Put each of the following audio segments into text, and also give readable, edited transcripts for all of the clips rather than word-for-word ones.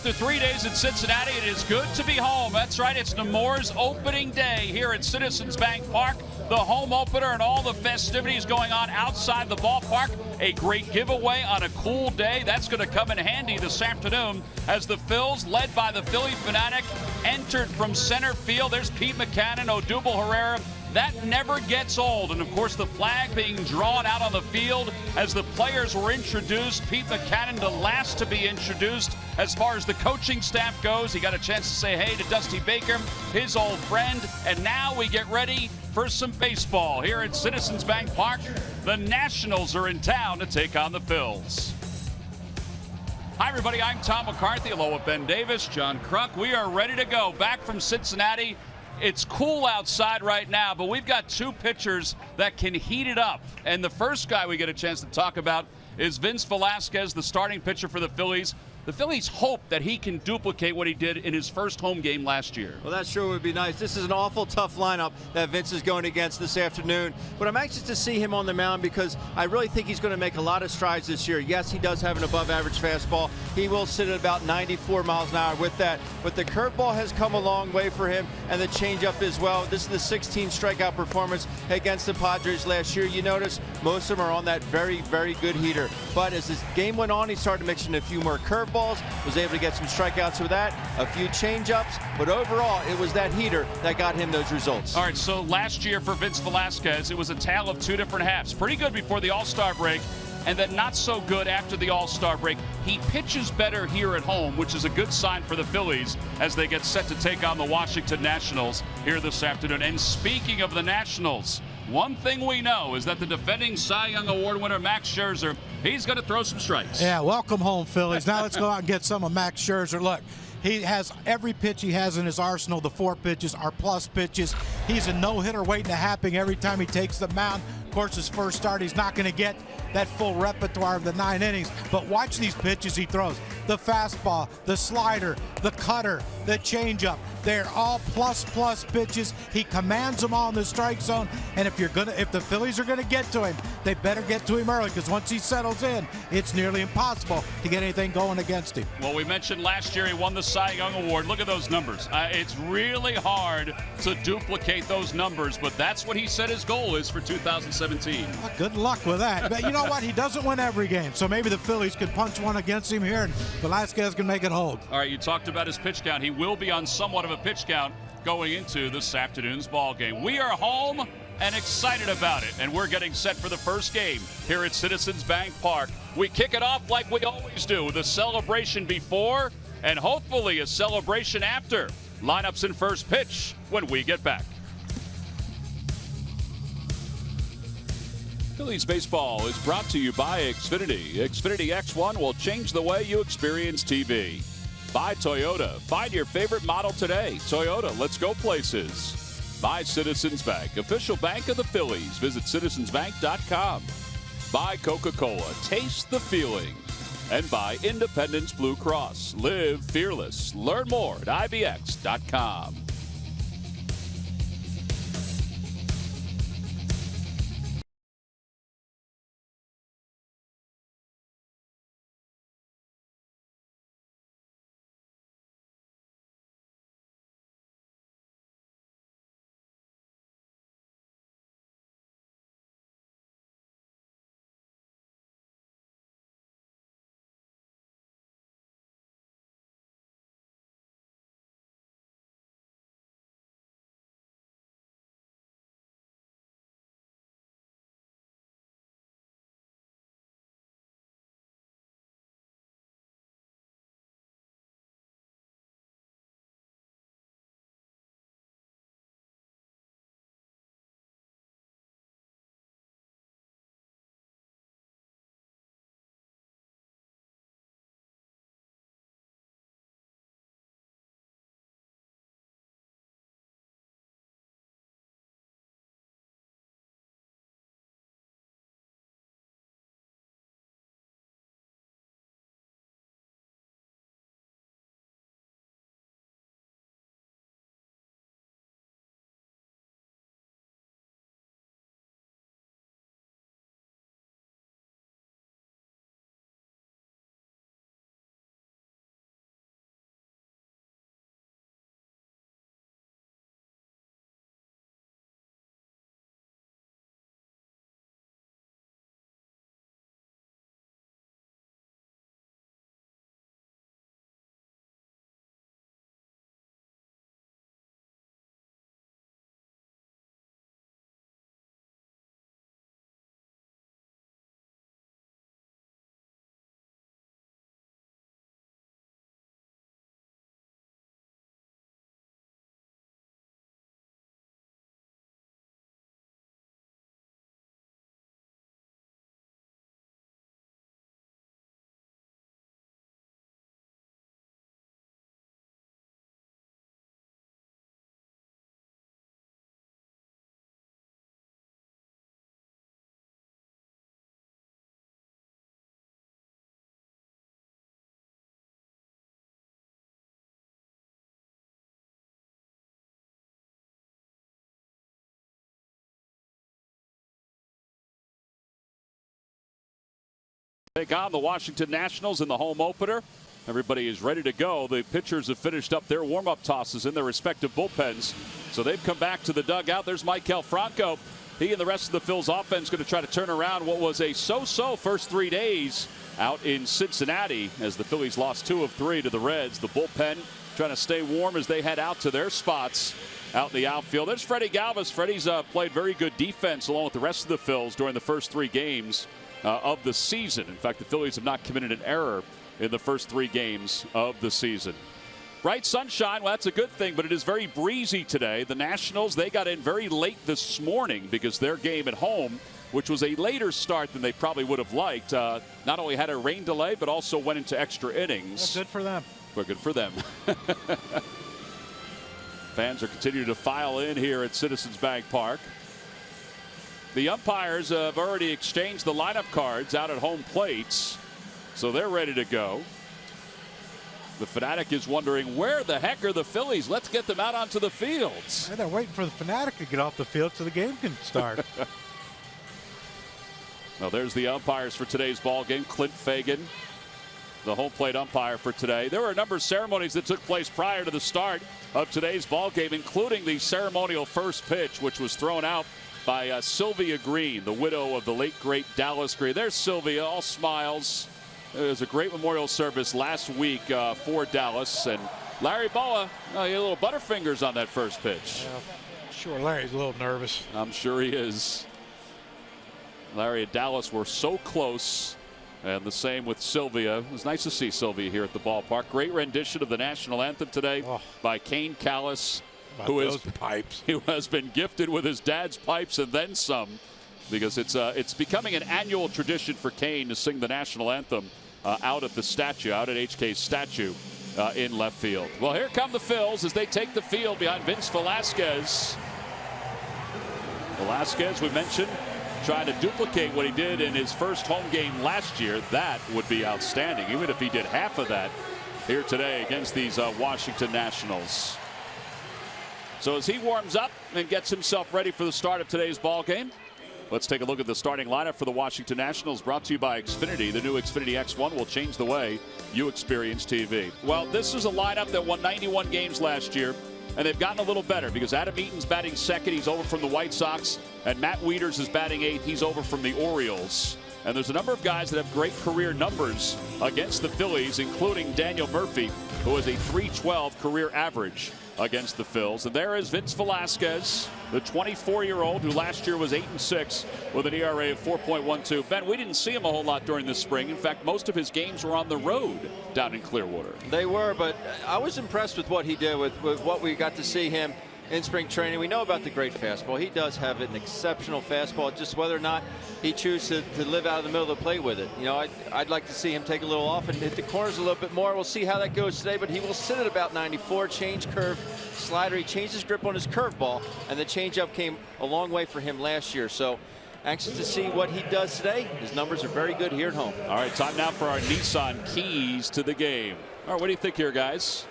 After 3 days in Cincinnati, it is good to be home. That's right, it's Nemours opening day here at Citizens Bank Park. The home opener and all the festivities going on outside the ballpark. A great giveaway on a cool day. That's going to come in handy this afternoon as the Phils, led by the Philly fanatic, entered from center field. There's Pete Mackanin, Odubel Herrera. That never gets old. And, of course, the flag being drawn out on the field as the players were introduced. Pete Mackanin, the last to be introduced as far as the coaching staff goes. He got a chance to say hey to Dusty Baker, his old friend. And now we get ready for some baseball here at Citizens Bank Park. The Nationals are in town to take on the Phils. Hi, everybody. I'm Tom McCarthy, along with Ben Davis, John Kruk. We are ready to go back from Cincinnati. It's cool outside right now, but we've got two pitchers that can heat it up. And the first guy we get a chance to talk about is Vince Velasquez, the starting pitcher for the Phillies. The Phillies hope that he can duplicate what he did in his first home game last year. Well, that sure would be nice. This is an awful tough lineup that Vince is going against this afternoon. But I'm anxious to see him on the mound because I really think he's going to make a lot of strides this year. Yes, he does have an above-average fastball. He will sit at about 94 miles an hour with that. But the curveball has come a long way for him, and the changeup as well. This is the 16 strikeout performance against the Padres last year. You notice most of them are on that very, very good heater. But as this game went on, he started mixing a few more curveballs. Was able to get some strikeouts with that, a few changeups, but overall it was that heater that got him those results. All right, so last year for Vince Velasquez, it was a tale of two different halves. Pretty good before the All-Star break, and then not so good after the All-Star break. He pitches better here at home, which is a good sign for the Phillies as they get set to take on the Washington Nationals here this afternoon. And speaking of the Nationals, one thing we know is that the defending Cy Young Award winner, Max Scherzer, he's going to throw some strikes. Yeah, welcome home, Phillies. Now let's go out and get some of Max Scherzer. Look, he has every pitch he has in his arsenal. The 4 pitches are plus pitches. He's a no-hitter waiting to happen every time he takes the mound. Of course, his first start, he's not going to get that full repertoire of the 9 innings. But watch these pitches he throws. The fastball, the slider, the cutter, the changeup. They're all plus pitches. He commands them all in the strike zone. And if the Phillies are gonna get to him, they better get to him early, because once he settles in, it's nearly impossible to get anything going against him. Well, we mentioned last year he won the Cy Young Award. Look at those numbers. It's really hard to duplicate those numbers, but that's what he said his goal is for 2017. Well, good luck with that. But you know what? He doesn't win every game, so maybe the Phillies can punch one against him here, and Velasquez can make it hold. All right, you talked about his pitch count. He will be on somewhat of a pitch count going into this afternoon's ball game. We are home and excited about it, and we're getting set for the first game here at Citizens Bank Park. We kick it off like we always do, with a celebration before and hopefully a celebration after. Lineups in first pitch when we get back. Phillies baseball is brought to you by Xfinity. Xfinity X1 will change the way you experience TV. By Toyota. Find your favorite model today. Toyota, let's go places. By Citizens Bank, official bank of the Phillies. Visit citizensbank.com. By Coca-Cola, taste the feeling. And by Independence Blue Cross. Live fearless. Learn more at ibx.com. Take on the Washington Nationals in the home opener. Everybody is ready to go. The pitchers have finished up their warm-up tosses in their respective bullpens. So they've come back to the dugout. There's Maikel Franco. He and the rest of the Phillies offense going to try to turn around what was a so-so first 3 days out in Cincinnati as the Phillies lost 2 of 3 to the Reds. The bullpen trying to stay warm as they head out to their spots out in the outfield. There's Freddie Galvis. Freddie's played very good defense along with the rest of the Phils during the first 3 games of the season. In fact, the Phillies have not committed an error in the first 3 games of the season. Bright sunshine, well, that's a good thing, but it is very breezy today. The Nationals, they got in very late this morning because their game at home, which was a later start than they probably would have liked, not only had a rain delay, but also went into extra innings. That's good for them. But good for them. Fans are continuing to file in here at Citizens Bank Park. The umpires have already exchanged the lineup cards out at home plates, so they're ready to go. The Fanatic is wondering, where the heck are the Phillies? Let's get them out onto the fields. They're waiting for the Fanatic to get off the field so the game can start. Well, there's the umpires for today's ball game. Clint Fagan, the home plate umpire for today. There were a number of ceremonies that took place prior to the start of today's ball game, including the ceremonial first pitch, which was thrown out by Sylvia Green, the widow of the late, great Dallas Green. There's Sylvia, all smiles. There was a great memorial service last week for Dallas. And Larry Boa, he had little butterfingers on that first pitch. Yeah, sure, Larry's a little nervous. I'm sure he is. Larry and Dallas were so close. And the same with Sylvia. It was nice to see Sylvia here at the ballpark. Great rendition of the national anthem today by Kane Callis, who has been gifted with his dad's pipes and then some, because it's becoming an annual tradition for Kane to sing the national anthem out at the statue, out at HK's statue in left field. Well, here come the Phils as they take the field behind Vince Velasquez. Velasquez, we mentioned, trying to duplicate what he did in his first home game last year. That would be outstanding, even if he did half of that here today against these Washington Nationals. So as he warms up and gets himself ready for the start of today's ball game, let's take a look at the starting lineup for the Washington Nationals, brought to you by Xfinity. The new Xfinity X1 will change the way you experience TV. Well, this is a lineup that won 91 games last year, and they've gotten a little better because Adam Eaton's batting second. He's over from the White Sox, and Matt Wieters is batting eighth. He's over from the Orioles. And there's a number of guys that have great career numbers against the Phillies, including Daniel Murphy, who has a .312 career average against the Phils. And there is Vince Velasquez, the 24-year-old who last year was 8-6 with an ERA of 4.12. Ben, we didn't see him a whole lot during this spring. In fact, most of his games were on the road down in Clearwater. They were, but I was impressed with what he did with what we got to see him in spring training. We know about the great fastball. He does have an exceptional fastball, just whether or not he chooses to live out of the middle of the plate with it. You know, I'd like to see him take a little off and hit the corners a little bit more. We'll see how that goes today, but he will sit at about 94. Change curve, slider. He changed his grip on his curveball, and the changeup came a long way for him last year. So anxious to see what he does today. His numbers are very good here at home. All right, time now for our Nissan keys to the game. All right, what do you think here, guys?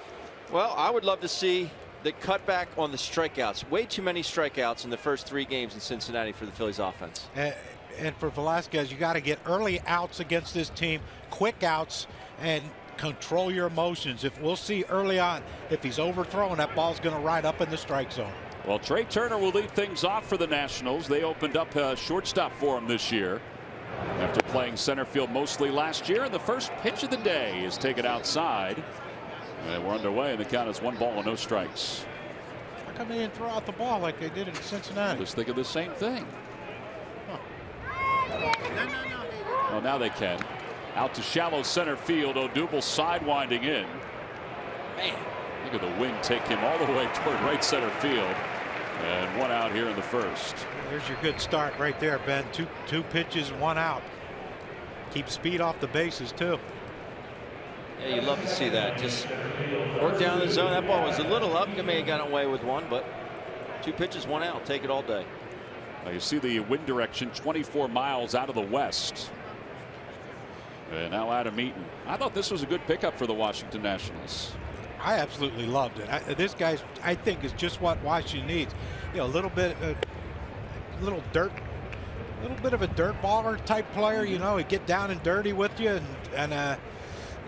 Well, I would love to see the cutback on the strikeouts. Way too many strikeouts in the first 3 games in Cincinnati for the Phillies offense. And for Velasquez, you got to get early outs against this team, quick outs, and control your emotions. If we'll see early on, if he's overthrown, that ball's going to ride up in the strike zone. Well, Trey Turner will lead things off for the Nationals. They opened up a shortstop for him this year after playing center field mostly last year. And the first pitch of the day is taken outside. And we're underway, and the count is 1 ball and no strikes. How come they didn't throw out the ball like they did in Cincinnati? Just think of the same thing. Well, now they can. Out to shallow center field. Odubel sidewinding in. Man, look at the wind take him all the way toward right center field. And 1 out here in the first. There's your good start right there, Ben. Two pitches, 1 out. Keep speed off the bases, too. Yeah, you'd love to see that. Just work down the zone. That ball was a little up. You may have gotten away with 1, but 2 pitches, 1 out. Take it all day. Now you see the wind direction 24 miles out of the west. And now Adam Eaton. I thought this was a good pickup for the Washington Nationals. I absolutely loved it. This guy, I think, is just what Washington needs. You know, a little bit, a little dirt, little bit of a dirt baller type player. You know, he'd get down and dirty with you, and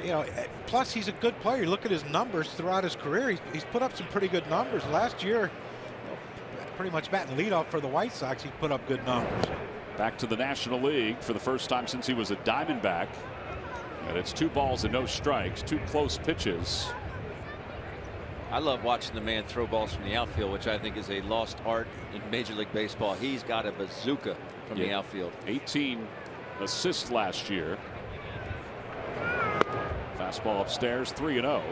you know, plus he's a good player. You look at his numbers throughout his career. He's put up some pretty good numbers. Last year, you know, pretty much batting leadoff for the White Sox, he put up good numbers. Back to the National League for the first time since he was a Diamondback. And it's 2 balls and no strikes, 2 close pitches. I love watching the man throw balls from the outfield, which I think is a lost art in Major League Baseball. He's got a bazooka from the outfield. 18 assists last year. Fastball upstairs, 3-0. Well,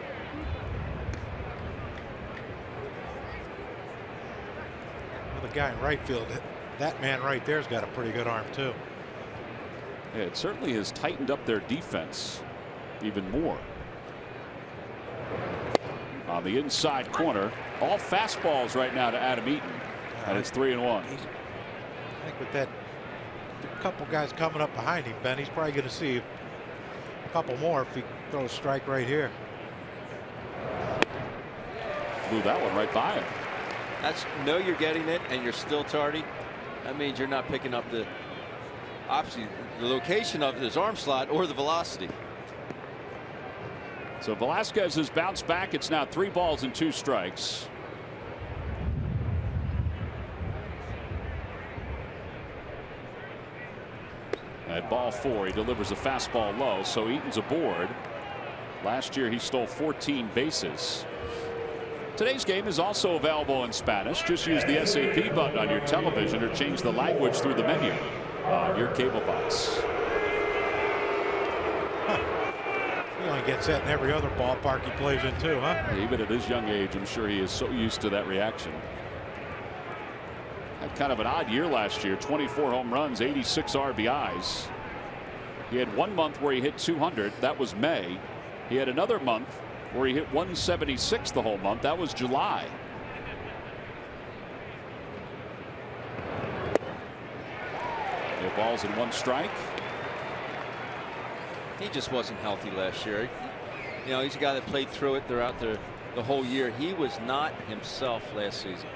the guy in right field, that man right there's got a pretty good arm too. Yeah, it certainly has tightened up their defense even more. On the inside corner, all fastballs right now to Adam Eaton, and it's 3-1. I think with that, a couple guys coming up behind him, Ben, he's probably going to see a couple more if he throws a strike right here. Blew that one right by him. That's know you're getting it and you're still tardy. That means you're not picking up the obviously the location of his arm slot or the velocity. So Velasquez has bounced back. It's now 3 balls and 2 strikes. At ball 4, he delivers a fastball low, so Eaton's aboard. Last year he stole 14 bases. Today's game is also available in Spanish. Just use the SAP button on your television or change the language through the menu on your cable box. He only gets that in every other ballpark he plays in too, huh? Even at his young age, I'm sure he is so used to that reaction. Had kind of an odd year last year. 24 home runs, 86 RBIs. He had 1 month where he hit 200. That was May. He had another month where he hit 176 the whole month. That was July. No balls and 1 strike. He just wasn't healthy last year. You know, he's a guy that played through it throughout the whole year. He was not himself last season.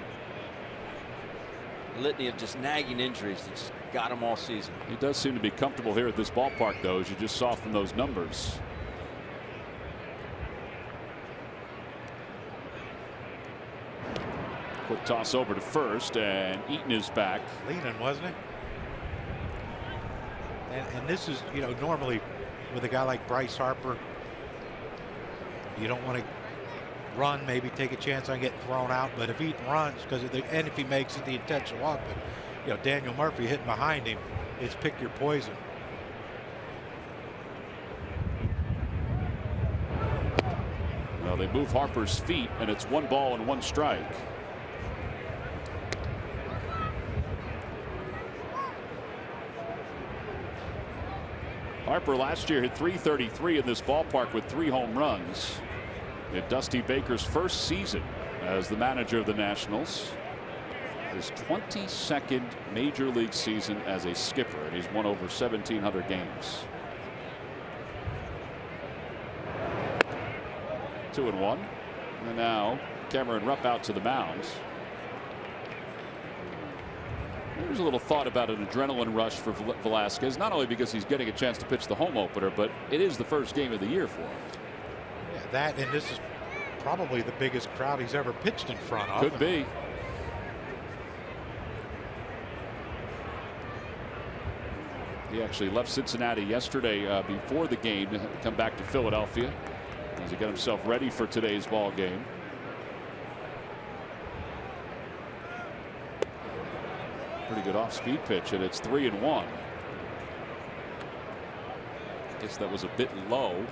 A litany of just nagging injuries that just got him all season. He does seem to be comfortable here at this ballpark, though, as you just saw from those numbers. Quick toss over to first, and Eaton is back. Leaning, wasn't it? And this is, you know, normally with a guy like Bryce Harper, you don't want to run, maybe take a chance on getting thrown out. But if Eaton runs, and if he makes it the intentional walk, but you know, Daniel Murphy hitting behind him, it's pick your poison. Well, they move Harper's feet, and it's 1 ball and 1 strike. Harper last year hit .333 in this ballpark with 3 home runs. In Dusty Baker's first season as the manager of the Nationals. His 22nd major league season as a skipper, and he's won over 1,700 games. 2-1. And now Cameron Rupp out to the mound. There's a little thought about an adrenaline rush for Velasquez, not only because he's getting a chance to pitch the home opener, but it is the first game of the year for him. Yeah, that, and this is probably the biggest crowd he's ever pitched in front of. Could be. He actually left Cincinnati yesterday before the game to come back to Philadelphia as he got himself ready for today's ball game. Pretty good off-speed pitch, and it's 3-1. Guess that was a bit low.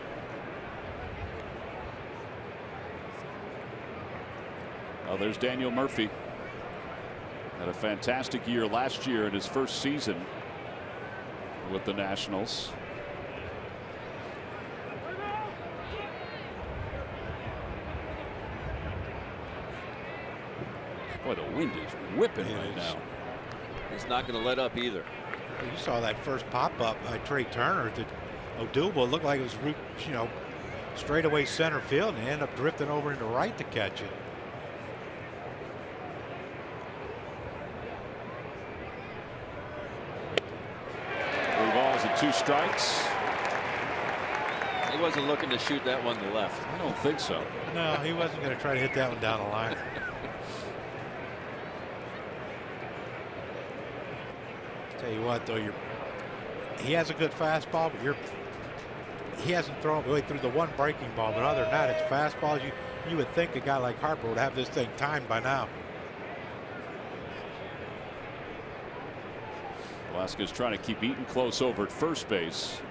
Well, there's Daniel Murphy. Had a fantastic year last year in his first season with the Nationals. Boy, the wind is whipping right now. He's not going to let up either. You saw that first pop up by Trey Turner to Odubel. It looked like it was, you know, straight away center field, and he ended up drifting over into right to catch it. 2 strikes. He wasn't looking to shoot that one to left. I don't think so. No, he wasn't going to try to hit that one down the line. Tell you what, though, he has a good fastball, but he hasn't thrown really through the one breaking ball. But other than that, it's fastballs. You would think a guy like Harper would have this thing timed by now. Velasquez trying to keep Eaton close over at first base.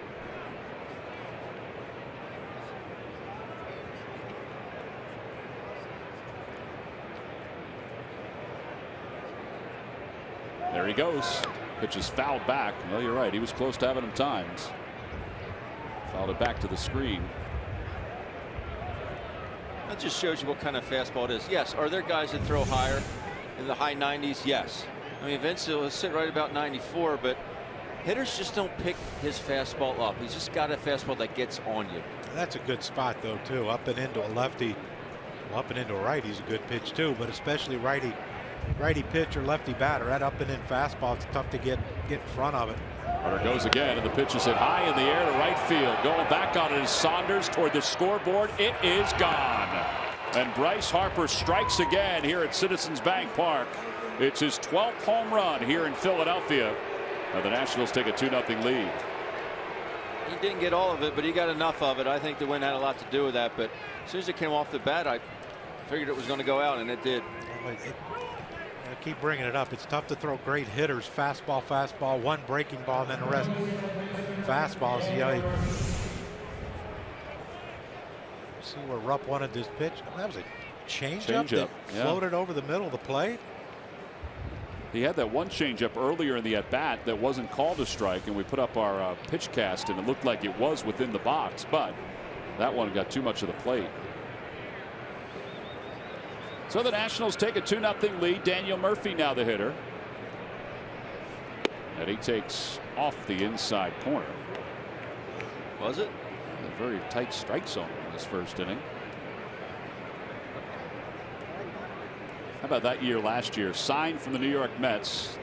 There he goes. Pitch is fouled back. Well, you're right. He was close to having him timed. Fouled it back to the screen. That just shows you what kind of fastball it is. Yes. Are there guys that throw higher in the high 90s? Yes. I mean, Vince will sit right about 94, but hitters just don't pick his fastball up. He's just got a fastball that gets on you. That's a good spot, though, too. Up and into a lefty. Well, up and into a righty's a good pitch, too, but especially righty pitcher, lefty batter. That up and in fastball, it's tough to get in front of it. There goes again, and the pitch is hit high in the air to right field. Going back on it is Saunders toward the scoreboard. It is gone. And Bryce Harper strikes again here at Citizens Bank Park. It's his 12th home run here in Philadelphia. Now the Nationals take a 2-0 lead. He didn't get all of it, but he got enough of it. I think the win had a lot to do with that. But as soon as it came off the bat, I figured it was going to go out, and it did. I keep bringing it up. It's tough to throw great hitters. Fastball, one breaking ball, and then the rest fastballs. See where Rupp wanted this pitch. That was a changeup that floated over the middle of the plate. He had that one changeup earlier in the at bat that wasn't called a strike, and we put up our pitch cast, and it looked like it was within the box, but that one got too much of the plate. So the Nationals take a 2-0 lead. Daniel Murphy now the hitter. And he takes off the inside corner. Was it? A very tight strike zone in this first inning. How about that year last year? Signed from the New York Mets.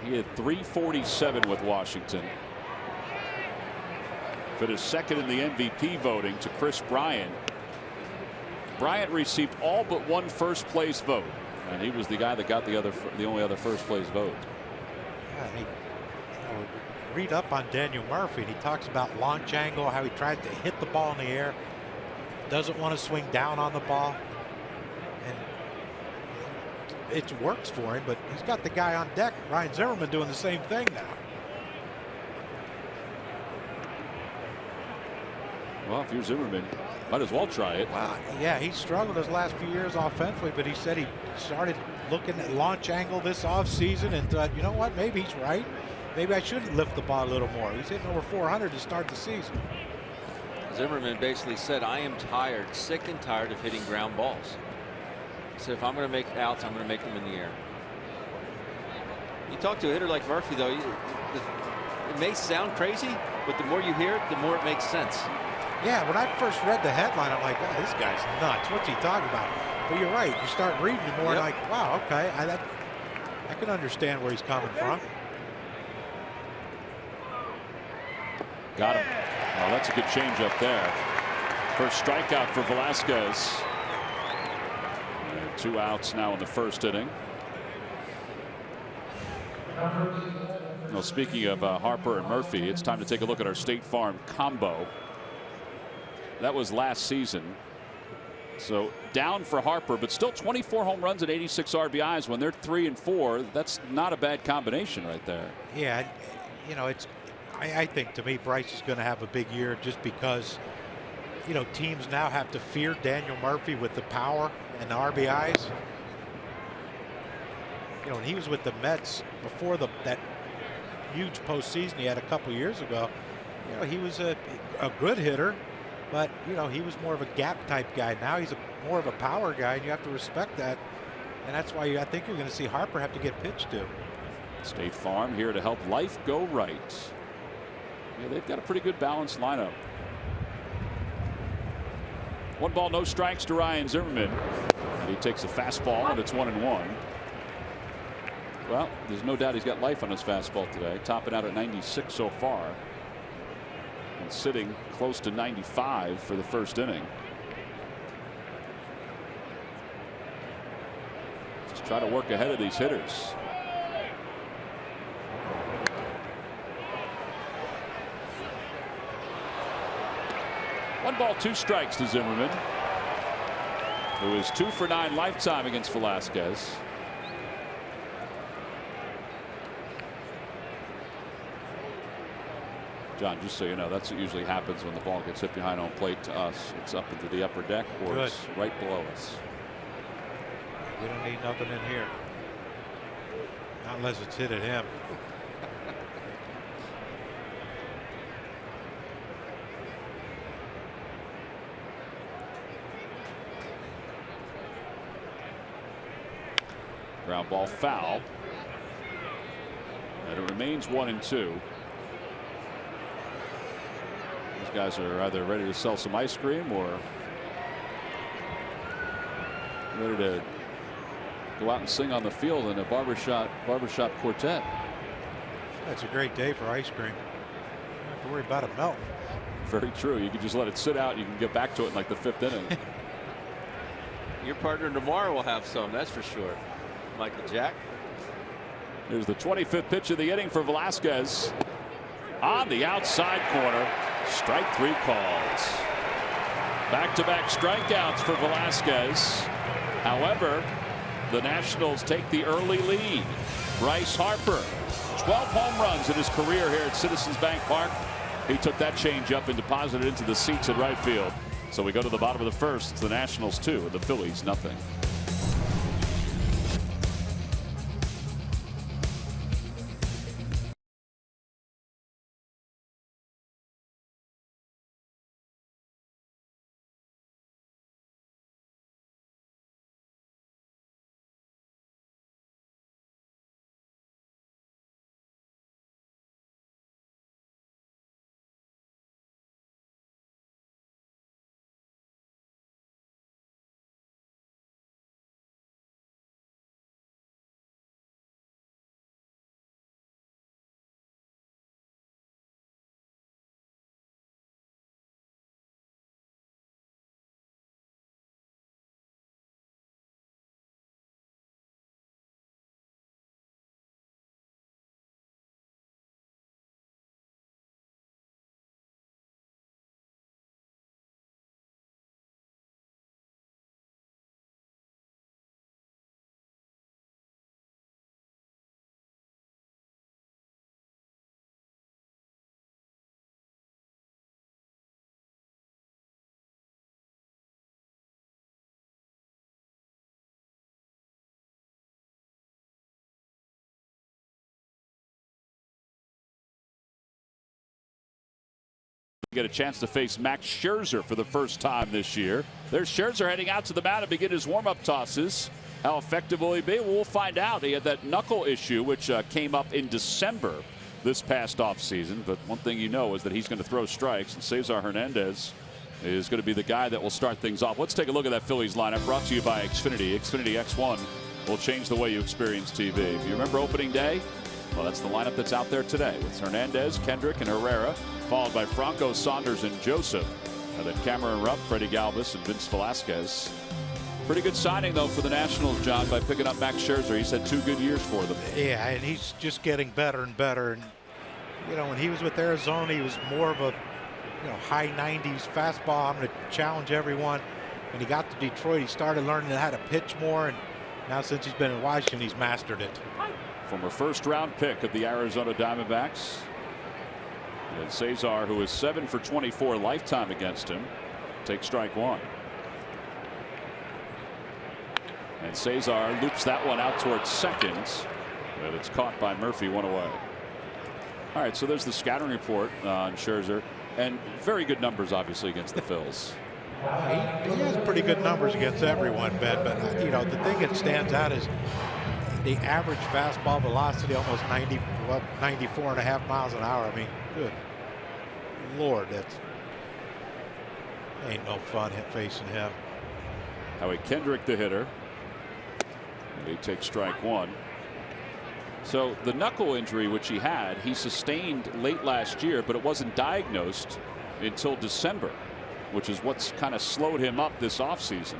He had .347 with Washington. Finished second in the MVP voting to Chris Bryant. Bryant received all but one first place vote, and he was the guy that got the only other first place vote. Yeah, read up on Daniel Murphy, and he talks about launch angle, how he tries to hit the ball in the air, doesn't want to swing down on the ball, and it works for him. But he's got the guy on deck, Ryan Zimmerman, doing the same thing now. Well, if you're Zimmerman, might as well try it. Wow. Yeah, he struggled his last few years offensively, but he said he started looking at launch angle this offseason and thought, you know what, maybe he's right. Maybe I should lift the ball a little more. He's hitting over 400 to start the season. Zimmerman basically said, I am tired, sick and tired of hitting ground balls. He said, if I'm going to make outs, I'm going to make them in the air. You talk to a hitter like Murphy, though, it may sound crazy, but the more you hear it, the more it makes sense. Yeah, when I first read the headline, I'm like, oh, this guy's nuts. What's he talking about? But you're right. You start reading more and like, wow, okay. I can understand where he's coming from. Got him. Well, that's a good change up there. First strikeout for Velasquez. And 2 outs now in the first inning. Well, speaking of Harper and Murphy, it's time to take a look at our State Farm combo. That was last season. So down for Harper, but still 24 home runs and 86 RBIs. When they're 3 and 4, that's not a bad combination right there. Yeah, you know, I think to me Bryce is going to have a big year just because, you know, teams now have to fear Daniel Murphy with the power and the RBIs. You know, when he was with the Mets before that huge postseason he had a couple years ago, you know, he was a good hitter. But, you know, he was more of a gap type guy. Now he's more of a power guy, and you have to respect that. And that's why I think you're going to see Harper have to get pitched to. State Farm here to help life go right. Yeah, they've got a pretty good balanced lineup. 1 ball, no strikes to Ryan Zimmerman. And he takes a fastball, and it's 1-1. Well, there's no doubt he's got life on his fastball today, topping out at 96 so far and sitting close to 95 for the first inning. Just try to work ahead of these hitters. One ball, two strikes to Zimmerman, who is 2 for 9 lifetime against Velasquez. John, just so you know, that's what usually happens when the ball gets hit behind home plate to us. It's up into the upper deck or Good. it's right below us. We don't need nothing in here. Not unless it's hit at him. Ground ball foul. And it remains 1-2. These guys are either ready to sell some ice cream or ready to go out and sing on the field in a barbershop quartet. That's a great day for ice cream. You don't have to worry about it melting. Very true. You can just let it sit out. You can get back to it in like the 5th inning. Your partner tomorrow will have some, that's for sure. Michael Jack. Here's the 25th pitch of the inning for Velasquez. On the outside corner. Strike 3 calls. Back-to-back strikeouts for Velasquez. However, the Nationals take the early lead. Bryce Harper, 12 home runs in his career here at Citizens Bank Park. He took that changeup and deposited it into the seats at right field. So we go to the bottom of the first. It's the Nationals 2 and the Phillies nothing. Get a chance to face Max Scherzer for the first time this year. There's Scherzer heading out to the mound to begin his warm-up tosses. How effective will he be? We'll find out. He had that knuckle issue, which came up in December this past offseason. But one thing you know is that he's going to throw strikes, and Cesar Hernandez is going to be the guy that will start things off. Let's take a look at that Phillies lineup, brought to you by Xfinity. Xfinity X1 will change the way you experience TV. If you remember opening day, well, that's the lineup that's out there today with Hernandez, Kendrick, and Herrera, followed by Franco, Saunders, and Joseph. And then Cameron Rupp, Freddie Galvis, and Vince Velasquez. Pretty good signing, though, for the Nationals, John, by picking up Max Scherzer. He's had 2 good years for them. Yeah, and he's just getting better and better. And, you know, when he was with Arizona, he was more of a, high 90s fastball. I'm going to challenge everyone. When he got to Detroit, he started learning how to pitch more. And now since he's been in Washington, he's mastered it. Former first-round pick of the Arizona Diamondbacks. And Cesar, who is 7 for 24 lifetime against him, takes strike 1. And Cesar loops that one out towards second, but it's caught by Murphy, 1 away. All right, so there's the scouting report on Scherzer, and very good numbers, obviously, against the Phils. He has pretty good numbers against everyone, Ben, but the thing that stands out is the average fastball velocity, almost 94.5 miles an hour. I mean, good Lord, that ain't no fun facing him. Howie Kendrick, the hitter. And he takes strike 1. So the knuckle injury which he had, he sustained late last year, but it wasn't diagnosed until December, which is what's kind of slowed him up this offseason.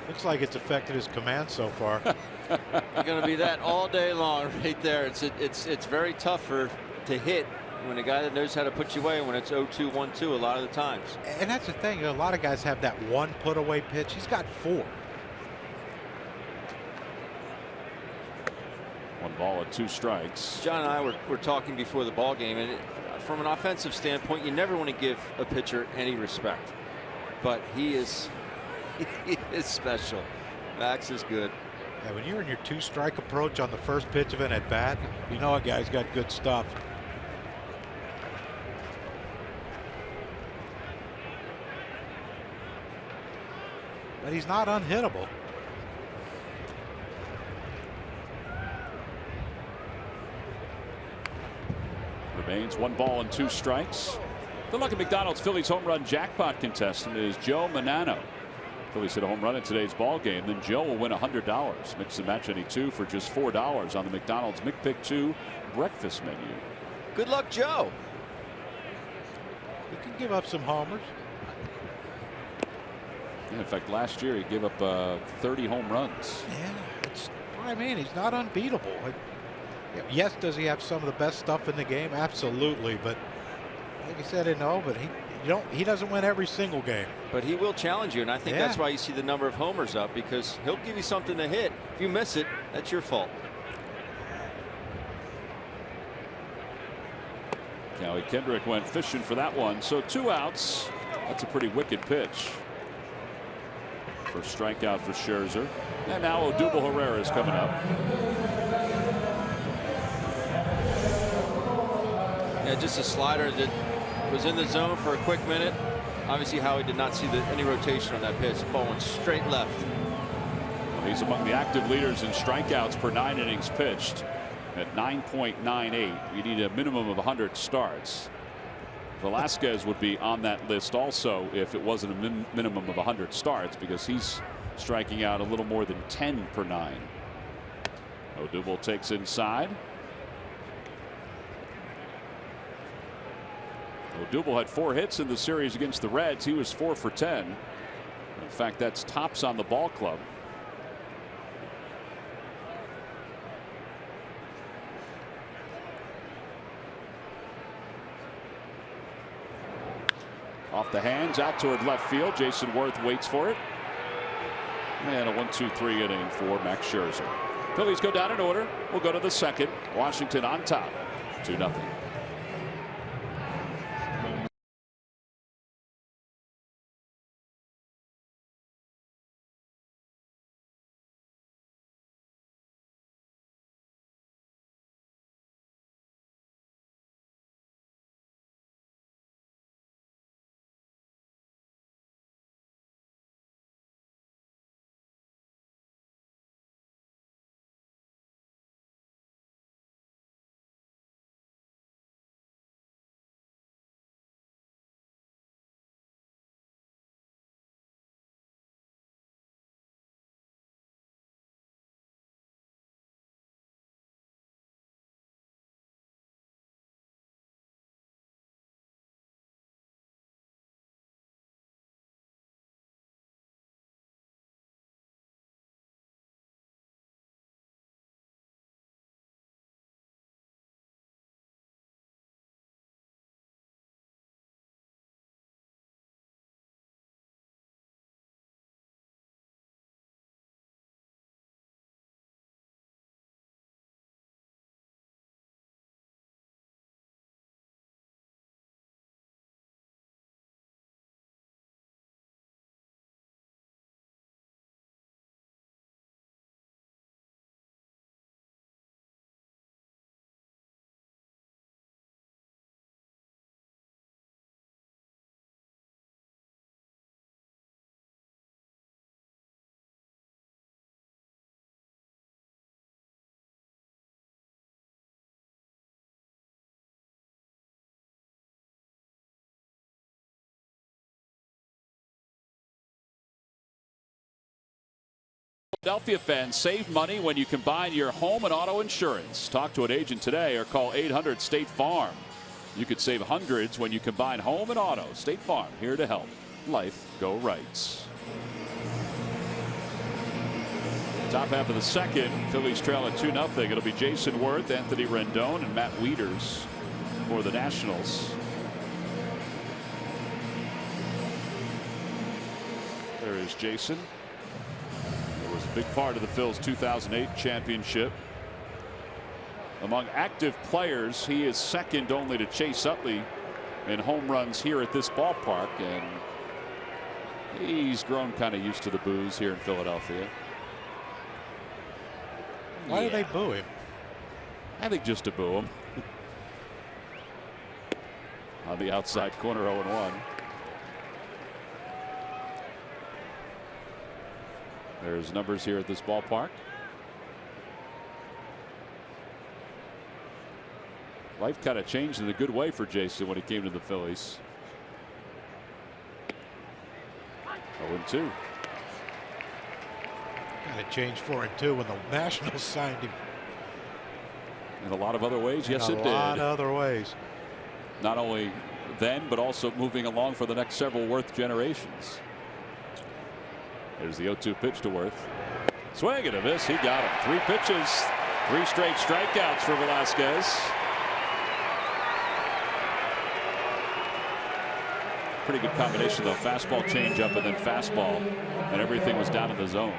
Looks like it's affected his command so far. It's going to be that all day long right there. It's very tough to hit when a guy that knows how to put you away when it's 0-2, 1-2 a lot of the times. And that's the thing. A lot of guys have that one put away pitch. He's got 4. 1 ball and 2 strikes. John and I were talking before the ball game, and from an offensive standpoint, you never want to give a pitcher any respect, but he is special. Max is good. Yeah, when you're in your 2-strike approach on the first pitch of an at bat, you know a guy's got good stuff. But he's not unhittable. Remains 1 ball and 2 strikes. The Lucky McDonald's Phillies home run jackpot contestant is Joe Manano. Phillies hit a home run in today's ball game. Then Joe will win $100. Mix and match any 2 for just $4 on the McDonald's McPick 2 breakfast menu. Good luck, Joe. He can give up some homers. Yeah, in fact, last year he gave up 30 home runs. Yeah, it's, I mean, he's not unbeatable. Yes, does he have some of the best stuff in the game? Absolutely, but like I said, no, but he doesn't win every single game. But he will challenge you, and I think that's why you see the number of homers up, because he'll give you something to hit. If you miss it, that's your fault. Kelly Kendrick went fishing for that one. So 2 outs. That's a pretty wicked pitch. First strikeout for Scherzer. And now Odubel Herrera is coming up. Yeah, just a slider that was in the zone for a quick minute. Obviously, Howie did not see any rotation on that pitch. Ball went straight left. Well, he's among the active leaders in strikeouts per 9 innings pitched at 9.98. You need a minimum of 100 starts. Velasquez would be on that list also if it wasn't a minimum of 100 starts, because he's striking out a little more than 10 per 9. Odubel takes inside. Odubel had 4 hits in the series against the Reds. He was 4 for 10. In fact, that's tops on the ball club. Off the hands, out toward left field. Jason Worth waits for it. And a 1-2-3 inning for Max Scherzer. Phillies go down in order. We'll go to the second. Washington on top, 2-0. Philadelphia fans, save money when you combine your home and auto insurance. Talk to an agent today or call 800-STATE-FARM. You could save hundreds when you combine home and auto. State Farm, here to help. Life go right. Top half of the second, Phillies trail at 2-0. It'll be Jason Worth, Anthony Rendon, and Matt Wieters for the Nationals. There is Jason. It was a big part of the Phils' 2008 championship. Among active players, he is second only to Chase Utley in home runs here at this ballpark, and he's grown kind of used to the boos here in Philadelphia. Why do they boo him? I think just to boo him. On the outside corner, 0-1. There's numbers here at this ballpark. Life kind of changed in a good way for Jason when he came to the Phillies. 0-2. Kind of changed for him too when the Nationals signed him. In a lot of other ways, yes, it did. A lot of other ways. Not only then, but also moving along for the next several Worth generations. There's the 0-2 pitch to Worth. Swing and a miss. He got him. 3 pitches, 3 straight strikeouts for Velasquez. Pretty good combination though. Fastball, changeup, and then fastball, and everything was down in the zone.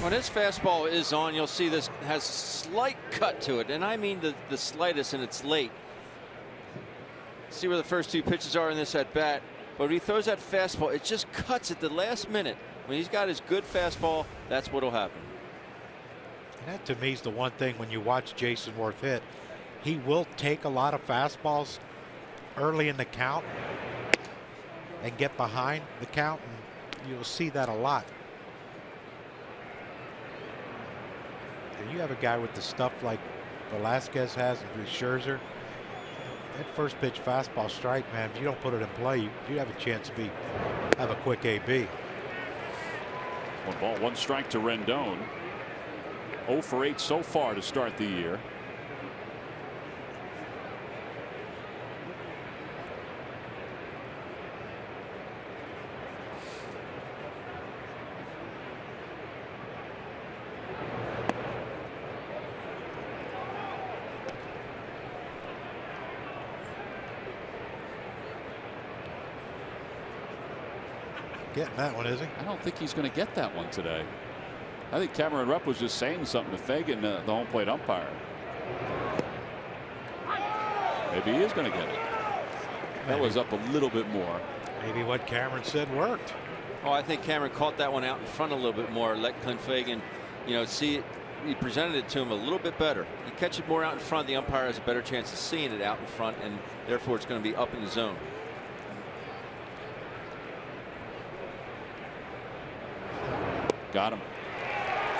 When his fastball is on, you'll see this has a slight cut to it, and I mean the slightest, and it's late. See where the first 2 pitches are in this at bat, but when he throws that fastball, it just cuts at the last minute. When he's got his good fastball, that's what'll happen. And that to me is the one thing when you watch Jason Worth hit. He will take a lot of fastballs early in the count and get behind the count, and you'll see that a lot. And you have a guy with the stuff like Velasquez has with Scherzer. That first pitch fastball strike, man, if you don't put it in play, you have a chance to have a quick AB. 1 ball, 1 strike to Rendon. 0 for 8 so far to start the year. Getting that one, is he? I don't think he's going to get that one today. I think Cameron Rupp was just saying something to Fagan, the home plate umpire. Maybe he is going to get it. That was up a little bit more. Maybe what Cameron said worked. Oh, I think Cameron caught that one out in front a little bit more. Let Clint Fagan, see it. He presented it to him a little bit better. You catch it more out in front, the umpire has a better chance of seeing it out in front, and therefore it's going to be up in the zone. Got him.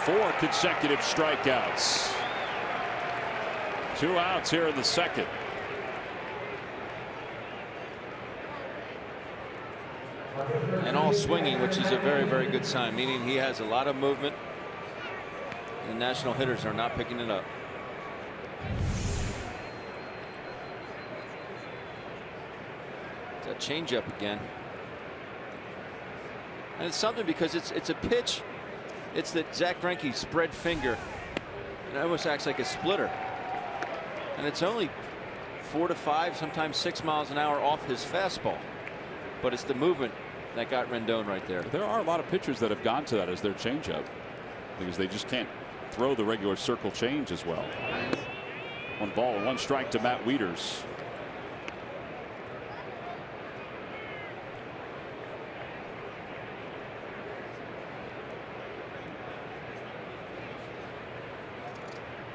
4 consecutive strikeouts. 2 outs here in the second. And all swinging, which is a very, very good sign, meaning he has a lot of movement. The national hitters are not picking it up. It's a changeup again. And it's something because it's a pitch. It's that Zach Greinke spread finger. It almost acts like a splitter. And it's only 4 to 5, sometimes 6 miles an hour off his fastball. But it's the movement that got Rendon right there. There are a lot of pitchers that have gone to that as their changeup because they just can't throw the regular circle change as well. 1 ball, 1 strike to Matt Wieters.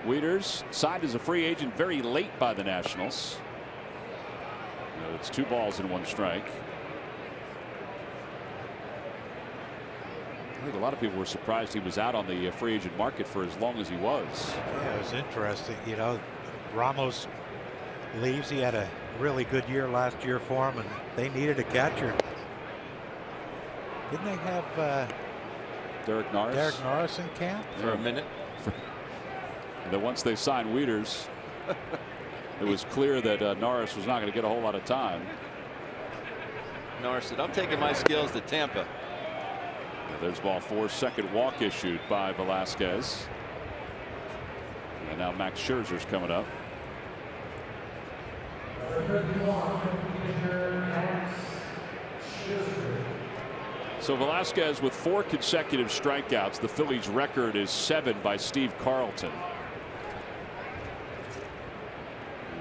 Wieters signed as a free agent very late by the Nationals. It's 2 balls and 1 strike. I think a lot of people were surprised he was out on the free agent market for as long as he was. Yeah, it was interesting. Ramos leaves. He had a really good year last year for him, and they needed a catcher. Didn't they have Derek Norris. Derek Norris in camp for a minute. And then once they signed Wieters, it was clear that Norris was not going to get a whole lot of time. Norris said, I'm taking my skills to Tampa. There's ball 4, second walk issued by Velasquez. And now Max Scherzer's coming up. So Velasquez with 4 consecutive strikeouts. The Phillies record is 7 by Steve Carlton.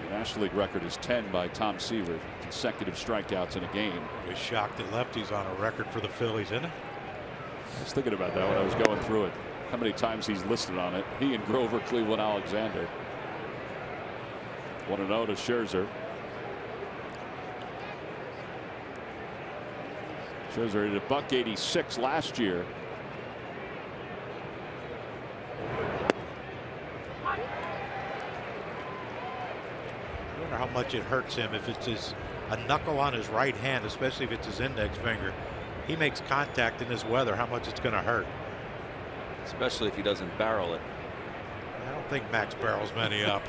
The National League record is 10 by Tom Seaver. Consecutive strikeouts in a game. We're shocked that lefty's on a record for the Phillies, isn't it? I was thinking about that when I was going through it. How many times he's listed on it. He and Grover, Cleveland, Alexander. 1-0 to Scherzer. Scherzer hit $186 last year. I wonder how much it hurts him if it's a knuckle on his right hand, especially if it's his index finger. He makes contact in this weather, how much it's going to hurt. Especially if he doesn't barrel it. I don't think Max barrels many up.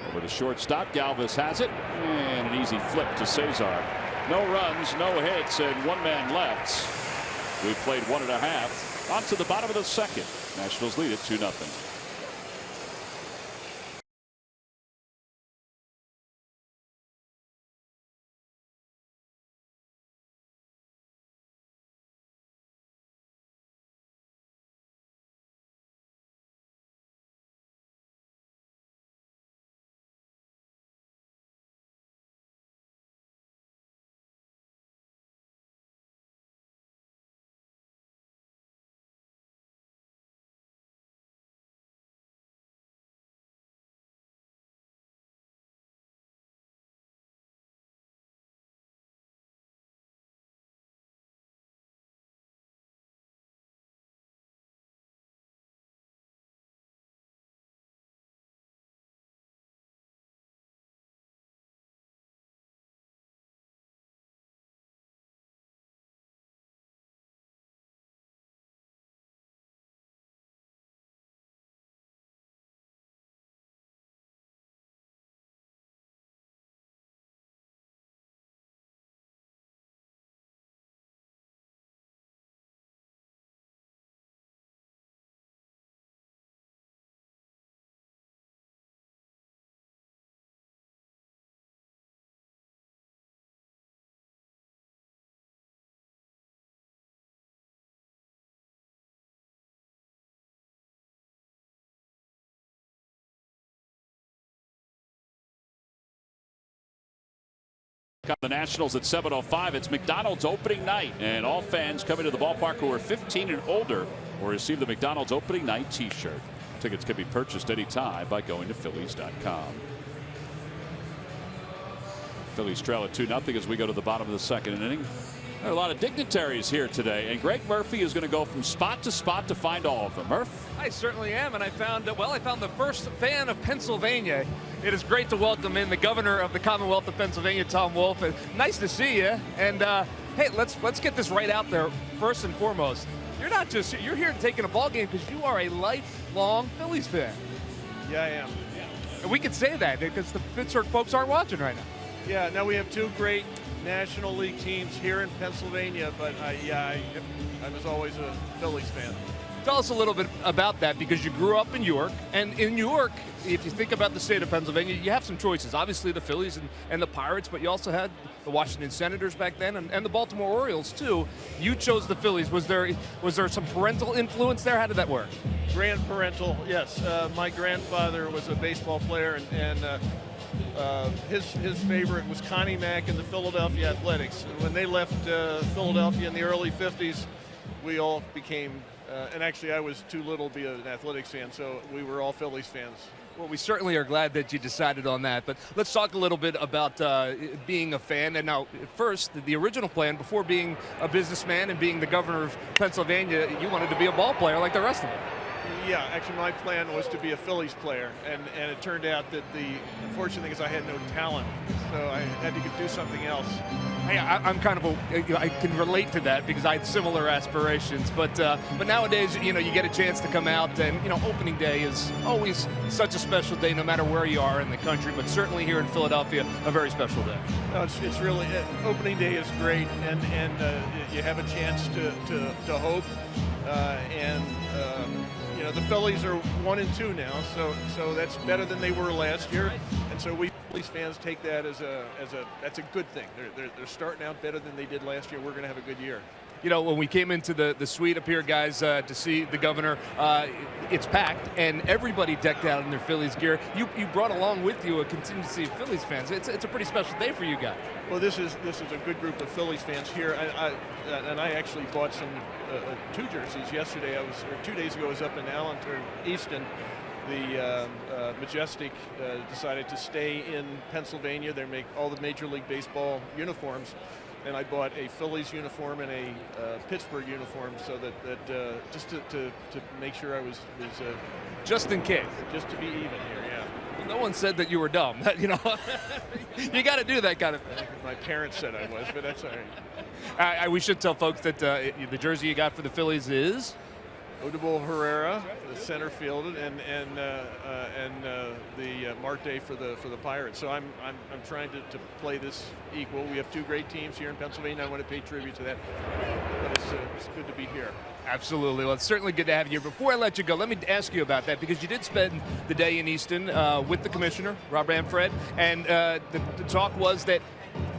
Over to shortstop. Galvis has it. And an easy flip to Cesar. No runs, no hits, and 1 man left. We played 1.5. On to the bottom of the second. Nationals lead it 2-0. The Nationals at 7:05. It's McDonald's opening night, and all fans coming to the ballpark who are 15 and older will receive the McDonald's opening night T-shirt. Tickets can be purchased anytime by going to Phillies.com. Phillies trail at 2-0 as we go to the bottom of the second inning. There are a lot of dignitaries here today, and Greg Murphy is going to go from spot to find all of them. Murph? I certainly am, and I found the first fan of Pennsylvania. It is great to welcome in the governor of the Commonwealth of Pennsylvania, Tom Wolf. Nice to see you. And hey, let's get this right out there. First and foremost, you're here taking a ball game because you are a lifelong Phillies fan. Yeah, I am. And we can say that because the Pittsburgh folks aren't watching right now. Yeah, now we have 2 great National League teams here in Pennsylvania, but I was always a Phillies fan. Tell us a little bit about that, because you grew up in York, and in York, if you think about the state of Pennsylvania, you have some choices. Obviously the Phillies and the Pirates, but you also had the Washington Senators back then and the Baltimore Orioles too. You chose the Phillies. Was there some parental influence there? How did that work? Grandparental, yes. My grandfather was a baseball player, and his favorite was Connie Mack and the Philadelphia Athletics. And when they left Philadelphia in the early 50s, we all became and actually I was too little to be an Athletics fan, so we were all Phillies fans. Well, we certainly are glad that you decided on that, but let's talk a little bit about being a fan. And now, first, the original plan, before being a businessman and being the governor of Pennsylvania, you wanted to be a ball player like the rest of them. Yeah, actually my plan was to be a Phillies player, and it turned out that the unfortunate thing is I had no talent, so I had to do something else. Hey, I'm kind of I can relate to that because I had similar aspirations, but nowadays, you get a chance to come out, and opening day is always such a special day, no matter where you are in the country, but certainly here in Philadelphia, a very special day. No, it's really opening day is great, and you have a chance to hope, the Phillies are 1-2 now, so that's better than they were last year, and so we Phillies fans take that that's a good thing. They're starting out better than they did last year. We're going to have a good year. When we came into the suite up here, guys, to see the governor, it's packed, and everybody decked out in their Phillies gear. You brought along with you a contingency of Phillies fans. It's a pretty special day for you guys. Well, this is a good group of Phillies fans here, and I actually bought some 2 jerseys yesterday. 2 days ago I was up in Easton. The Majestic decided to stay in Pennsylvania. They make all the Major League Baseball uniforms. And I bought a Phillies uniform and a Pittsburgh uniform, so that just to make sure I was just in case, just to be even here. Yeah. Well, no one said that you were dumb. You got to do that kind of thing. My parents said I was, but that's all right. We should tell folks that the jersey you got for the Phillies is Odubel Herrera, the center fielder, and the Marte for the Pirates. So I'm trying to play this equal. We have 2 great teams here in Pennsylvania. I want to pay tribute to that. But it's good to be here. Absolutely. Well, it's certainly good to have you here. Before I let you go, let me ask you about that, because you did spend the day in Easton with the commissioner, Rob Manfred, and the talk was that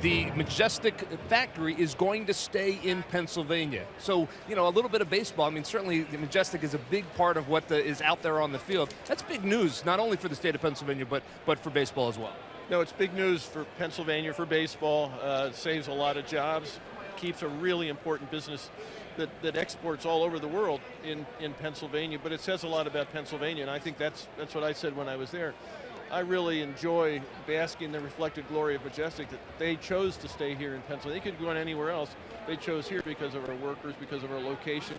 the Majestic factory is going to stay in Pennsylvania. So, a little bit of baseball. I mean, certainly the Majestic is a big part of what is out there on the field. That's big news, not only for the state of Pennsylvania, but for baseball as well. No, it's big news for Pennsylvania, for baseball. It saves a lot of jobs, keeps a really important business that exports all over the world in Pennsylvania. But it says a lot about Pennsylvania, and I think that's what I said when I was there. I really enjoy basking in the reflected glory of Majestic, that they chose to stay here in Pennsylvania. They could go anywhere else. They chose here because of our workers, because of our location,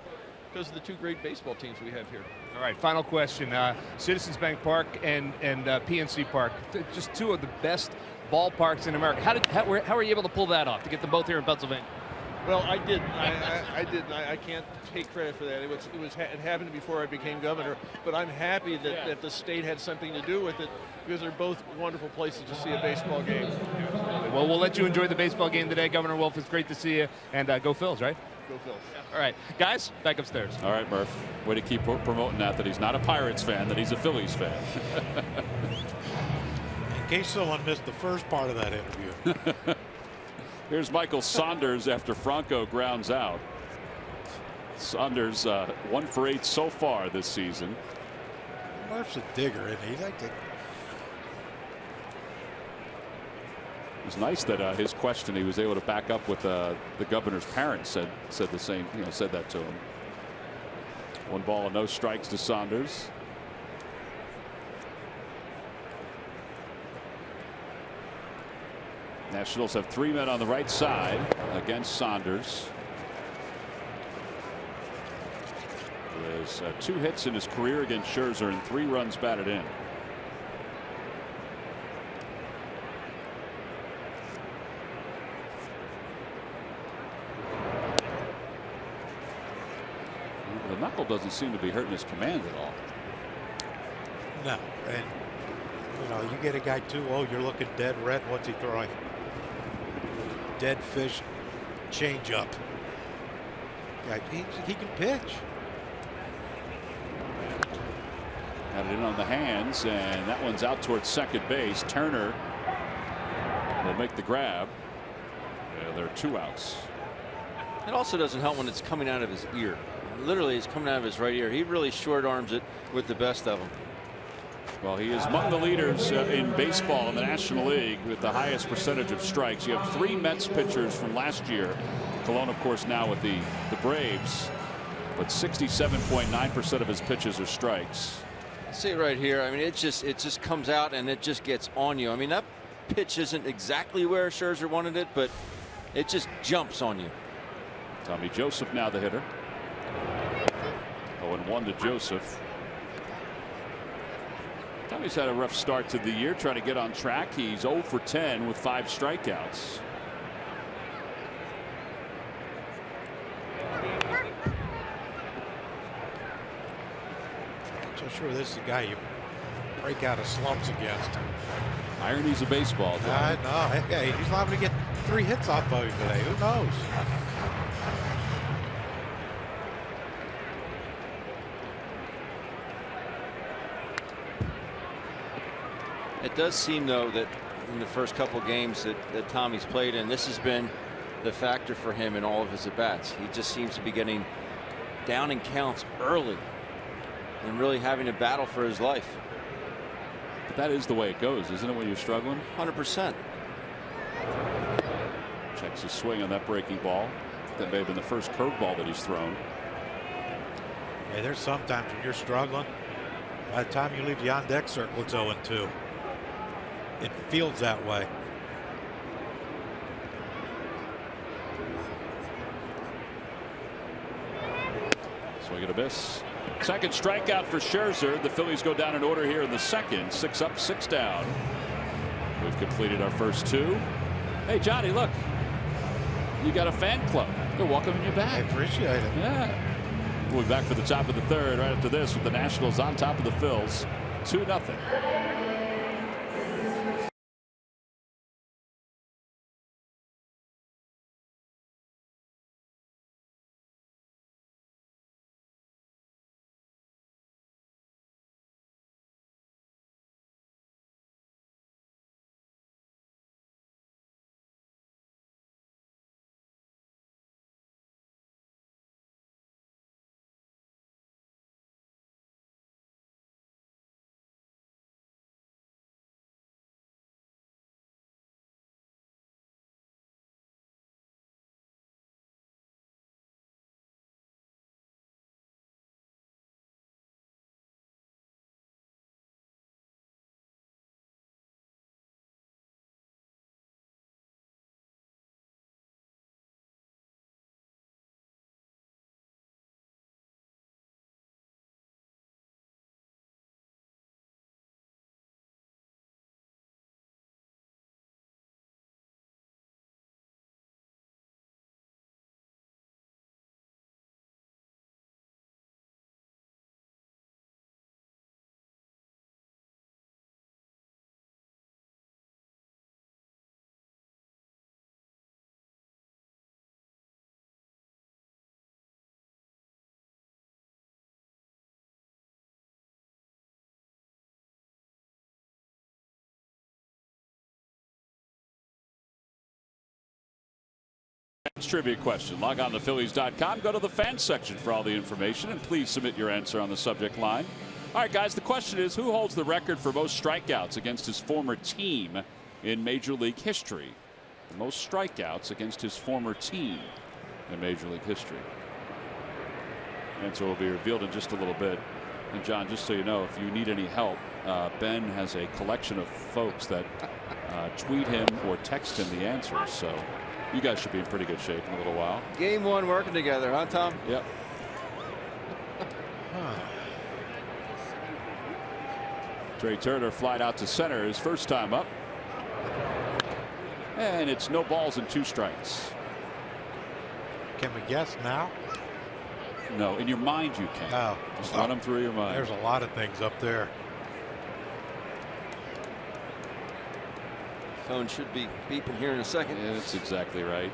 because of the 2 great baseball teams we have here. All right, final question. Citizens Bank Park and PNC Park, just 2 of the best ballparks in America. How were you able to pull that off, to get them both here in Pennsylvania? Well, I did. I can't take credit for that. It happened before I became governor, but I'm happy that the state had something to do with it, because they're both wonderful places to see a baseball game. Well, we'll let you enjoy the baseball game today, Governor Wolf. It's great to see you, and go Phils, right? Go Phils. All right, guys, back upstairs. All right, Murph. Way to keep promoting that he's not a Pirates fan, that he's a Phillies fan. In case someone missed the first part of that interview. Here's Michael Saunders after Franco grounds out. Saunders 1 for 8 so far this season. Murph's a digger, isn't he? It was nice that his question, he was able to back up with the governor's parents said the same, said that to him. 1 ball and no strikes to Saunders. Nationals have 3 men on the right side against Saunders. He has 2 hits in his career against Scherzer and 3 runs batted in. The knuckle doesn't seem to be hurting his command at all. No, and you get a guy 2-0, you're looking dead red. What's he throwing? Dead fish change up. Yeah, he can pitch. Got it in on the hands, and that one's out towards second base. Turner will make the grab. Yeah, there are 2 outs. It also doesn't help when it's coming out of his ear. Literally, it's coming out of his right ear. He really short arms it with the best of them. Well, he is among the leaders in baseball in the National League with the highest percentage of strikes. You have 3 Mets pitchers from last year. Cologne, of course, now with the Braves, but 67.9% of his pitches are strikes. See it right here. I mean, it just comes out and it just gets on you. I mean, that pitch isn't exactly where Scherzer wanted it, but it just jumps on you. Tommy Joseph now the hitter. 0-1 to Joseph. Tommy's had a rough start to the year trying to get on track. He's 0 for 10 with 5 strikeouts. So sure this is the guy you break out of slumps against. Ironies of baseball. I know. Hey, he's liable to get 3 hits off of him today. Who knows? It does seem, though, that in the first couple games that Tommy's played in, this has been the factor for him in all of his at-bats. He just seems to be getting down in counts early and really having to battle for his life. But that is the way it goes, isn't it, when you're struggling? 100%. Checks his swing on that breaking ball. That may have been the first curveball that he's thrown. Yeah, there's sometimes when you're struggling, by the time you leave the on-deck circle, it's 0-2. It feels that way. Swing and a miss. Second strikeout for Scherzer. The Phillies go down in order here in the second. 6 up, 6 down. We've completed our first 2. Hey, Johnny, look. You got a fan club. They're welcoming you back. I appreciate it. Yeah. We'll be back for the top of the third right after this with the Nationals on top of the Phils. 2-0. Trivia question. Log on to Phillies.com. Go to the fans section for all the information, and please submit your answer on the subject line. All right, guys, the question is, who holds the record for most strikeouts against his former team in Major League history? The most strikeouts against his former team in Major League history. Answer will be revealed in just a little bit. And John, just so you know, if you need any help, Ben has a collection of folks that tweet him or text him the answers. So you guys should be in pretty good shape in a little while. Game 1 working together, huh, Tom? Yep. Trey Turner flied out to center his first time up. And it's no balls and 2 strikes. Can we guess now? No, in your mind you can. Oh, just run them through your mind. There's a lot of things up there. Phone should be beeping here in a second. Yeah, that's exactly right.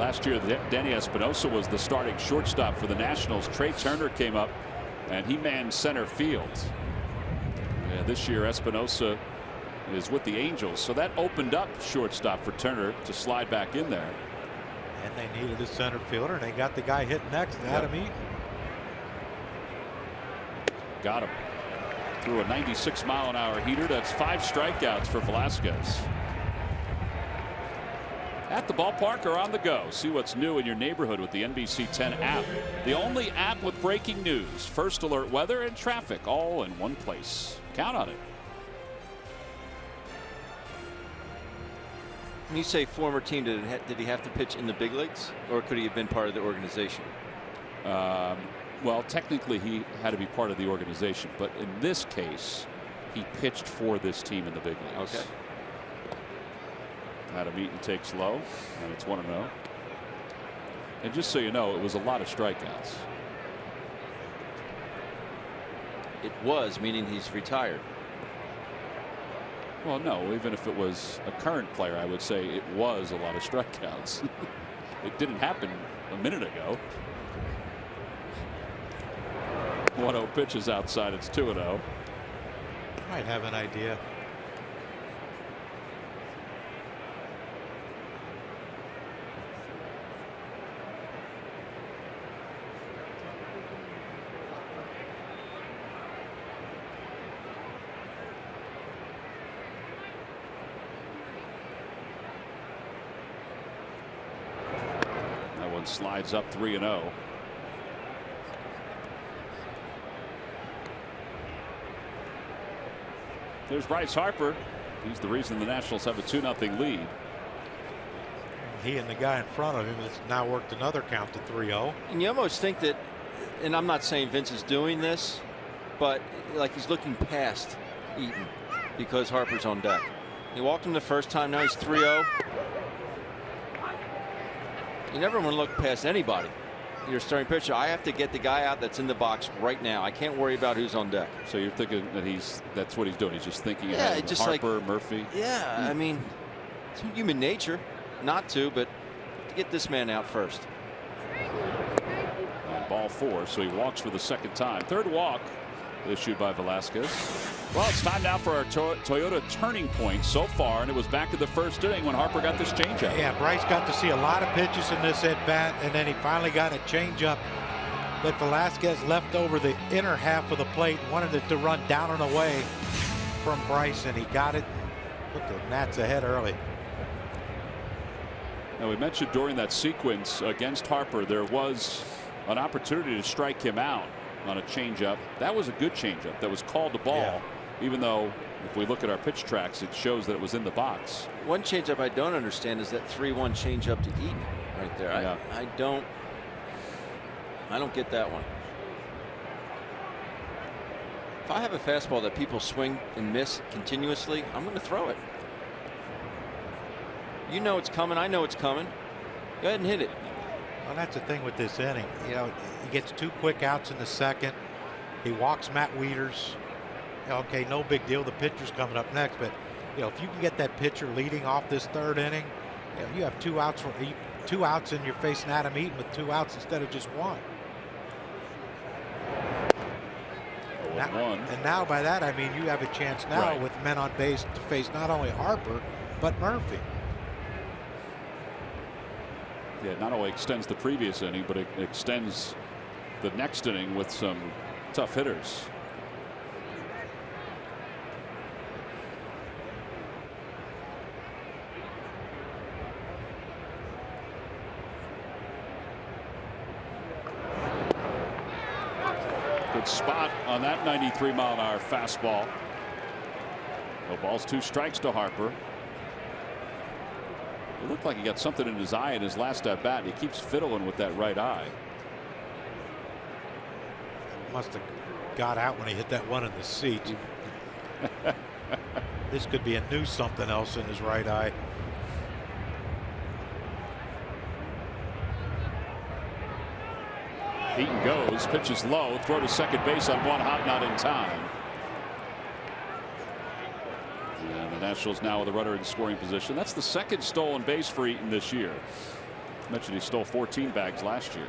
Last year, Denny Espinosa was the starting shortstop for the Nationals. Trey Turner came up, and he manned center field. Yeah, this year, Espinosa is with the Angels, so that opened up shortstop for Turner to slide back in there. And they needed a center fielder, and they got the guy hitting next, Adam Eaton. Got him. Threw a 96-mile-an-hour heater. That's 5 strikeouts for Velasquez. At the ballpark or on the go. See what's new in your neighborhood with the NBC 10 app. The only app with breaking news, first alert weather, and traffic all in one place. Count on it. When you say former team, did he have to pitch in the big leagues, or could he have been part of the organization? Well, technically he had to be part of the organization, but in this case, he pitched for this team in the big leagues. Okay. Adam Eaton takes low, and it's 1-0. And just so you know, it was a lot of strikeouts. It was, meaning he's retired. Well, no, even if it was a current player, I would say it was a lot of strikeouts. It didn't happen a minute ago. 1-0 pitch is outside. It's 2-0. Might have an idea. Slides up 3-0. There's Bryce Harper. He's the reason the Nationals have a 2-0 lead. He and the guy in front of him has now worked another count to 3-0. And you almost think that, and I'm not saying Vince is doing this, but like he's looking past Eaton because Harper's on deck. He walked him the first time. Now he's 3-0. You never want to look past anybody. You're starting pitcher. I have to get the guy out that's in the box right now. I can't worry about who's on deck. So you're thinking that that's what he's doing. He's just thinking yeah, ahead. just Harper, like Murphy. Yeah, I mean, it's human nature not to, but to get this man out first. And ball 4, so he walks for the second time. Third walk issued by Velasquez. Well, it's time now for our Toyota turning point so far, and it was back in the first inning when Harper got this changeup. Yeah, Bryce got to see a lot of pitches in this at bat, and then he finally got a changeup that Velasquez left over the inner half of the plate, wanted it to run down and away from Bryce, and he got it. Put the Nats ahead early. Now, we mentioned during that sequence against Harper, there was an opportunity to strike him out on a changeup. That was a good changeup that was called the ball. Yeah. Even though if we look at our pitch tracks, it shows that it was in the box. One changeup I don't understand is that 3-1 changeup to Eaton right there. Yeah. I don't get that one. If I have a fastball that people swing and miss continuously, I'm going to throw it. You know it's coming. I know it's coming. Go ahead and hit it. Well, that's the thing with this inning. You know, he gets 2 quick outs in the second. He walks Matt Wieters. Okay, no big deal. The pitcher's coming up next, but you know, if you can get that pitcher leading off this third inning, you know, you have 2 outs and you're facing Adam Eaton with 2 outs instead of just 1. And now by that I mean you have a chance now with men on base to face not only Harper but Murphy. Yeah, not only extends the previous inning, but it extends the next inning with some tough hitters. Good spot on that 93-mile-an-hour fastball. No balls, 2 strikes to Harper. It looked like he got something in his eye in his last at bat. He keeps fiddling with that right eye. Must have got out when he hit that one in the seat. This could be a new something else in his right eye. Eaton goes, pitches low, throw to second base on 1 hop, not in time. And the Nationals now with a runner in scoring position. That's the second stolen base for Eaton this year. I mentioned he stole 14 bags last year.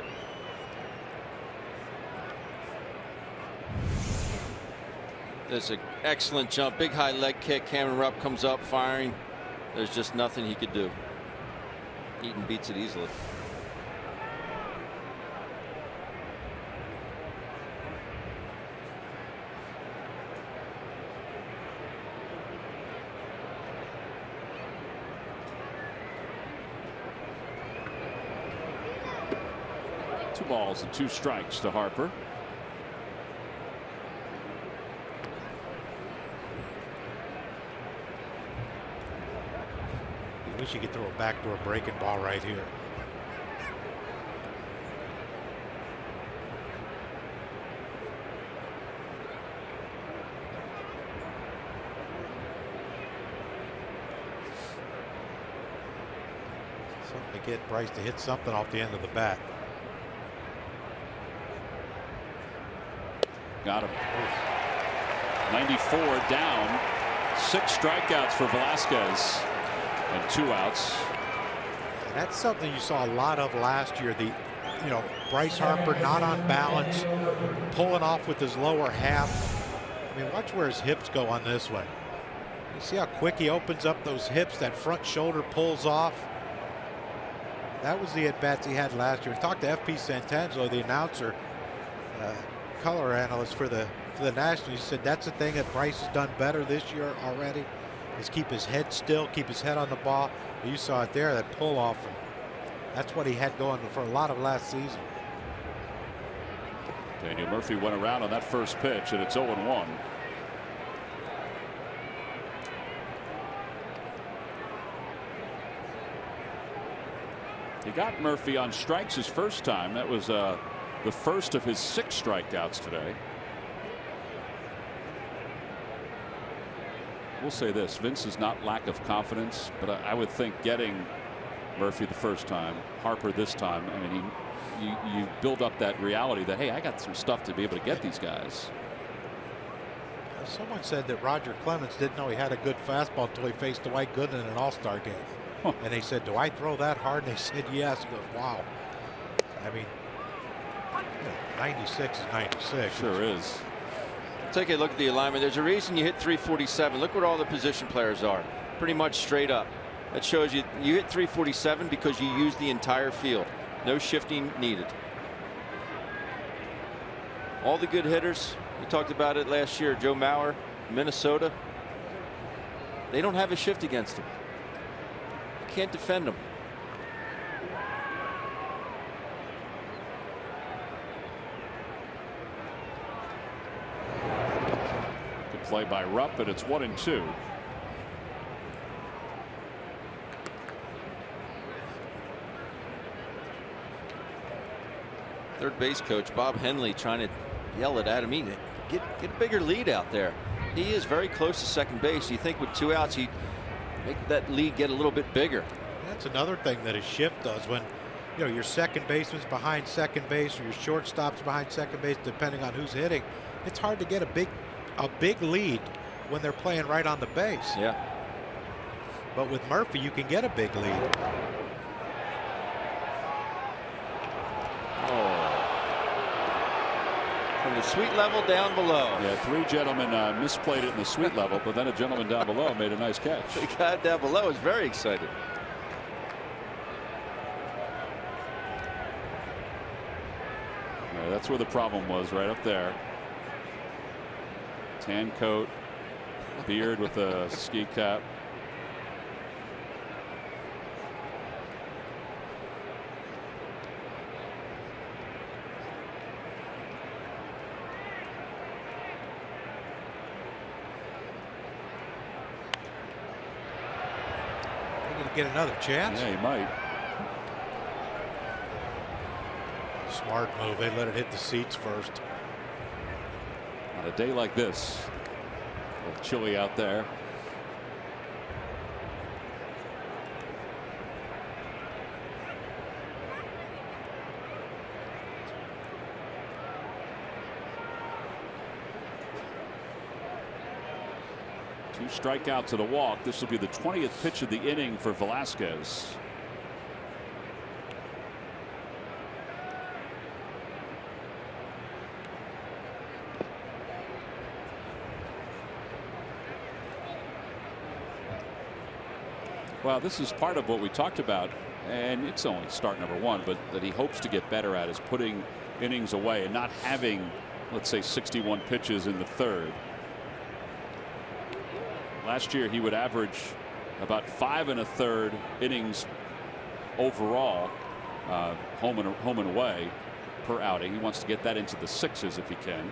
There's an excellent jump, big high leg kick. Cameron Rupp comes up firing. There's just nothing he could do. Eaton beats it easily. Two balls and 2 strikes to Harper. I wish he could throw a backdoor breaking ball right here. Something to get Bryce to hit something off the end of the bat. Got him. 94 down. 6 strikeouts for Velasquez and 2 outs. And that's something you saw a lot of last year. Bryce Harper not on balance, pulling off with his lower half. I mean, watch where his hips go on this one. You see how quick he opens up those hips, that front shoulder pulls off. That was the at-bats he had last year. Talked to F.P. Santangelo, the announcer, color analyst for the Nationals. He said that's the thing that Bryce has done better this year already, is keep his head still, keep his head on the ball. You saw it there, that pull off. That's what he had going for a lot of last season. Daniel Murphy went around on that first pitch, and it's 0-1. He got Murphy on strikes his first time. That was the first of his 6 strikeouts today. We'll say this, Vince is not lack of confidence, but I would think getting Murphy the first time, Harper this time, I mean, you build up that reality that, hey, I got some stuff to be able to get these guys. Someone said that Roger Clemens didn't know he had a good fastball until he faced Dwight Gooden in an All-Star game. Huh. And they said, do I throw that hard? And they said, yes. He goes, wow. I mean, 96 is 96. Sure is. Take a look at the alignment. There's a reason you hit 347. Look where all the position players are. Pretty much straight up. That shows you hit 347 because you use the entire field. No shifting needed. All the good hitters, we talked about it last year. Joe Mauer, Minnesota. They don't have a shift against them. You can't defend them. Play by Rupp, and it's 1-2. Third base coach Bob Henley trying to yell at Adam Eaton. Get a bigger lead out there. He is very close to second base. You think with 2 outs he'd make that lead get a little bit bigger. That's another thing that his shift does. When your second baseman's behind second base or your shortstop's behind second base, depending on who's hitting, it's hard to get a big lead when they're playing right on the base. Yeah. But with Murphy, you can get a big lead. From the suite level down below. Yeah, 3 gentlemen misplayed it in the suite level, but then a gentleman down below made a nice catch. The guy down below is very excited. Yeah, that's where the problem was, right up there. Tan coat, beard with a ski cap. Get another chance. Yeah, he might. Smart move. They let it hit the seats first. On a day like this, a little chilly out there. Two strikeouts and a walk. This will be the 20th pitch of the inning for Velasquez. Well, this is part of what we talked about, and it's only start number 1, but that he hopes to get better at is putting innings away and not having, let's say, 61 pitches in the third. Last year he would average about 5 1/3 innings overall, home and away per outing. He wants to get that into the 6s if he can.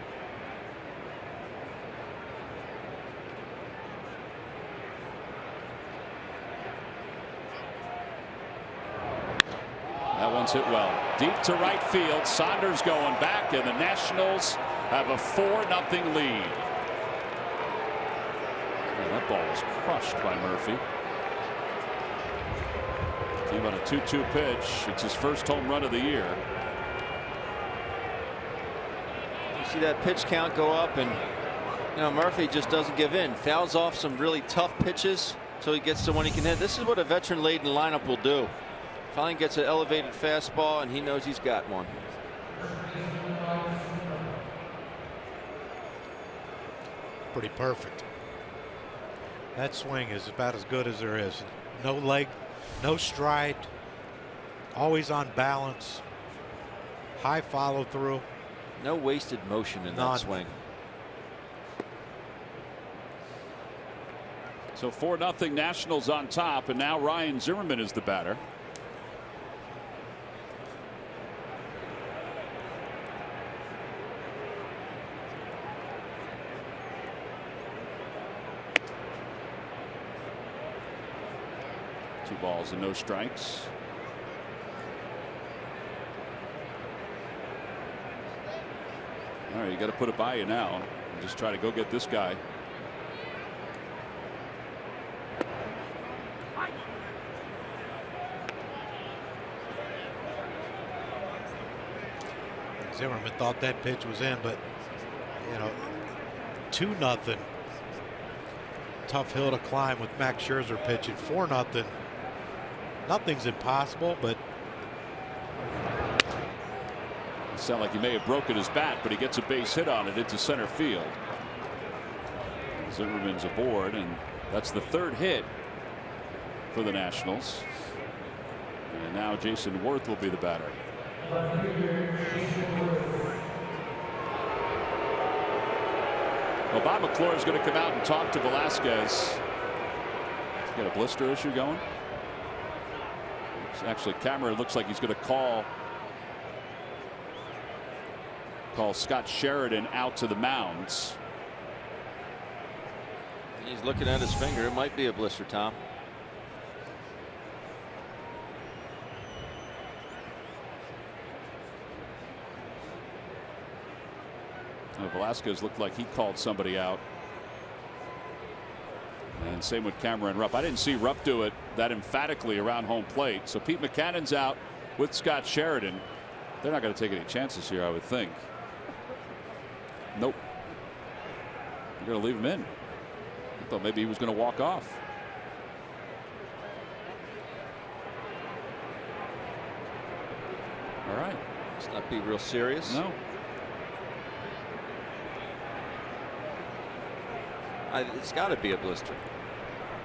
That one's hit well. Deep to right field. Saunders going back, and the Nationals have a 4-0 lead. Oh, that ball was crushed by Murphy. Came on a 2-2 pitch. It's his first home run of the year. You see that pitch count go up, and Murphy just doesn't give in. Fouls off some really tough pitches so he gets to one he can hit. This is what a veteran-laden lineup will do. Finally gets an elevated fastball, and he knows he's got one. Pretty perfect. That swing is about as good as there is. No leg, no stride, always on balance, high follow through. No wasted motion in that swing. So 4-0 Nationals on top, and now Ryan Zimmerman is the batter. Two balls and no strikes. All right, you got to put it by you now and just try to go get this guy. Zimmerman thought that pitch was in, but 2-0. Tough hill to climb with Max Scherzer pitching. 4-0. Nothing's impossible, but it sounded like he may have broken his bat, but he gets a base hit on it into center field. Zimmerman's aboard, and that's the third hit for the Nationals. And now Jason Worth will be the batter. Well, Bob McClure is going to come out and talk to Velasquez. He's got a blister issue going. Actually, camera looks like he's going to call Scott Sheridan out to the mounds. He's looking at his finger. It might be a blister, Tom. Velasquez looked like he called somebody out. And same with Cameron Rupp. I didn't see Rupp do it that emphatically around home plate. So Pete McCannon's out with Scott Sheridan. They're not going to take any chances here, I would think. Nope. They're going to leave him in. I thought maybe he was going to walk off. All right. Let's not be real serious. No. It's got to be a blister.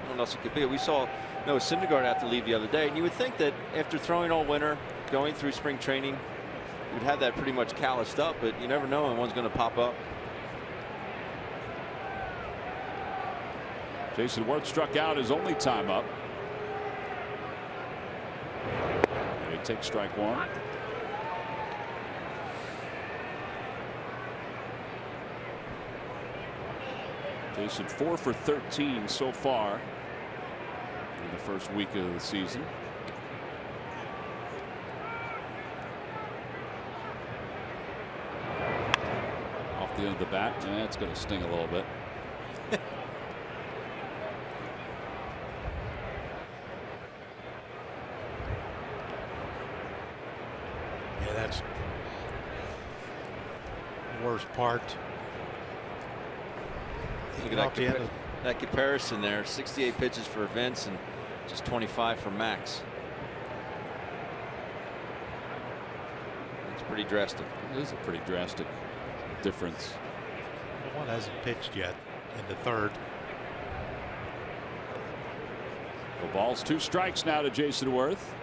What else it could be? We saw Noah Syndergaard have to leave the other day, and you would think that after throwing all winter, going through spring training, you'd have that pretty much calloused up, but you never know when one's going to pop up. Jason Worth struck out his only time up. And he takes strike one. Jason 4 for 13 so far in the first week of the season. Off the end of the bat. It's going to sting a little bit. Yeah, that's the worst part. Look at that comparison there. 68 pitches for Vince and just 25 for Max. It's pretty drastic. It is a pretty drastic difference. The one hasn't pitched yet in the third. The ball's 2 strikes now to Jason Worth.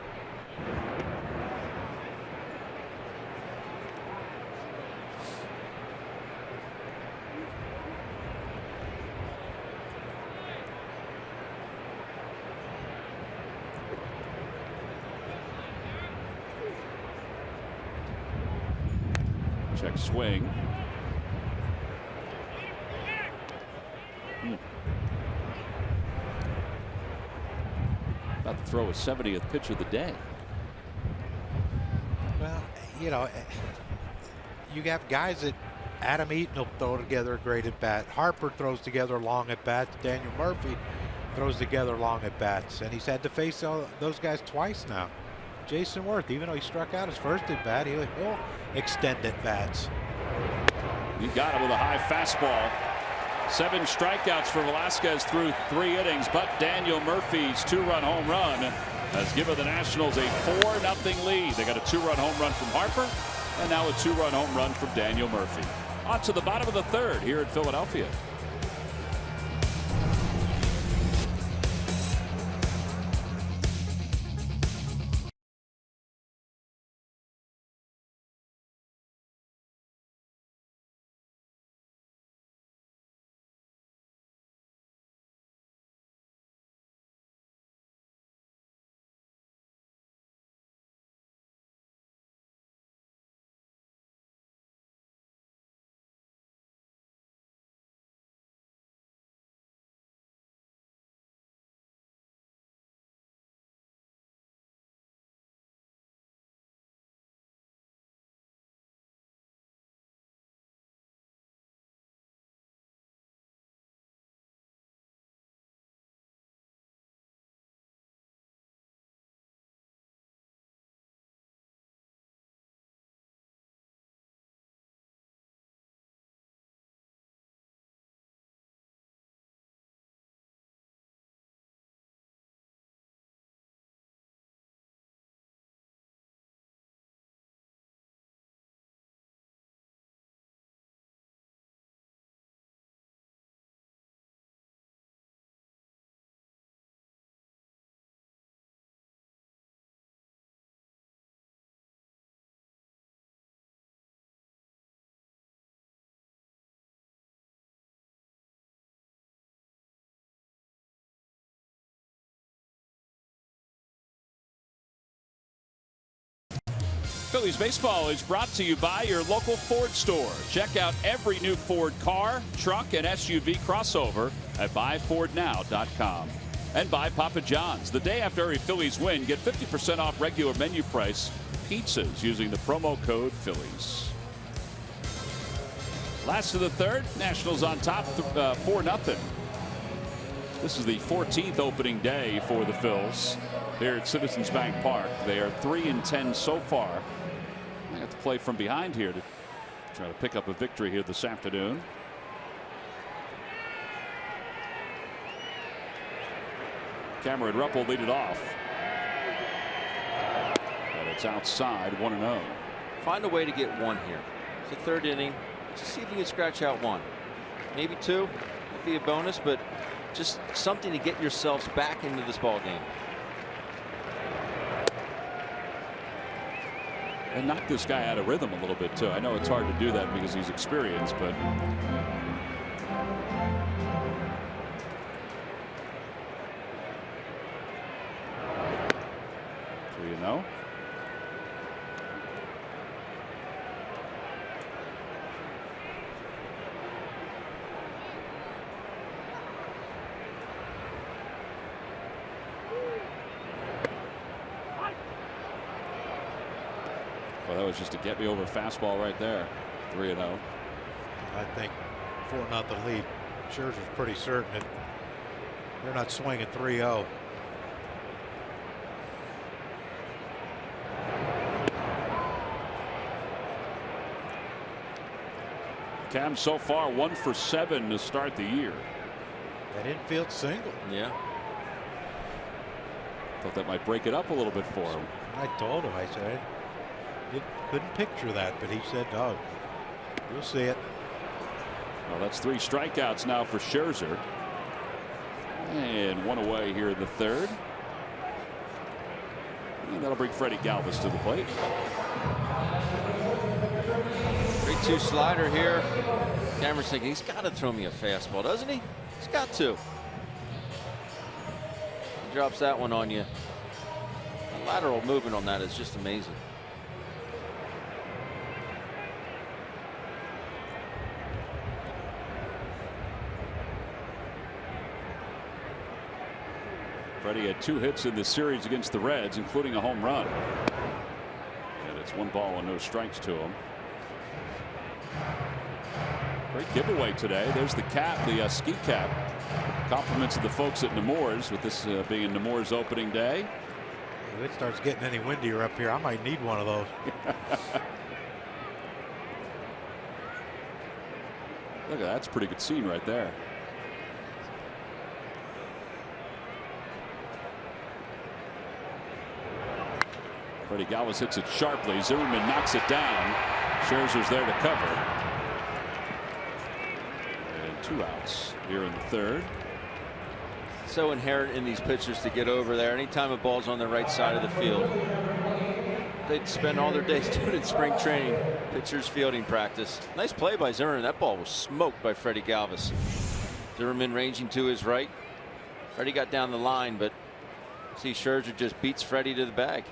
Check swing. About to throw a 70th pitch of the day. you know, you have guys that Adam Eaton will throw together a great at bat. Harper throws together long at bats. Daniel Murphy throws together long at bats, and he's had to face all those guys twice now. Jason Worth, even though he struck out his first at bat, he'll extend at bats. You got it with a high fastball. 7 strikeouts for Velasquez through 3 innings, but Daniel Murphy's 2-run home run has given the Nationals a 4-0 lead. They got a 2-run home run from Harper, and now a 2-run home run from Daniel Murphy. On to the bottom of the 3rd here in Philadelphia. Phillies baseball is brought to you by your local Ford store. Check out every new Ford car, truck, and SUV crossover at buyfordnow.com. And by Papa John's. The day after every Phillies win, get 50% off regular menu price pizzas using the promo code Phillies. Last of the 3rd, Nationals on top 4-0. This is the 14th opening day for the Phils here at Citizens Bank Park. They are 3-10 so far. They have to play from behind here to try to pick up a victory here this afternoon. Cameron Rupp will lead it off. And it's outside, 1-0. Find a way to get 1 here. It's the 3rd inning. Just see if you can scratch out 1. Maybe 2. Would be a bonus, but just something to get yourselves back into this ball game. And knock this guy out of rhythm a little bit too. I know it's hard to do that because he's experienced, but you know. Well, that was just a get me over fastball right there. 3-0. I think 4-0 lead. Scherzer's pretty certain that they're not swinging 3-0. Cam so far 1 for 7 to start the year. That infield single. Yeah. Thought that might break it up a little bit for him. I told him, I said, I couldn't picture that, but he said, "Oh, you'll see it." Well, that's 3 strikeouts now for Scherzer. And 1 away here in the 3rd. And that'll bring Freddie Galvis to the plate. 3-2 slider here. Cameron's thinking he's got to throw me a fastball, doesn't he? He's got to. He drops that one on you. The lateral movement on that is just amazing. Freddie had 2 hits in the series against the Reds, including a home run. And It's 1 ball and no strikes to him. Great giveaway today. There's the cap, the ski cap. Compliments of the folks at Nemours, with this being Nemours opening day. If it starts getting any windier up here, I might need one of those. Look at that. That's a pretty good scene right there. Freddie Galvis hits it sharply. Zimmerman knocks it down. Scherzer's there to cover. And 2 outs here in the 3rd. So inherent in these pitchers to get over there. Anytime a ball's on the right side of the field, they'd spend all their days doing it in spring training. Pitchers fielding practice. Nice play by Zimmerman. That ball was smoked by Freddie Galvis. Zimmerman ranging to his right. Freddie got down the line, but see Scherzer just beats Freddie to the bag.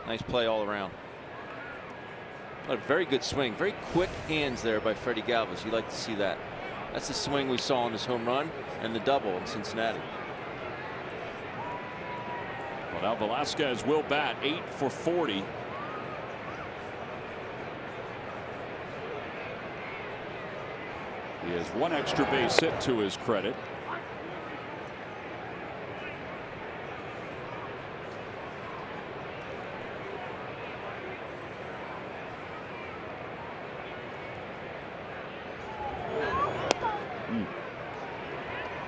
Nice play all around. A very good swing. Very quick hands there by Freddie Galvis. You like to see that. That's the swing we saw on this home run and the double in Cincinnati. Well, now Velasquez will bat 8 for 40. He has 1 extra base hit to his credit.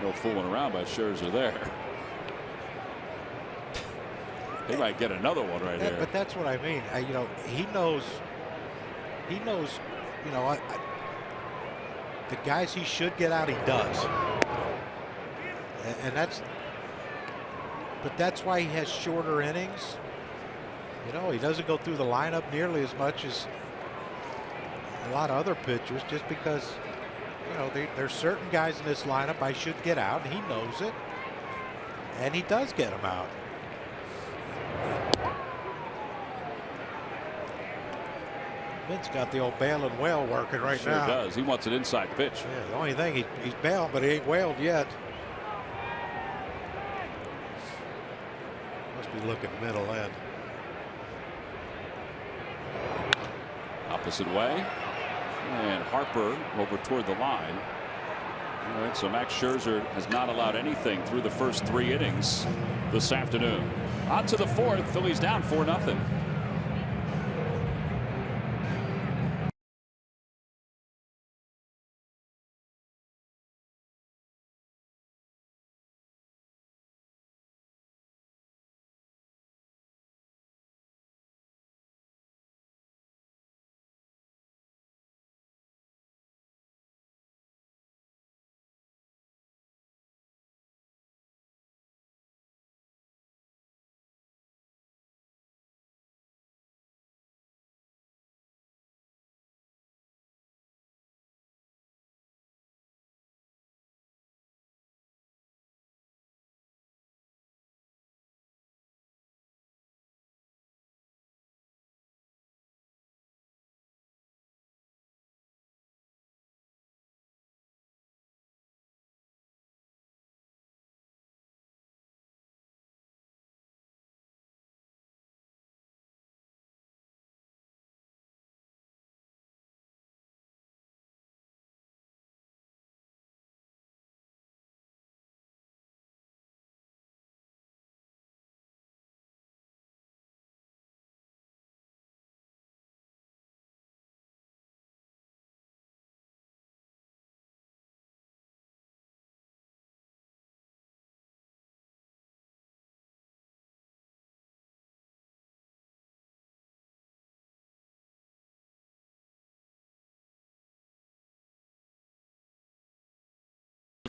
No fooling around by Scherzer there. He might get another one right here. But that's what I mean. You know, he knows. You know, the guys he should get out, he does. And that's. But that's why he has shorter innings. You know, he doesn't go through the lineup nearly as much as a lot of other pitchers, just because, you know, there's certain guys in this lineup I should get out, and he knows it, and he does get them out. Vince got the old bailing well working right now. Sure does. He wants an inside pitch. Yeah, the only thing he's bailing, but he ain't wailed yet. Must be looking middle end. Opposite way. And Harper over toward the line. All right, so Max Scherzer has not allowed anything through the first 3 innings this afternoon. On to the 4th. Phillies down 4-0.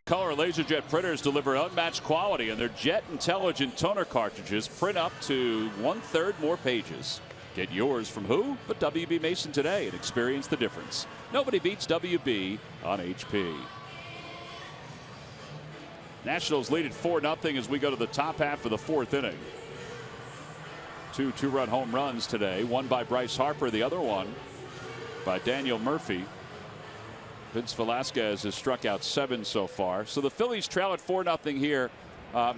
Color LaserJet printers deliver unmatched quality, and their Jet Intelligent toner cartridges print up to 1/3 more pages. Get yours from who but WB Mason today and experience the difference. Nobody beats WB on HP. Nationals lead at 4-0 as we go to the top half of the 4th inning. 2 2-run home runs today, one by Bryce Harper, the other one by Daniel Murphy. Vince Velasquez has struck out 7 so far. So the Phillies trail at 4-0 here.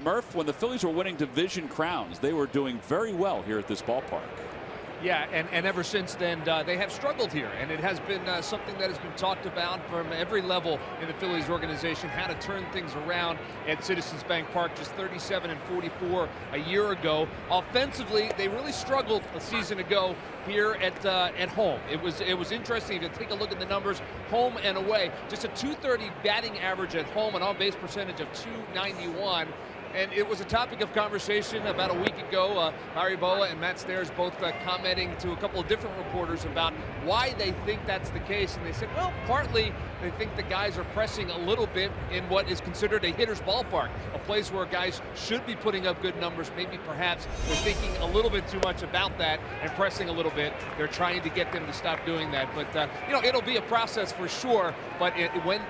Murph, when the Phillies were winning division crowns, they were doing very well here at this ballpark. Yeah, and ever since then, they have struggled here, and it has been something that has been talked about from every level in the Phillies organization, how to turn things around at Citizens Bank Park, just 37-44 a year ago. Offensively, they really struggled a season ago here at home. It was interesting to take a look at the numbers, home and away. Just a .230 batting average at home, an on-base percentage of .291. And it was a topic of conversation about a week ago. Larry Boa and Matt Stairs both commenting to a couple of different reporters about why they think that's the case. And they said, well, partly they think the guys are pressing a little bit in what is considered a hitter's ballpark, a place where guys should be putting up good numbers. Maybe perhaps they're thinking a little bit too much about that and pressing a little bit. They're trying to get them to stop doing that. But, it'll be a process for sure. But when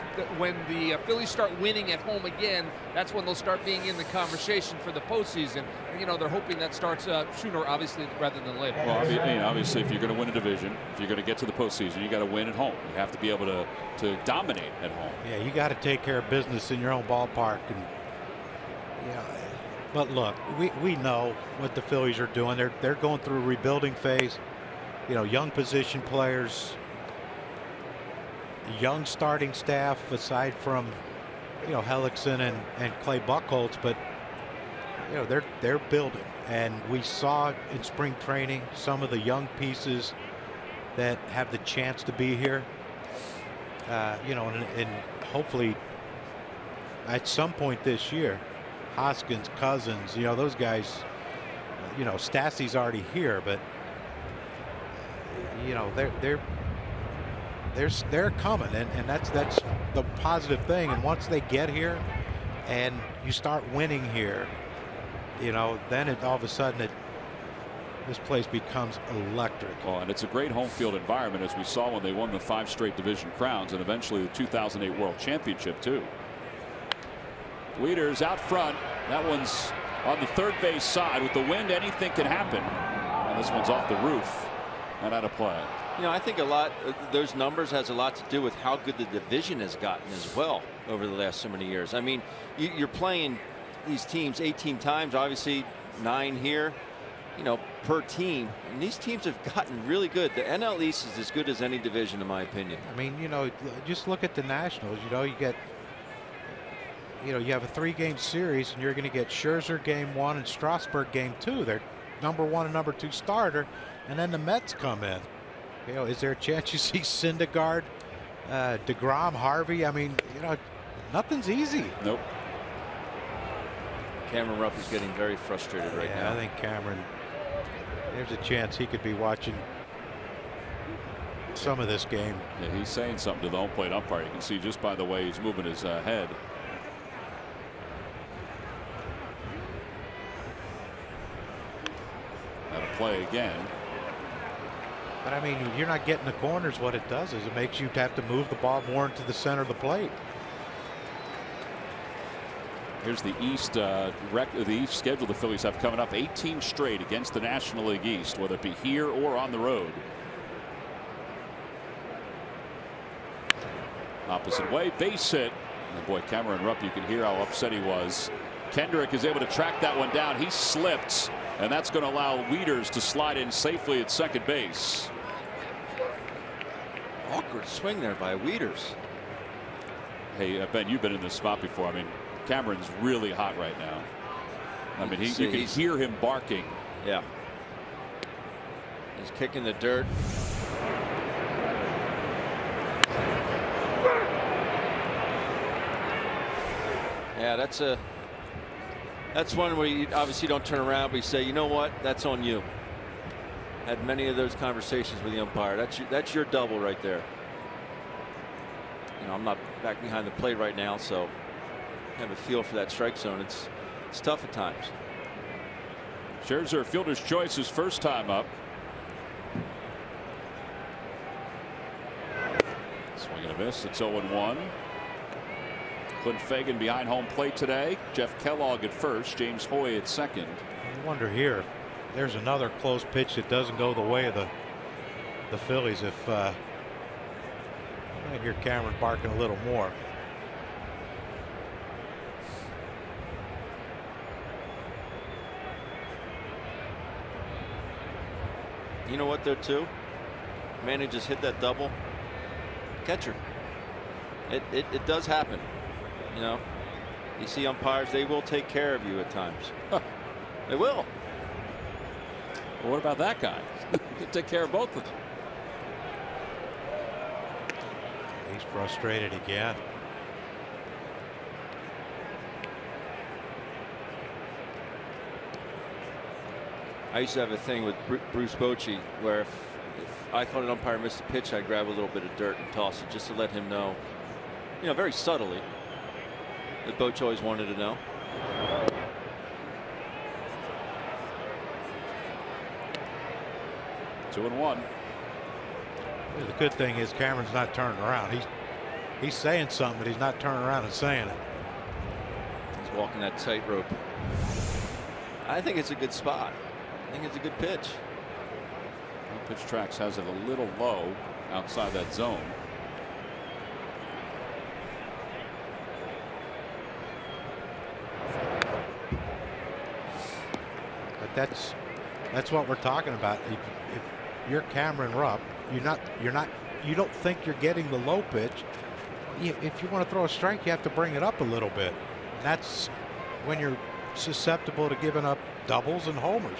the Phillies start winning at home again, that's when they'll start being in the conversation for the postseason. And, they're hoping that starts sooner, obviously, rather than later. Well, obviously, if you're going to win a division, if you're going to get to the postseason, you got to win at home. You have to be able to dominate at home. Yeah, you got to take care of business in your own ballpark. And but look, we know what the Phillies are doing. They're going through a rebuilding phase. Young position players, young starting staff aside from Hellickson and Clay Buchholz, but they're building, and we saw in spring training some of the young pieces that have the chance to be here. And hopefully at some point this year, Hoskins, Cousins, those guys, Stassi's already here, but they're coming, and that's the positive thing. And once they get here and you start winning here, then all of a sudden this place becomes electric. Oh, and it's a great home field environment, as we saw when they won the 5 straight division crowns and eventually the 2008 World Championship too. Leaders out front. That one's on the third base side. With the wind, anything can happen. And this one's off the roof and out of play. I think a lot those numbers has a lot to do with how good the division has gotten as well over the last so many years. I mean, you're playing these teams 18 times, obviously 9 here, per team, and these teams have gotten really good. The NL East is as good as any division, in my opinion. I mean, just look at the Nationals. You get, you have a 3-game series, and you're going to get Scherzer game 1 and Strasburg game 2. They're number 1 and number 2 starter, and then the Mets come in. Is there a chance you see Syndergaard, DeGrom, Harvey? I mean, nothing's easy. Nope. Cameron Rupp is getting very frustrated right now. I think Cameron, there's a chance he could be watching some of this game. Yeah, he's saying something to the home plate umpire. You can see just by the way he's moving his head. That'll play again. But I mean, you're not getting the corners. What it does is it makes you have to move the ball more into the center of the plate. Here's the East schedule the Phillies have coming up. 18 straight against the National League East, whether it be here or on the road. Opposite way, base hit. And boy, Cameron Rupp, you can hear how upset he was. Kendrick is able to track that one down. He slipped, and that's going to allow Wieters to slide in safely at second base. Awkward swing there by Wieters. Hey, Ben, you've been in this spot before. I mean, Cameron's really hot right now. I mean, you can hear him barking. Yeah. He's kicking the dirt. Yeah, that's one where you obviously don't turn around, but you say, you know what, that's on you. Had many of those conversations with the umpire. That's your double right there. I'm not back behind the plate right now, so I have a feel for that strike zone. It's tough at times. Scherzer, fielder's choice, his first time up. Swing and a miss. It's 0-1. Clint Fagan behind home plate today. Jeff Kellogg at first. James Hoy at second. I wonder here, there's another close pitch that doesn't go the way of the Phillies. If I hear Cameron barking a little more. You know what, though, too? Manny just hit that double. Catcher. It does happen. You know, you see umpires, they will take care of you at times. They will. Well, what about that guy? He'll take care of both of them. He's frustrated again. I used to have a thing with Bruce Bochy where if I thought an umpire missed a pitch, I'd grab a little bit of dirt and toss it just to let him know, you know, very subtly, that Bochy always wanted to know. Two and one. The good thing is Cameron's not turning around. He's saying something, but he's not turning around and saying it. He's walking that tightrope. I think it's a good spot. I think it's a good pitch. Well, Pitch Tracks has it a little low outside that zone. But that's what we're talking about. If you're Cameron Rupp, you don't think you're getting the low pitch. If you want to throw a strike, you have to bring it up a little bit. And that's when you're susceptible to giving up doubles and homers.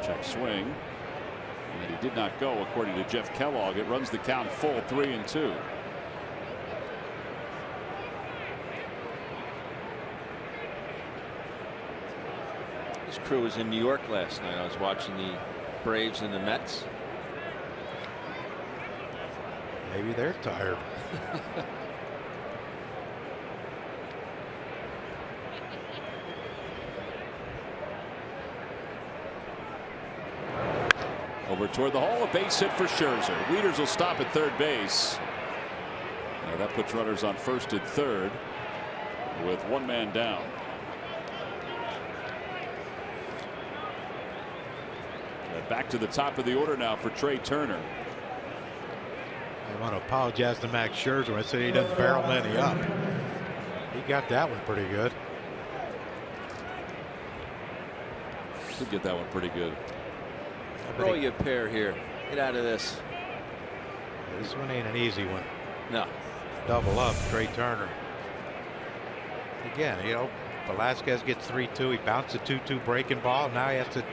Check swing. And he did not go, according to Jeff Kellogg. It runs the count full, 3-2. This crew was in New York last night. I was watching the Braves and the Mets. Maybe they're tired. Over toward the hole, a base hit for Scherzer. Wieters will stop at third base. That puts runners on first and third with one man down. Back to the top of the order now for Trey Turner. I want to apologize to Max Scherzer. I said he doesn't barrel many up. He got that one pretty good. Did get that one pretty good. Throw you a pair here. Get out of this. This one ain't an easy one. No. Double up, Trey Turner. Again, you know, Velasquez gets 3-2. He bounced a 2-2 breaking ball. Now he has to.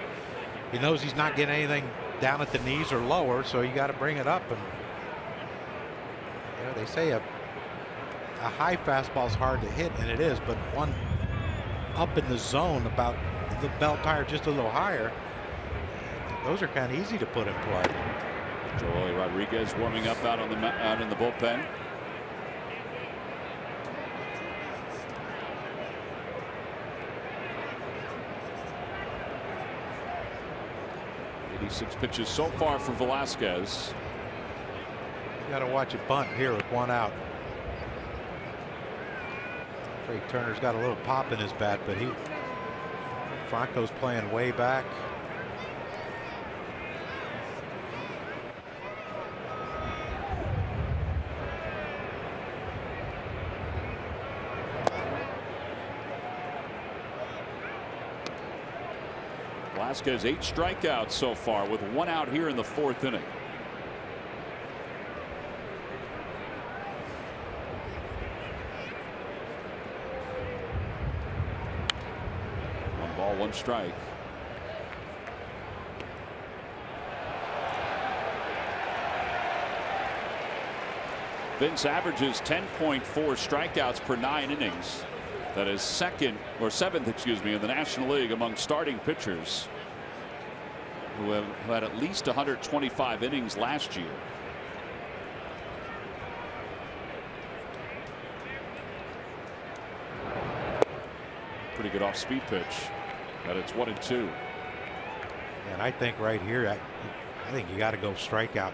He knows he's not getting anything down at the knees or lower, so you got to bring it up. And you know, they say a high fastball is hard to hit, and it is, but one up in the zone about the belt tire just a little higher, those are kind of easy to put in play. Joey Rodriguez warming up out in the bullpen. Six pitches so far for Velasquez. You got to watch a bunt here with one out. Trey Turner's got a little pop in his bat, but Franco's playing way back. Velasquez 8 strikeouts so far with one out here in the 4th inning. One ball, one strike. Vince averages 10.4 strikeouts per 9 innings. That is seventh, excuse me, in the National League among starting pitchers who had at least 125 innings last year. Pretty good off-speed pitch. But it's 1-2. And I think right here, I think you got to go strikeout.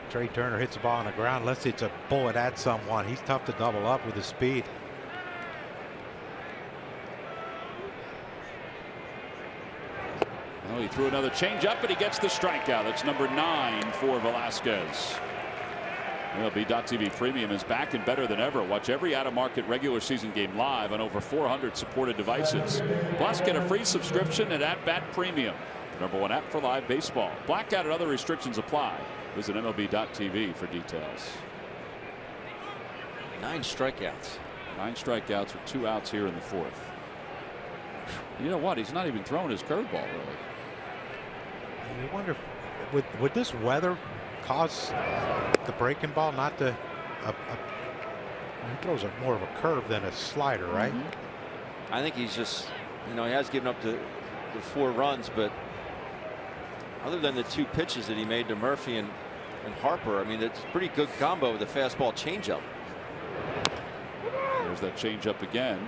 Trey Turner hits the ball on the ground unless it's a bullet at someone. He's tough to double up with his speed. Well, Oh, he threw another changeup, and he gets the strikeout. That's number 9 for Velasquez. MLB.TV Premium is back and better than ever. Watch every out-of-market regular season game live on over 400 supported devices. Plus, get a free subscription at At-Bat Premium, the #1 app for live baseball. Blackout and other restrictions apply. Visit MLB.TV for details. 9 strikeouts. 9 strikeouts with 2 outs here in the 4th. You know what? He's not even throwing his curveball, really. You wonder if, would this weather cause the breaking ball not to? He throws more of a curve than a slider, right? I think he's just, he has given up the 4 runs, but other than the 2 pitches that he made to Murphy and Harper, I mean, it's a pretty good combo with the fastball changeup. There's that changeup again.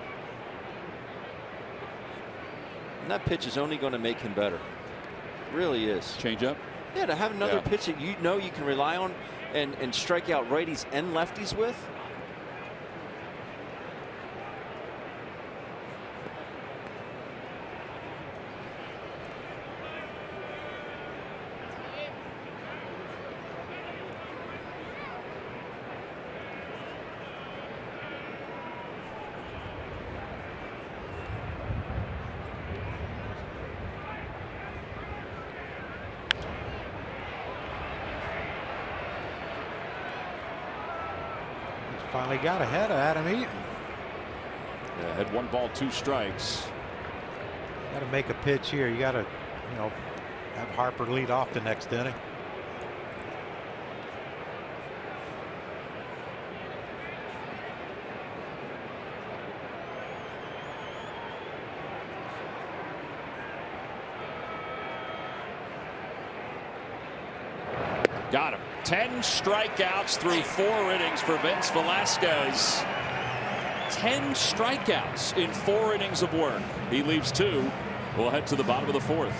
And that pitch is only going to make him better. It really is. Changeup? Yeah, to have another pitch that you can rely on and strike out righties and lefties with. Finally got ahead of Adam Eaton. Yeah, had 1 ball, 2 strikes. Got to make a pitch here. You got to, have Harper lead off the next inning. Got him. 10 strikeouts through 4 innings for Vince Velasquez. 10 strikeouts in 4 innings of work. He leaves 2. We'll head to the bottom of the 4th.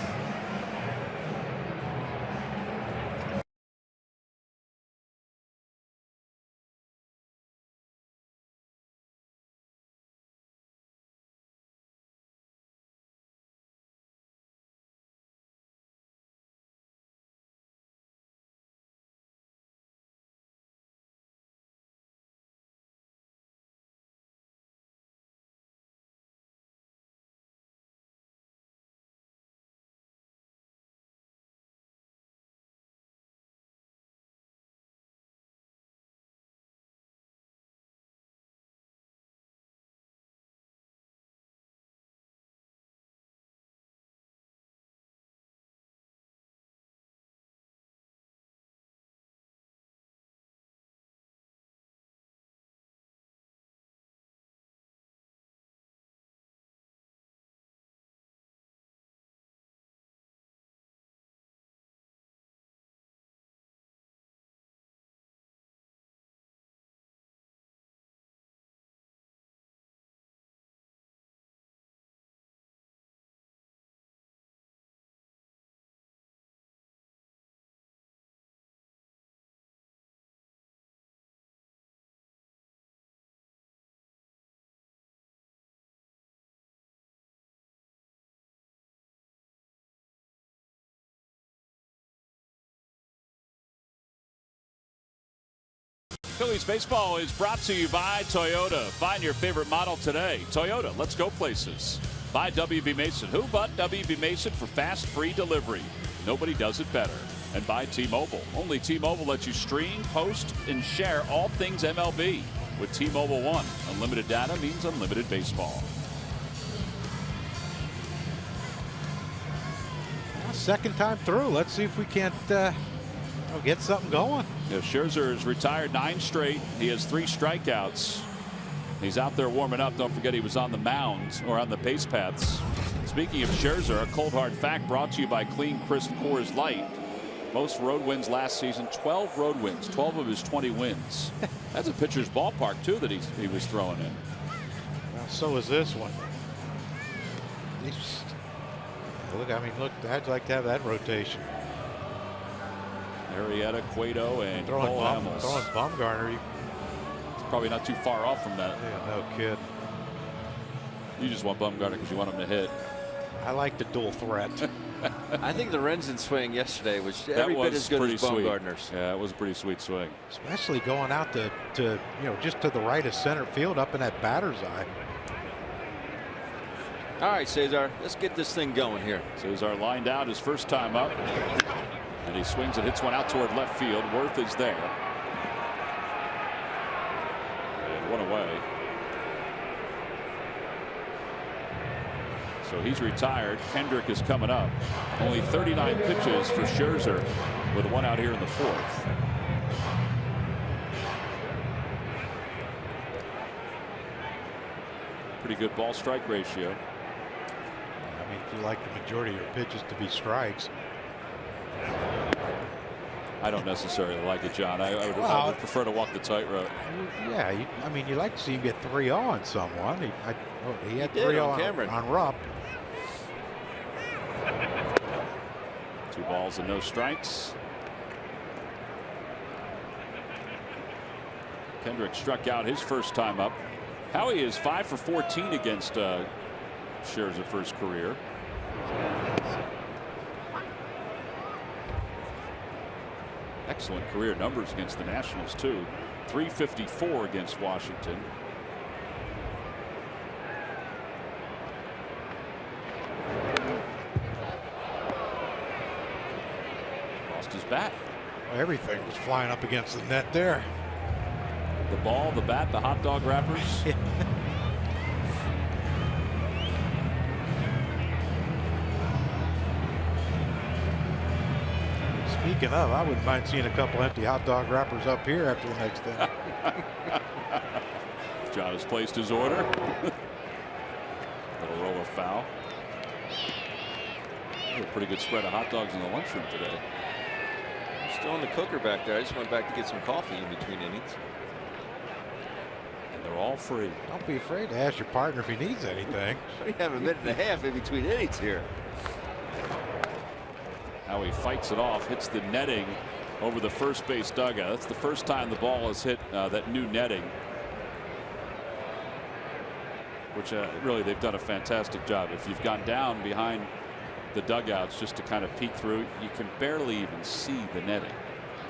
Phillies baseball is brought to you by Toyota. Find your favorite model today. Toyota, let's go places. By WB Mason. Who but WB Mason for fast, free delivery? Nobody does it better. And by T-Mobile. Only T-Mobile lets you stream, post, and share all things MLB. With T-Mobile One, unlimited data means unlimited baseball. Second time through. Let's see if we can't get something going. Yeah, Scherzer is retired 9 straight. He has 3 strikeouts. He's out there warming up. Don't forget he was on the mound or on the base paths. Speaking of Scherzer, a cold hard fact brought to you by Clean Crisp Coors Light. Most road wins last season, 12 road wins, 12 of his 20 wins. That's a pitcher's ballpark too that he was throwing in. Well, so is this one. Look, I'd like to have that rotation. Arrieta, Cueto, and Cole Hamels. Throwing Bumgarner. It's probably not too far off from that. Yeah, no kid. You just want Bumgarner because you want him to hit. I like the dual threat. I think the Renzen swing yesterday was every bit as good as Baumgartner's. Yeah, it was a pretty sweet swing. Especially going out to just to the right of center field up in that batter's eye. All right, Cesar, let's get this thing going here. Cesar lined out his first time up. And he swings and hits one out toward left field. Worth is there. And one away. So he's retired. Kendrick is coming up. Only 39 pitches for Scherzer with one out here in the fourth. Pretty good ball strike ratio. I mean, if you like the majority of your pitches to be strikes. I don't necessarily like it, John. I would prefer to walk the tightrope. Yeah, I mean, you like to see him get 3-0 on someone. He had 3-0 on Rupp. 2 balls and no strikes. Kendrick struck out his first time up. Howie is 5 for 14 against Scherzer for his career. Excellent career numbers against the Nationals too. 354 against Washington. Lost his bat. Everything was flying up against the net there. The ball, the bat, the hot dog wrappers. Speaking of, I wouldn't mind seeing a couple empty hot dog wrappers up here after the next inning. John has placed his order. Little roller foul. A pretty good spread of hot dogs in the lunchroom today. Still in the cooker back there. I just went back to get some coffee in between innings. And they're all free. Don't be afraid to ask your partner if he needs anything. We have a minute and a half in between innings here. How he fights it off, hits the netting over the first base dugout. That's the first time the ball has hit that new netting, which really they've done a fantastic job. If you've gone down behind the dugouts just to kind of peek through, you can barely even see the netting.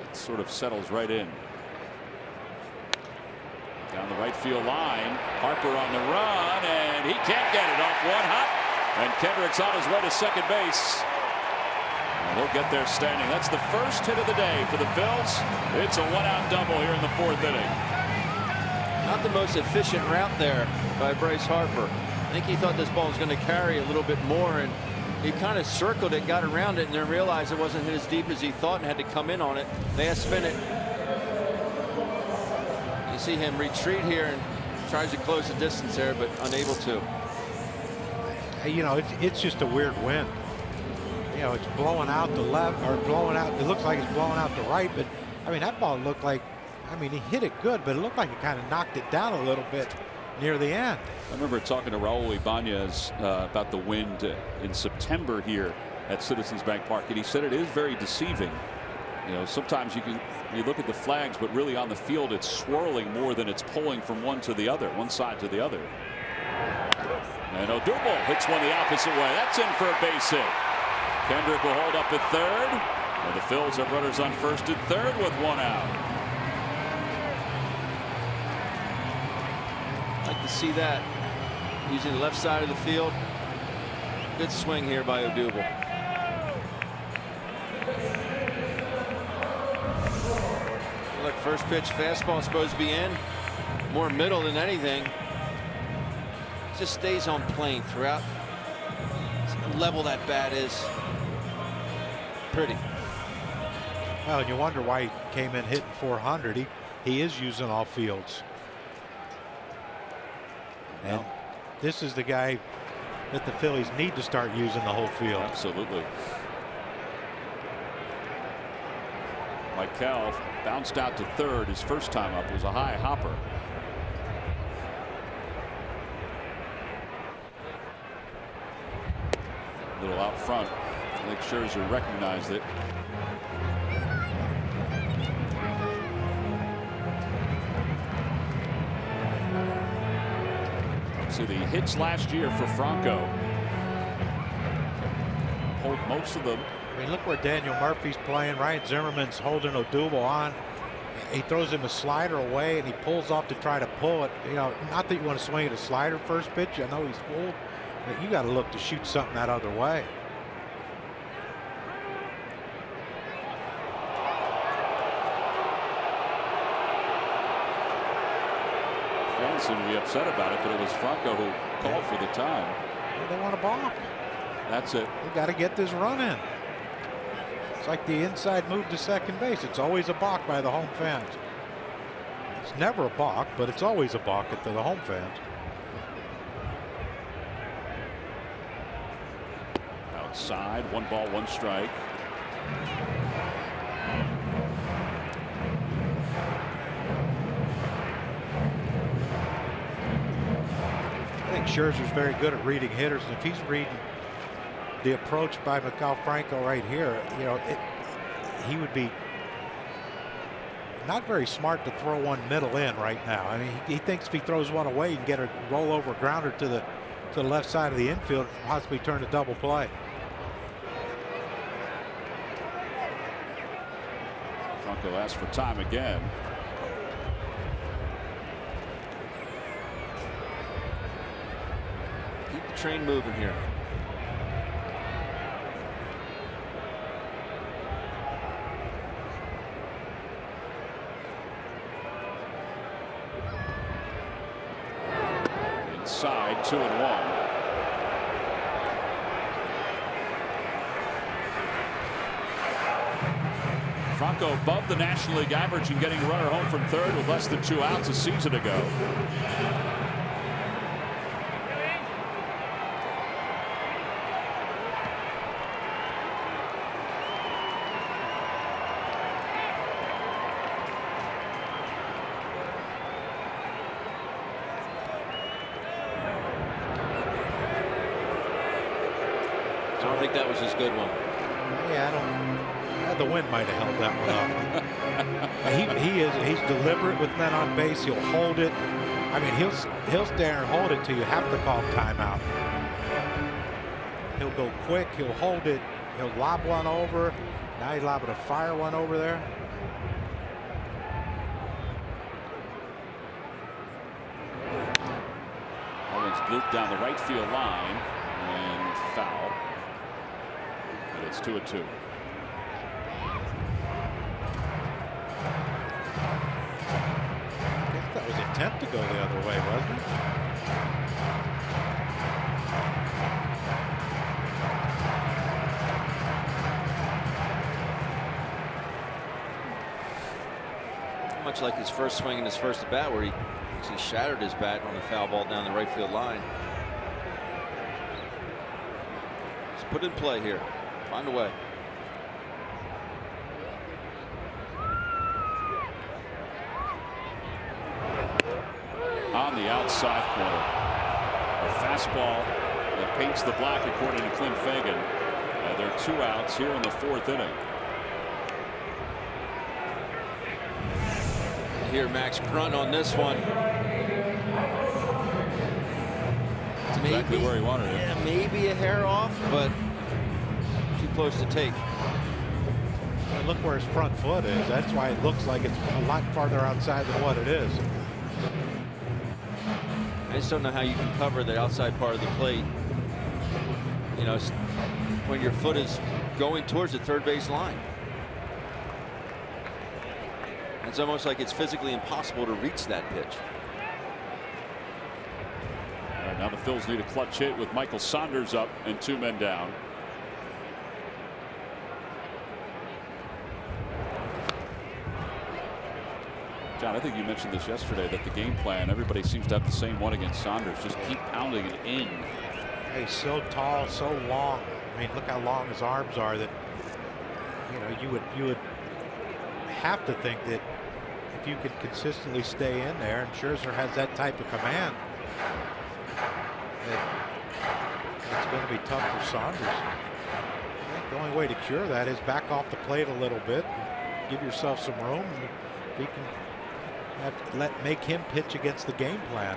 It sort of settles right in. Down the right field line, Harper on the run, and he can't get it off one hop, and Kendrick's on his way to second base. And he'll get there standing. That's the first hit of the day for the Phils. It's a one-out double here in the fourth inning. Not the most efficient route there by Bryce Harper. I think he thought this ball was going to carry a little bit more, and he kind of circled it, got around it, and then realized it wasn't hit as deep as he thought and had to come in on it. They had to spin it. You see him retreat here and tries to close the distance there, but unable to. You know, it's just a weird wind. You know, it's blowing out the left, or blowing out. It looks like it's blowing out the right, but I mean, that ball looked like, I mean, he hit it good, but it looked like he kind of knocked it down a little bit near the end. I remember talking to Raul Ibanez about the wind in September here at Citizens Bank Park, and he said it is very deceiving. You know, sometimes you look at the flags, but really on the field it's swirling more than it's pulling from one side to the other. And Odubel hits one the opposite way. That's in for a base hit. Kendrick will hold up at third, and the Phils have runners on first and third with one out. Like to see that, using the left side of the field. Good swing here by Odubel. Look, first pitch fastball supposed to be in, more middle than anything. Just stays on plane throughout. Level that bat is. Pretty. Well, and you wonder why he came in hitting 400. He is using all fields. And this is the guy that the Phillies need to start using the whole field. Absolutely. Michael bounced out to third his first time up. It was a high hopper. A little out front. I think Scherzer recognized it. See the hits last year for Franco. most of them. I mean, look where Daniel Murphy's playing. Ryan Zimmerman's holding Odubel on. He throws him a slider away, and he pulls off to try to pull it. You know, not that you want to swing at a slider first pitch. I know he's full, but you got to look to shoot something that other way. Fans seem to be upset about it, but it was Franco who called for the time. They want to balk. That's it. You got to get this run in. It's like the inside move to second base. It's always a balk by the home fans. It's never a balk, but it's always a balk to the home fans. Outside, 1 ball, 1 strike. I think Scherzer's very good at reading hitters, and if he's reading the approach by Maikel Franco right here, you know, he would be not very smart to throw one middle in right now. I mean, he thinks if he throws one away, he can get a rollover grounder to the left side of the infield, possibly turn a double play. Franco asks for time again. Keep the train moving here. Inside, 2-1. Franco above the National League average and getting a runner home from third with less than 2 outs a season ago. I don't think that was his good one. Yeah, I don't. The wind might have held that one up. He's deliberate with men on base. He'll hold it. I mean, he'll stay there and hold it till you have to call timeout. He'll go quick. He'll hold it. He'll lob one over. Now he's liable to fire one over there. Owens blooped down the right field line and foul. And it's 2-2. I guess that was an attempt to go the other way, wasn't it? Much like his first swing in his first at bat, where he actually shattered his bat on a foul ball down the right field line. Just put it in play here. Find a way. On the outside corner. A fastball that paints the black, according to Clint Fagan. There are 2 outs here in the 4th inning. Here, Max grunt on this one. Exactly where he wanted it. Yeah, maybe a hair off, but too close to take. Well, look where his front foot is. That's why it looks like it's a lot farther outside than what it is. I just don't know how you can cover the outside part of the plate. You know, when your foot is going towards the third base line. It's almost like it's physically impossible to reach that pitch. All right, now the Phils need a clutch hit with Michael Saunders up and 2 men down. John, I think you mentioned this yesterday, that the game plan, everybody seems to have the same one against Saunders. Just keep pounding it in. He's so tall, so long. I mean, look how long his arms are. That, you know, you would have to think that if you could consistently stay in there, and Scherzer has that type of command, that it's going to be tough for Saunders. I think the only way to cure that is back off the plate a little bit, and give yourself some room, and if he can make him pitch against the game plan.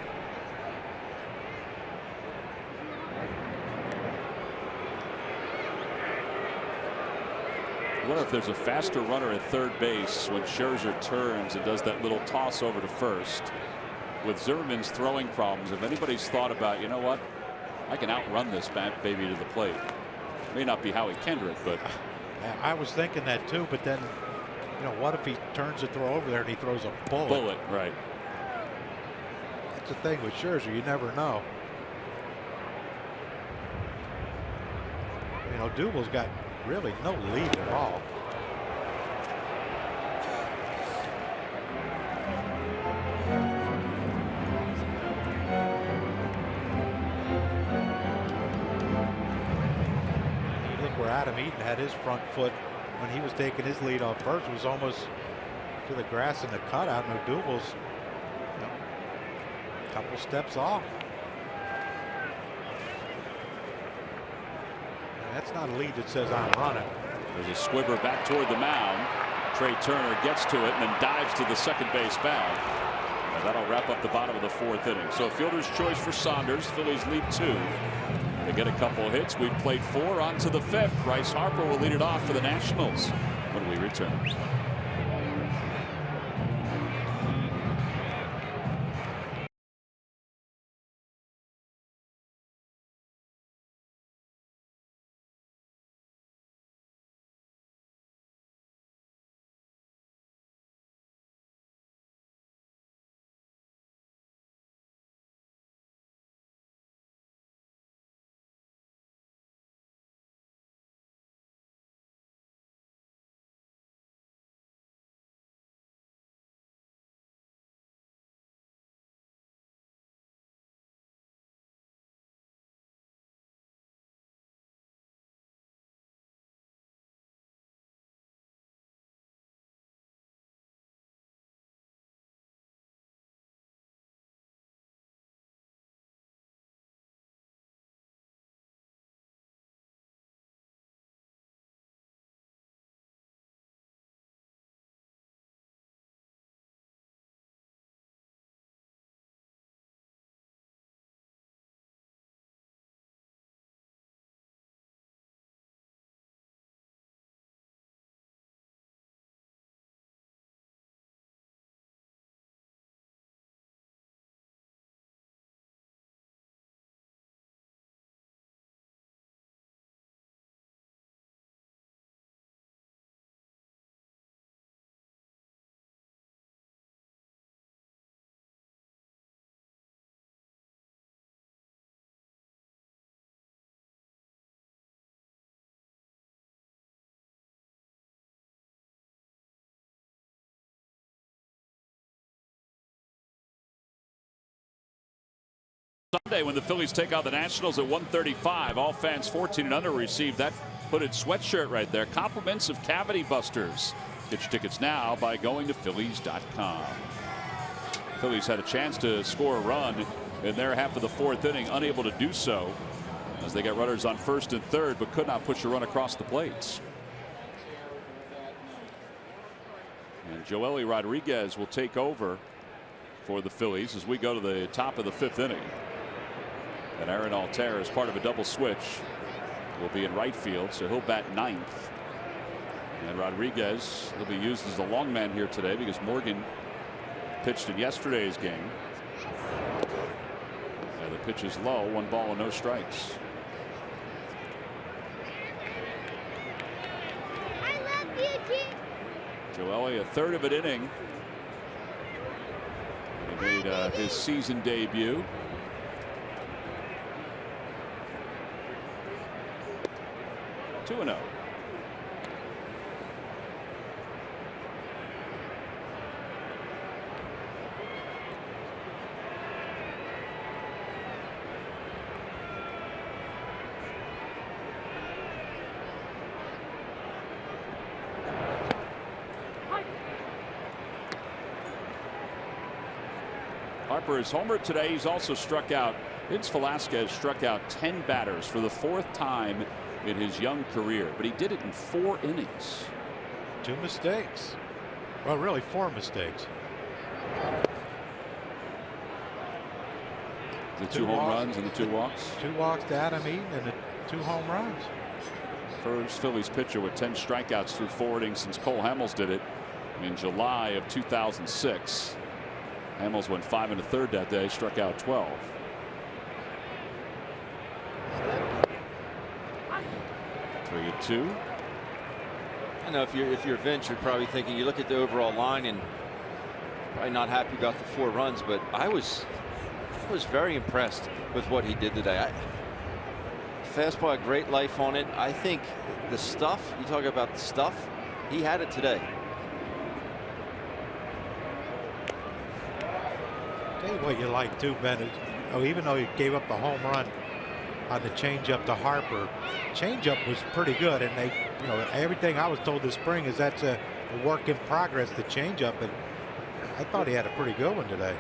I wonder if there's a faster runner at third base when Scherzer turns and does that little toss over to first. With Zimmerman's throwing problems, if anybody's thought about, you know what, I can outrun this baby to the plate. May not be Howie Kendrick, but I was thinking that too. But then, you know, what if he turns to throw over there and he throws a bullet? Bullet, right? That's the thing with Scherzer, you never know. You know, Duval's got really no lead at all. You look where Adam Eaton had his front foot when he was taking his lead off first, was almost to the grass in the cutout. No, Duval's, you know, a couple steps off. That's not a lead that says I'm running. There's a squibber back toward the mound. Trey Turner gets to it and then dives to the second base bag. And that'll wrap up the bottom of the fourth inning. So fielder's choice for Saunders. Phillies lead 2. They get a couple of hits. We've played 4 on to the 5th. Bryce Harper will lead it off for the Nationals when we return. Sunday when the Phillies take out the Nationals at 1:35. All fans 14 and under receive that hooded sweatshirt right there. Compliments of Cavity Busters. Get your tickets now by going to Phillies.com. Phillies had a chance to score a run in their half of the fourth inning, unable to do so as they got runners on first and third, but could not push a run across the plates. And Joely Rodriguez will take over for the Phillies as we go to the top of the fifth inning. And Aaron Altair, as part of a double switch, will be in right field, so he'll bat ninth. And Rodriguez will be used as the long man here today because Morgan pitched in yesterday's game. And the pitch is low, 1 ball and no strikes. I love you, kid. Joely, a third of an inning. He made his season debut. Two 2-0. Harper is homered today. He's also struck out. Vince Velasquez struck out 10 batters for the 4th time in his young career, but he did it in 4 innings. 2 mistakes. Well, really 4 mistakes. The 2 home runs and the 2 walks. 2 walks to Adam Eaton and the 2 home runs. First Phillies pitcher with 10 strikeouts through 4 innings since Cole Hamels did it in July of 2006. Hamels went 5 1/3 that day, struck out 12. Three and 2. I know if you're Vince, you're probably thinking, you look at the overall line and probably not happy about the 4 runs, but I was very impressed with what he did today. Fastball had great life on it. I think the stuff, you talk about the stuff, he had it today. Tell you what you like too, Ben. Even though he gave up the home run on the changeup to Harper, changeup was pretty good, and they, everything I was told this spring is that's a work in progress, the changeup, and I thought he had a pretty good one today.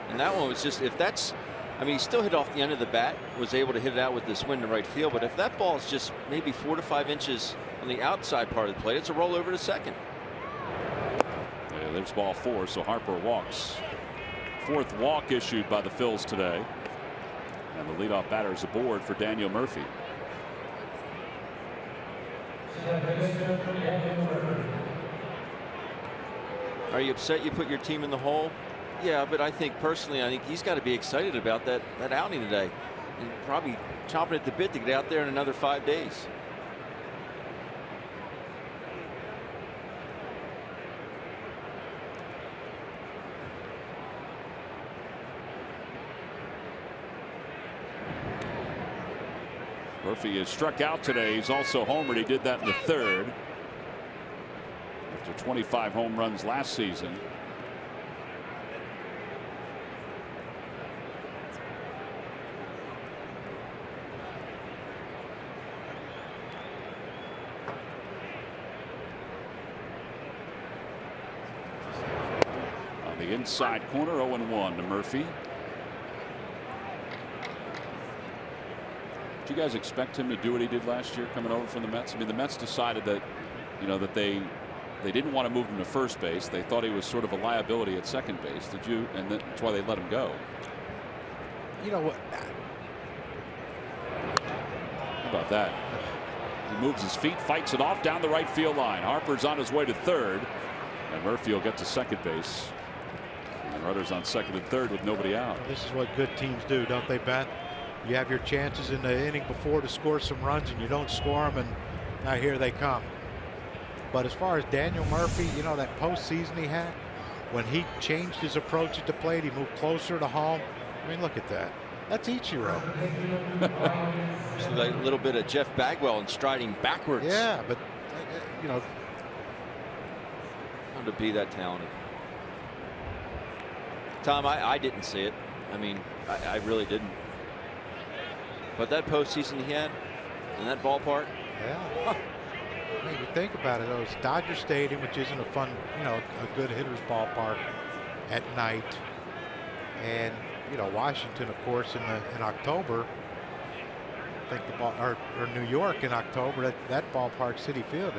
And that one was just, he still hit off the end of the bat, was able to hit it out with this wind to right field, but if that ball is just maybe 4 to 5 inches on the outside part of the plate, it's a roll over to second. Yeah, there's ball 4, so Harper walks. 4th walk issued by the Phils today. And the leadoff batter is aboard for Daniel Murphy. Are you upset you put your team in the hole? Yeah, but I think he's got to be excited about that outing today, and probably chomping at the bit to get out there in another 5 days. Murphy is struck out today. He's also homered. He did that in the 3rd after 25 home runs last season. On the inside corner, 0-1 to Murphy. Do you guys expect him to do what he did last year coming over from the Mets? I mean, the Mets decided that, that they didn't want to move him to first base. They thought he was sort of a liability at second base. Did you? And that's why they let him go. You know what? How about that? He moves his feet, fights it off down the right field line. Harper's on his way to 3rd, and Murphy will get to second base. And runners on 2nd and 3rd with nobody out. This is what good teams do, don't they, Ben? You have your chances in the inning before to score some runs, and you don't score them, and now here they come. But as far as Daniel Murphy, that postseason he had, when he changed his approach at the plate, he moved closer to home. I mean, look at that. That's Ichiro. Just like a little bit of Jeff Bagwell and striding backwards. Yeah, but Hard to be that talented. Tom, I didn't see it. I mean, I really didn't. But that postseason he had in that ballpark. Yeah. I mean, you think about it, though, it's Dodger Stadium, which isn't a fun, a good hitter's ballpark at night. And, Washington, of course, in October, I think or New York in October, that ballpark, Citi Field,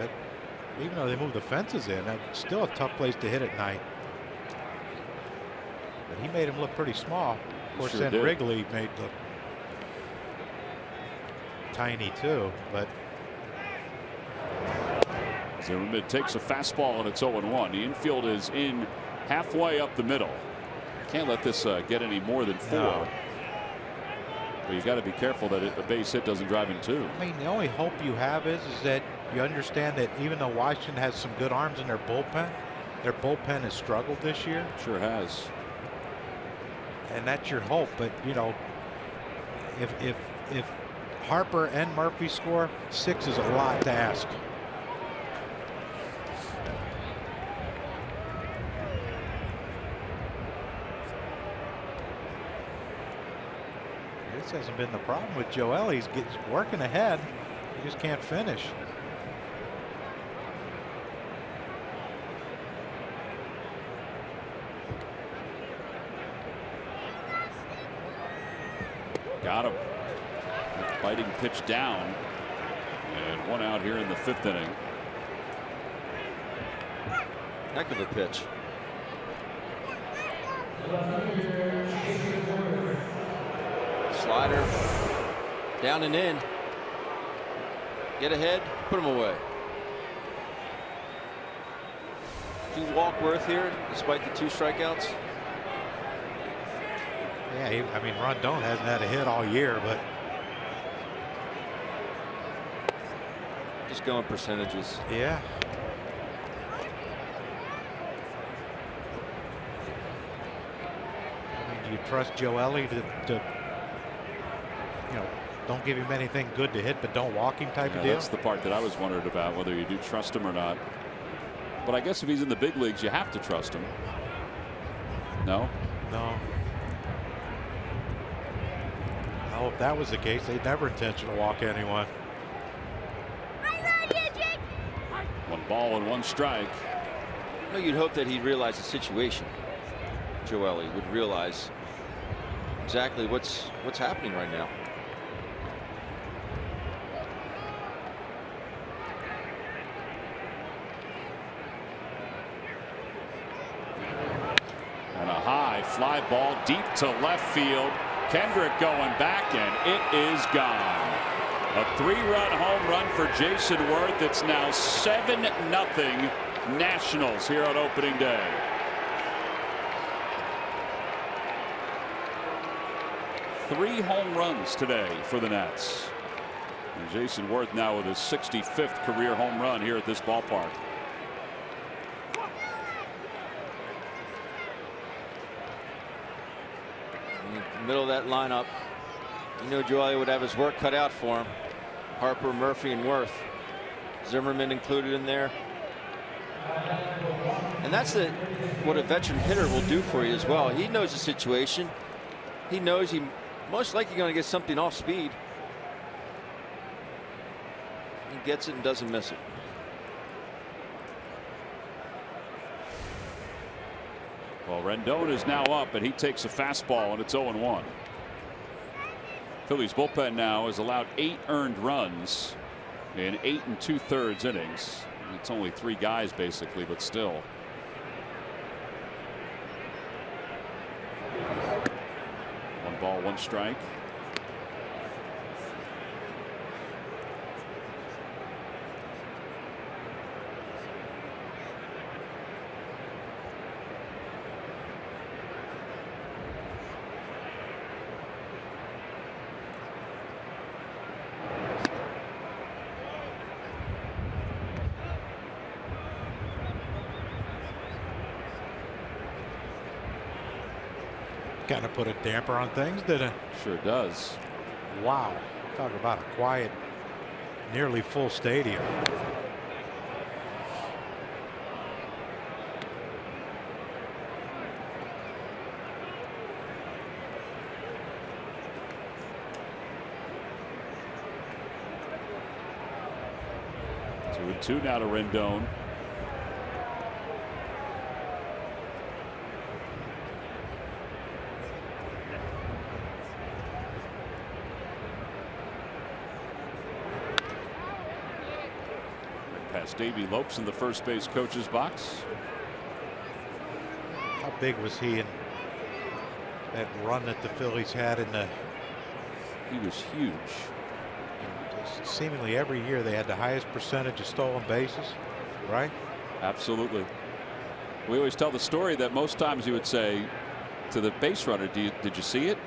even though they moved the fences in, that's still a tough place to hit at night. But he made him look pretty small. Of course, then Wrigley made look tiny too, but Zimmerman takes a fastball and it's 0-1. The infield is in halfway up the middle. Can't let this get any more than 4. No. But you got to be careful that a base hit doesn't drive in 2. I mean, the only hope you have is that you understand that even though Washington has some good arms in their bullpen has struggled this year. Sure has. And that's your hope. But if Harper and Murphy score, 6 is a lot to ask. This hasn't been the problem with Joel. He's working ahead. He just can't finish. Got him. Fighting pitch down. And 1 out here in the 5th inning. Heck of a pitch. Slider down and in. Get ahead, put him away. Do you walk Worth here despite the 2 strikeouts? Yeah, I mean, Rondon hasn't had a hit all year, but just going percentages. Yeah. I mean, do you trust Joely to you know, don't give him anything good to hit, but don't walk him type of deal? That's the part that I was wondering about, whether you do trust him or not. But I guess if he's in the big leagues, you have to trust him. No? No. Oh, if that was the case, they'd never intentionally walk anyone. I love you, Jake. 1 ball and 1 strike. No, you'd hope that he'd realize the situation. Joely would realize exactly what's happening right now. And a high fly ball deep to left field. Kendrick going back, and it is gone. A 3-run home run for Jason Worth. It's now 7-0 Nationals here on opening day. Three home runs today for the Nats. And Jason Worth now with his 65th career home run here at this ballpark. In the middle of that lineup, you know Joely would have his work cut out for him. Harper, Murphy, and Worth. Zimmerman included in there. And that's what a veteran hitter will do for you as well. He knows the situation. He knows he most likely going to get something off speed. He gets it and doesn't miss it. Well, Rendon is now up, and he takes a fastball, and it's 0-1. Phillies bullpen now has allowed 8 earned runs in 8 2/3 innings. It's only 3 guys basically, but still. One ball, 1 strike. Kind of put a damper on things, didn't it? Sure does. Wow. Talk about a quiet, nearly full stadium. So 2 now to Rendon. Davey Lopes in the first base coach's box. How big was he in that run that the Phillies had in the? He was huge. Seemingly every year they had the highest percentage of stolen bases, right? Absolutely. We always tell the story that most times he would say to the base runner, did you see it?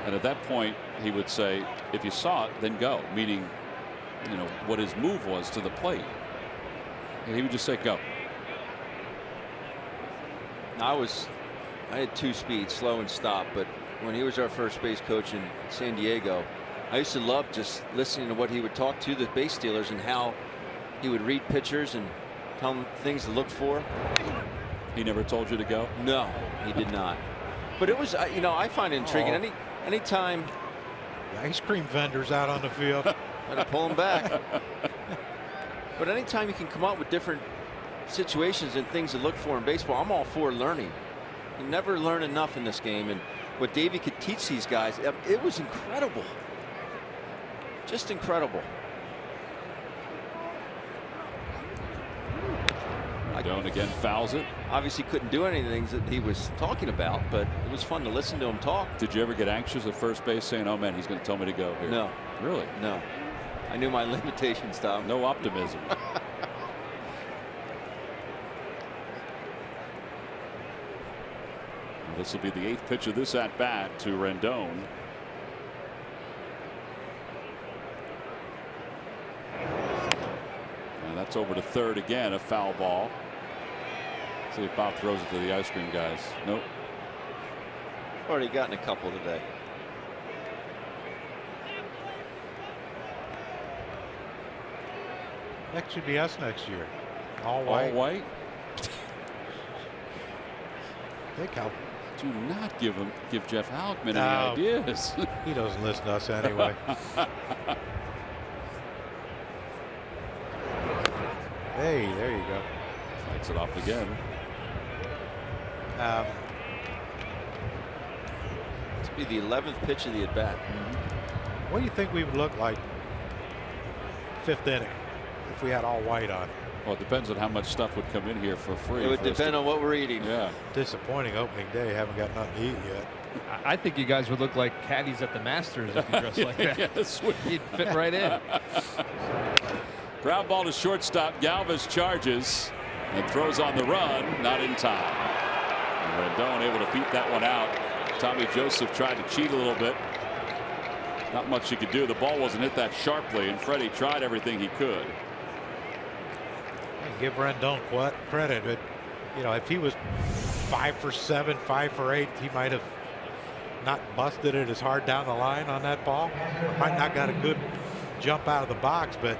And at that point he would say, if you saw it, then go, meaning, you know, what his move was to the plate. And he would just say go. I had 2 speeds, slow and stop, but when he was our first base coach in San Diego, I used to love just listening to what he would talk to the base stealers and how he would read pitchers and tell them things to look for. He never told you to go? No, he did not. But it was, you know, I find it intriguing. Anytime the ice cream vendors out on the field. Gotta pull him back. But anytime you can come up with different situations and things to look for in baseball, I'm all for learning. You never learn enough in this game, and what Davey could teach these guys, it was incredible. Just incredible. Rendon again fouls it. Obviously couldn't do anything that he was talking about, but it was fun to listen to him talk. Did you ever get anxious at first base saying, oh man, he's going to tell me to go here? No. Really? No. I knew my limitations, Tom. No optimism. This will be the 8th pitch of this at bat to Rendon. And that's over to third again, a foul ball. See if Bob throws it to the ice cream guys. Nope. Already gotten a couple today. Next should be us next year. All white. All white. Think how. Do not give Jeff Halkman any ideas. He doesn't listen to us anyway. Hey, there you go. Lights it off again. This will be the 11th pitch of the at bat. What do you think we would look like 5th inning if we had all white on? Well, it depends on how much stuff would come in here for free. It would depend on what we're eating. Yeah. Disappointing opening day. Haven't got nothing to eat yet. I think you guys would look like caddies at the Masters if you dressed like that. Yes, You'd fit right in. Ground ball to shortstop. Galvis charges and throws on the run. Not in time. And Rendon able to beat that one out. Tommy Joseph tried to cheat a little bit. Not much he could do. The ball wasn't hit that sharply, and Freddie tried everything he could. Give Rendon credit, but you know, if he was 5 for 7, 5 for 8, he might have not busted it as hard down the line on that ball. Might not got a good jump out of the box, but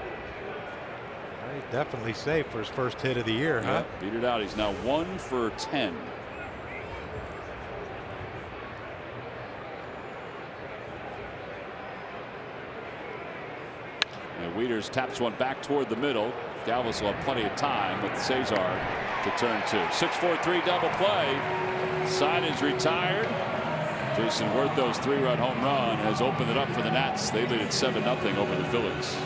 he's definitely safe for his first hit of the year, huh? Beat it out. He's now 1 for 10. And Wieters taps one back toward the middle. Galvis will have plenty of time with Cesar to turn 2. 6-4-3 double play. Side is retired. Jason Wertho's 3-run home run has opened it up for the Nats. They lead at 7-0 over the Phillies.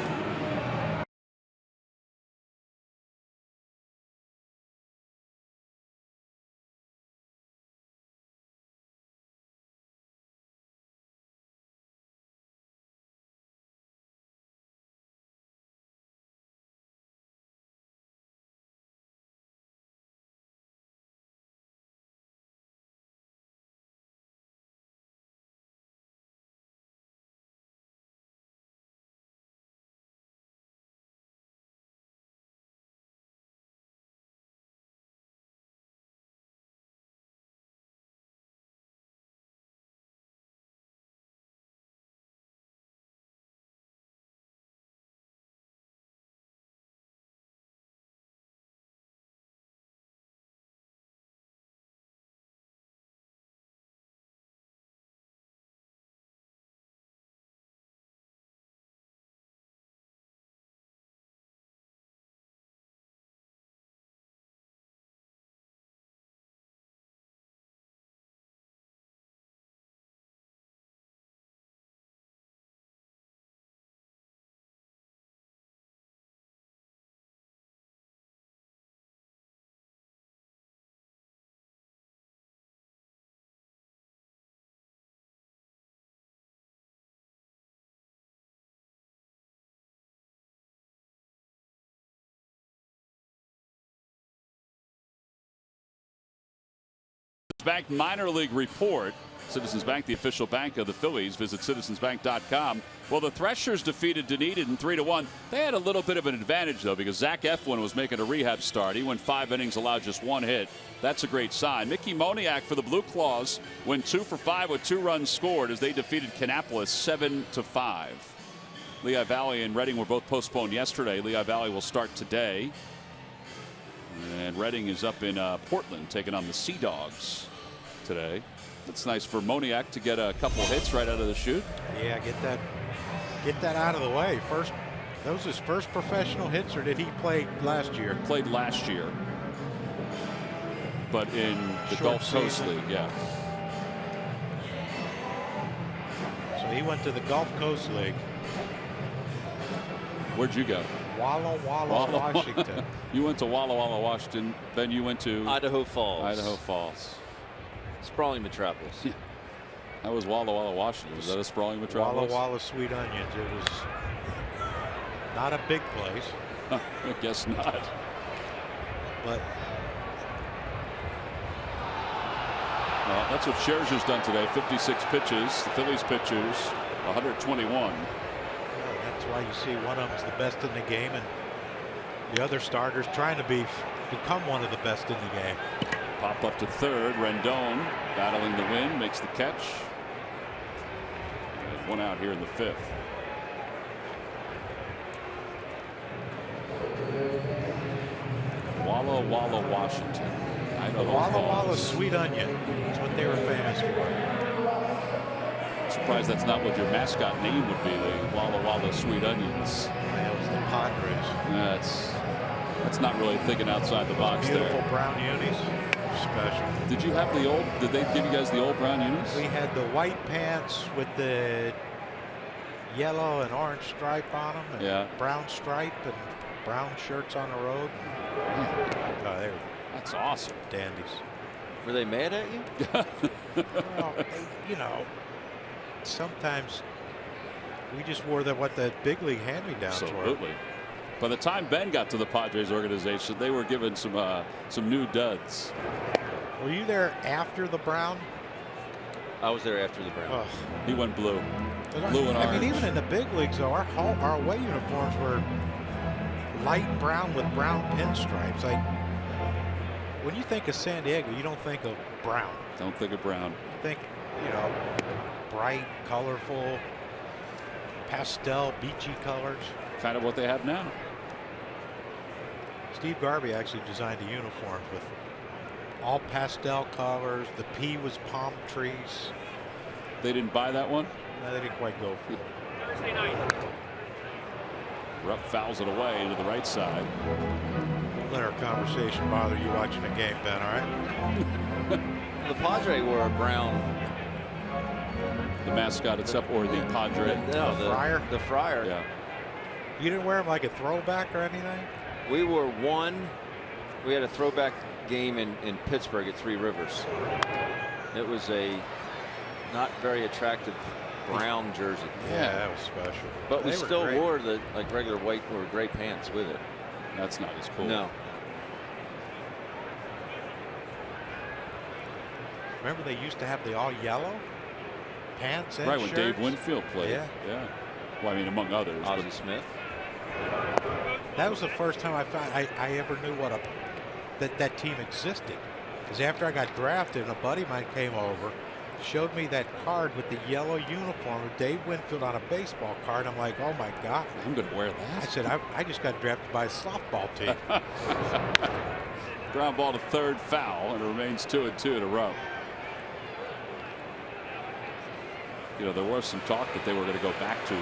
Bank minor league report. Citizens Bank, the official bank of the Phillies. Visit citizensbank.com. Well, the Threshers defeated Dunedin 3-1. They had a little bit of an advantage, though, because Zach Eflin was making a rehab start. He went 5 innings, allowed just 1 hit. That's a great sign. Mickey Moniak for the Blue Claws went 2 for 5 with 2 runs scored as they defeated Kannapolis 7-5. Lehigh Valley and Reading were both postponed yesterday. Lehigh Valley will start today. And Reading is up in Portland taking on the Sea Dogs today. That's nice for Moniak to get a couple hits right out of the chute. Yeah, get that out of the way. Those his first professional hits, or did he play last year? Played last year, but in the Gulf Coast League, yeah. So he went to the Gulf Coast League. Where'd you go? Walla Walla, Washington. You went to Walla Walla, Washington. Then you went to Idaho Falls. Idaho Falls. Sprawling metropolis. That was Walla Walla, Washington. Was that a sprawling metropolis? Walla Walla, sweet onions. It was Not a big place. I guess not. But well, that's what Scherzer's done today. 56 pitches. The Phillies pitchers 121. That's why you see one of them's the best in the game, and the other starters trying to become one of the best in the game. Pop up to third. Rendon battling the wind, makes the catch. There's one out here in the fifth. Walla Walla, Washington. The Walla Walla Sweet Onion. That's what they were famous for. I'm surprised that's not what your mascot name would be, the Walla Walla Sweet Onions. That was the Padres. That's not really thinking outside the box there. Beautiful brown unis. Special. Did you have the old, did they give you guys the old brown unis? We had the white pants with the yellow and orange stripe on them, and brown stripe, and brown shirts on the road. That's awesome. Dandies. Were they mad at you? Well, you know, sometimes we just wore what the big league hand-me-downs were. Absolutely. By the time Ben got to the Padres organization, they were given some new duds. Were you there after the brown? I was there after the brown. Oh. He went blue. Blue and orange. I mean, even in the big leagues, though, our away uniforms were light brown with brown pinstripes. When you think of San Diego, you don't think of brown. Don't think of brown. You think, you know, bright, colorful, pastel, beachy colors. Kind of what they have now. Steve Garvey actually designed a uniform with all pastel colors. The P was palm trees. They didn't buy that one? No, they didn't quite go for it. Thursday night. Rupp fouls it away to the right side. Don't let our conversation bother you watching the game, Ben, all right? The Padre wore a brown. The mascot itself, or the Padre? No, the Friar? The Friar. Yeah. You didn't wear them like a throwback or anything? We wore one. We had a throwback game in Pittsburgh at Three Rivers. It was a not very attractive brown jersey. Yeah, that was special. But we still great. wore the regular white or gray pants with it. That's not as cool. No. Remember they used to have the all yellow pants and right, when shirts? Dave Winfield played. Yeah. Yeah. Well, I mean, among others. Ozzie Smith. That was the first time I found I ever knew what that team existed. Because after I got drafted, and a buddy of mine came over, showed me that card with the yellow uniform with Dave Winfield on a baseball card. I'm like, oh my God. I'm going to wear that. I said, I just got drafted by a softball team. Ground ball to third, foul, and it remains 2-2 in a row. You know, there was some talk that they were going to go back to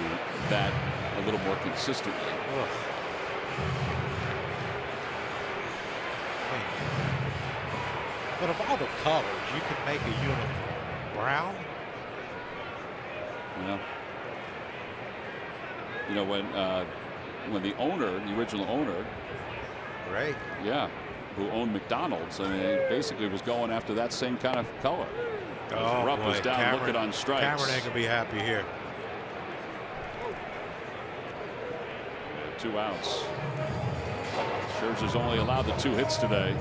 that a little more consistently. Ugh. But of all the colors, you could make a uniform. Brown? You know, when the owner, the original owner, Right. yeah, who owned McDonald's, I mean, he basically was going after that same kind of color. Oh, Rupp boy. was down Cameron, looking on strikes. Cameron ain't gonna be happy here. 2 outs. Scherzer's only allowed the 2 hits today.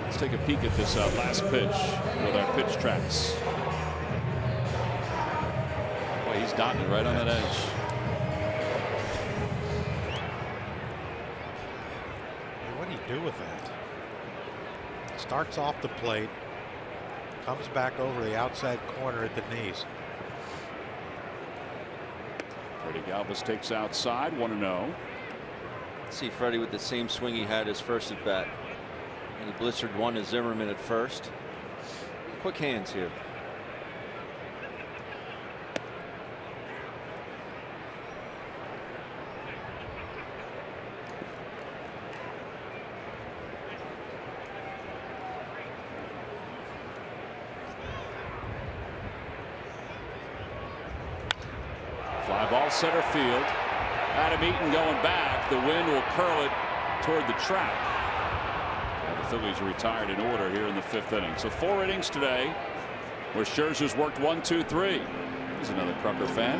Let's take a peek at this last pitch with our pitch tracks. Boy, he's dotting it right on that edge. Hey, what do you do with that? Starts off the plate, comes back over the outside corner at the knees. Freddie Galvis takes outside, 1-0. See Freddie with the same swing he had his first at bat. And he blistered one to Zimmerman at first. Quick hands here. Fly ball center field. Adam Eaton going back. The wind will curl it toward the track. And the Phillies are retired in order here in the 5th inning. So 4 innings today where Scherzer's worked 1, 2, 3. He's another Crucker fan.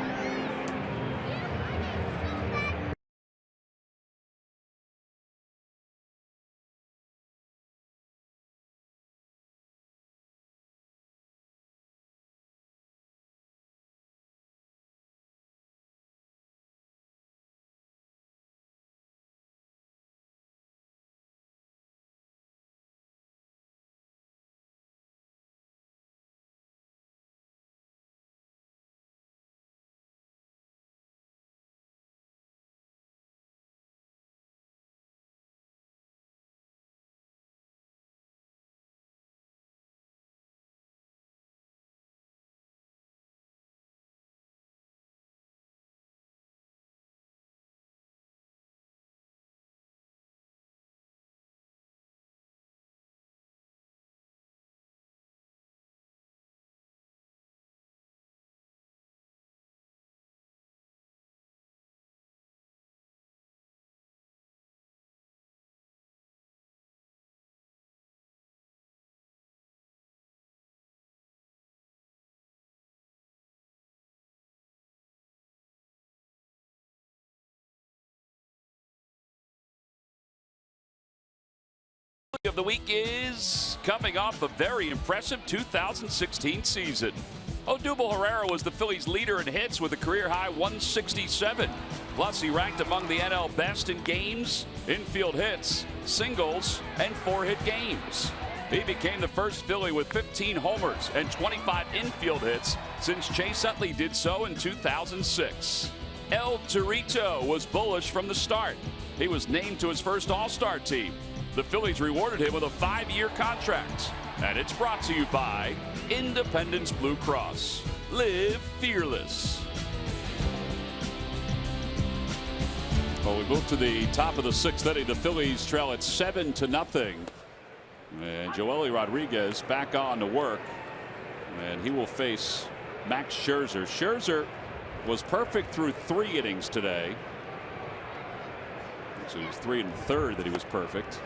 of the week is coming off a very impressive 2016 season. Odubel Herrera was the Phillies' leader in hits with a career-high 167. Plus, he ranked among the NL best in games, infield hits, singles, and 4-hit games. He became the first Philly with 15 homers and 25 infield hits since Chase Utley did so in 2006. El Torito was bullish from the start. He was named to his first All-Star team. The Phillies rewarded him with a 5-year contract. And it's brought to you by Independence Blue Cross. Live fearless. Well, we move to the top of the 6th inning. The Phillies trail at 7-0. And Joely Rodriguez back on to work. And he will face Max Scherzer. Scherzer was perfect through 3 innings today. Actually, it was 3 1/3 that he was perfect.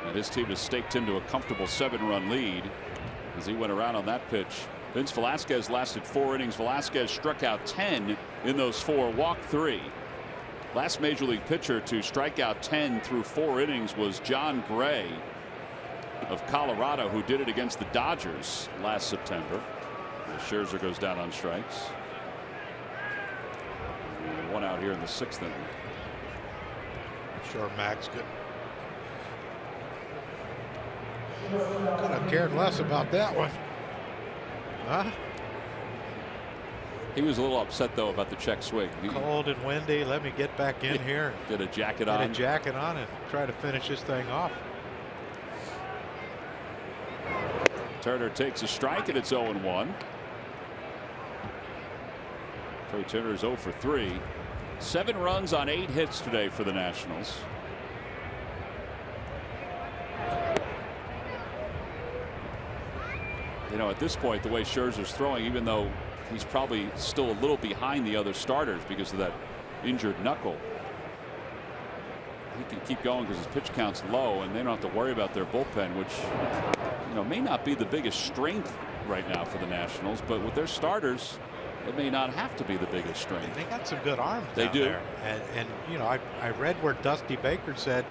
And his team has staked him to a comfortable 7-run lead as he went around on that pitch. Vince Velasquez lasted 4 innings. Velasquez struck out 10 in those 4, walked 3. Last major league pitcher to strike out 10 through 4 innings was John Gray of Colorado, who did it against the Dodgers last September. Scherzer goes down on strikes. And 1 out here in the 6th inning. Sure, Max could have cared less about that one. Huh? He was a little upset though about the check swing. Cold and windy. Let me get back in here. Get a jacket on. Get a jacket on and try to finish this thing off. Turner takes a strike and it's 0-1. Trey Turner is 0 for 3. 7 runs on 8 hits today for the Nationals. You know, at this point, the way Scherzer's throwing, even though he's probably still a little behind the other starters because of that injured knuckle, he can keep going because his pitch count's low and they don't have to worry about their bullpen, which, you know, may not be the biggest strength right now for the Nationals, but with their starters, it may not have to be the biggest strength. They got some good arms. They do. There. And you know, I read where Dusty Baker said,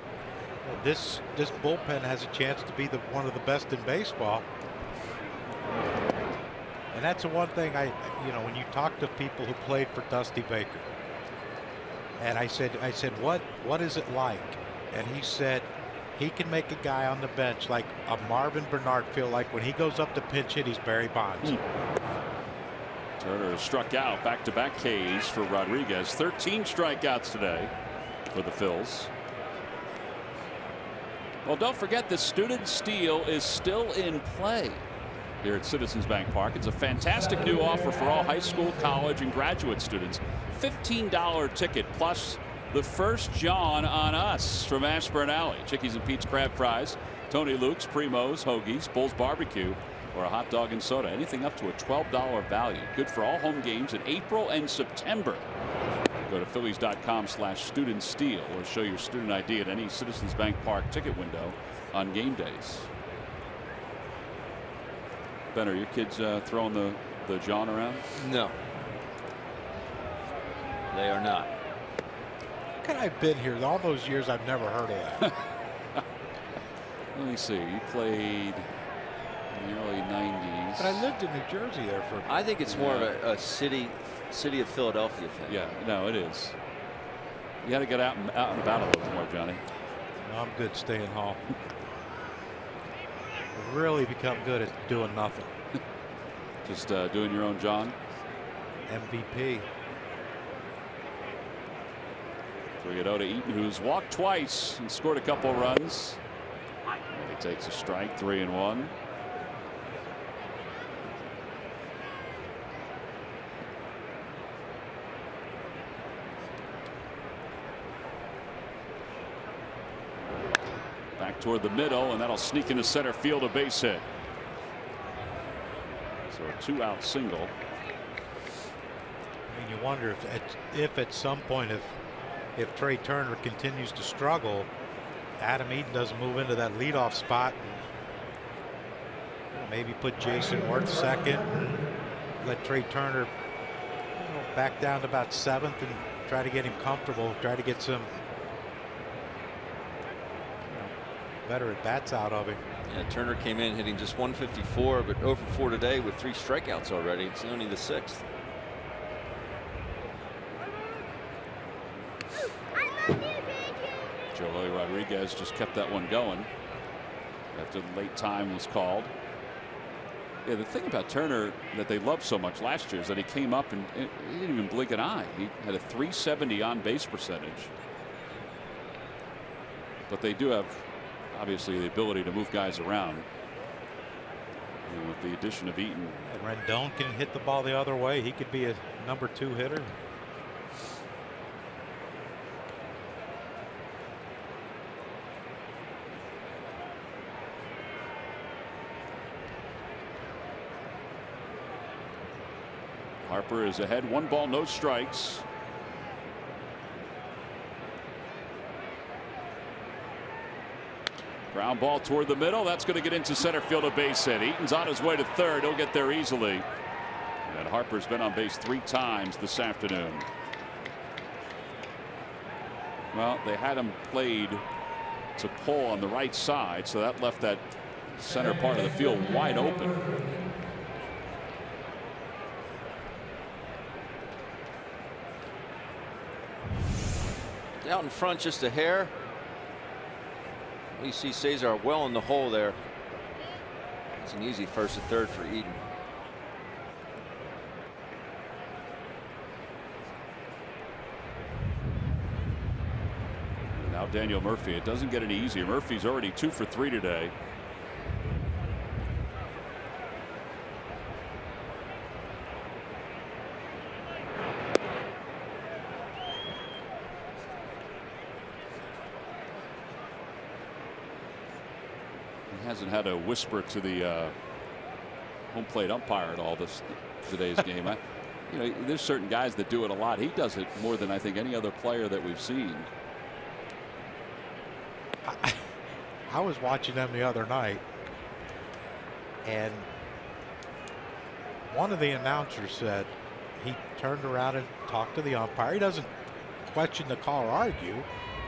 well, this bullpen has a chance to be one of the best in baseball. And that's the one thing you know, when you talk to people who played for Dusty Baker, and I said, what is it like? And he said he can make a guy on the bench like a Marvin Bernard feel like when he goes up to pinch hit, he's Barry Bonds. Turner has struck out back-to-back Ks for Rodriguez. 13 strikeouts today for the Phils. Well, don't forget the student steal is still in play here at Citizens Bank Park. It's a fantastic new offer for all high school, college, and graduate students. $15 ticket plus the first John on Us from Ashburn Alley. Chickies and Pete's Crab Fries, Tony Luke's, Primo's, Hoagies, Bull's Barbecue, or a hot dog and soda. Anything up to a $12 value. Good for all home games in April and September. Go to Phillies.com/student steal or show your student ID at any Citizens Bank Park ticket window on game days. Ben, are your kids throwing the John around? No. They are not. How can I've been here all those years? I've never heard of that. Let me see. You played in the early 90s. But I lived in New Jersey there for. I think it's more of a city of Philadelphia thing. Yeah, no, it is. You got to get out and about a little more, Johnny. No, I'm good staying home. Really become good at doing nothing. Just doing your own John. MVP. 3-0 to Eaton, who's walked twice and scored a couple runs. He takes a strike, 3-1. Back toward the middle, and that'll sneak into center field, a base hit. So a 2-out single. I mean, you wonder if at some point if Trey Turner continues to struggle, Adam Eaton doesn't move into that leadoff spot. And maybe put Jason Worth second and let Trey Turner back down to about 7th and try to get him comfortable, try to get some better at bats out of him. Yeah, Turner came in hitting just 154, but 0 for 4 today with 3 strikeouts already. It's only the 6th. Joely Rodriguez just kept that one going after the late time was called. Yeah, the thing about Turner that they loved so much last year is that he came up and he didn't even blink an eye. He had a .370 on base percentage. But they do have obviously the ability to move guys around. And with the addition of Eaton. And Rendon can hit the ball the other way. He could be a number 2 hitter. Harper is ahead, 1 ball, no strikes. Ground ball toward the middle. That's going to get into center field, a base hit. Eaton's on his way to third. He'll get there easily. And Harper's been on base 3 times this afternoon. Well, they had him played to pull on the right side, so that left that center part of the field wide open. Out in front just a hair. You see Cesar well in the hole there. It's an easy 1st and 3rd for Eaton. Now Daniel Murphy. It doesn't get any easier. Murphy's already 2 for 3 today. Hasn't had a whisper to the home plate umpire at all today's game. You know, there's certain guys that do it a lot. He does it more than I think any other player that we've seen. I was watching them the other night, and one of the announcers said he turned around and talked to the umpire. He doesn't question the call or argue.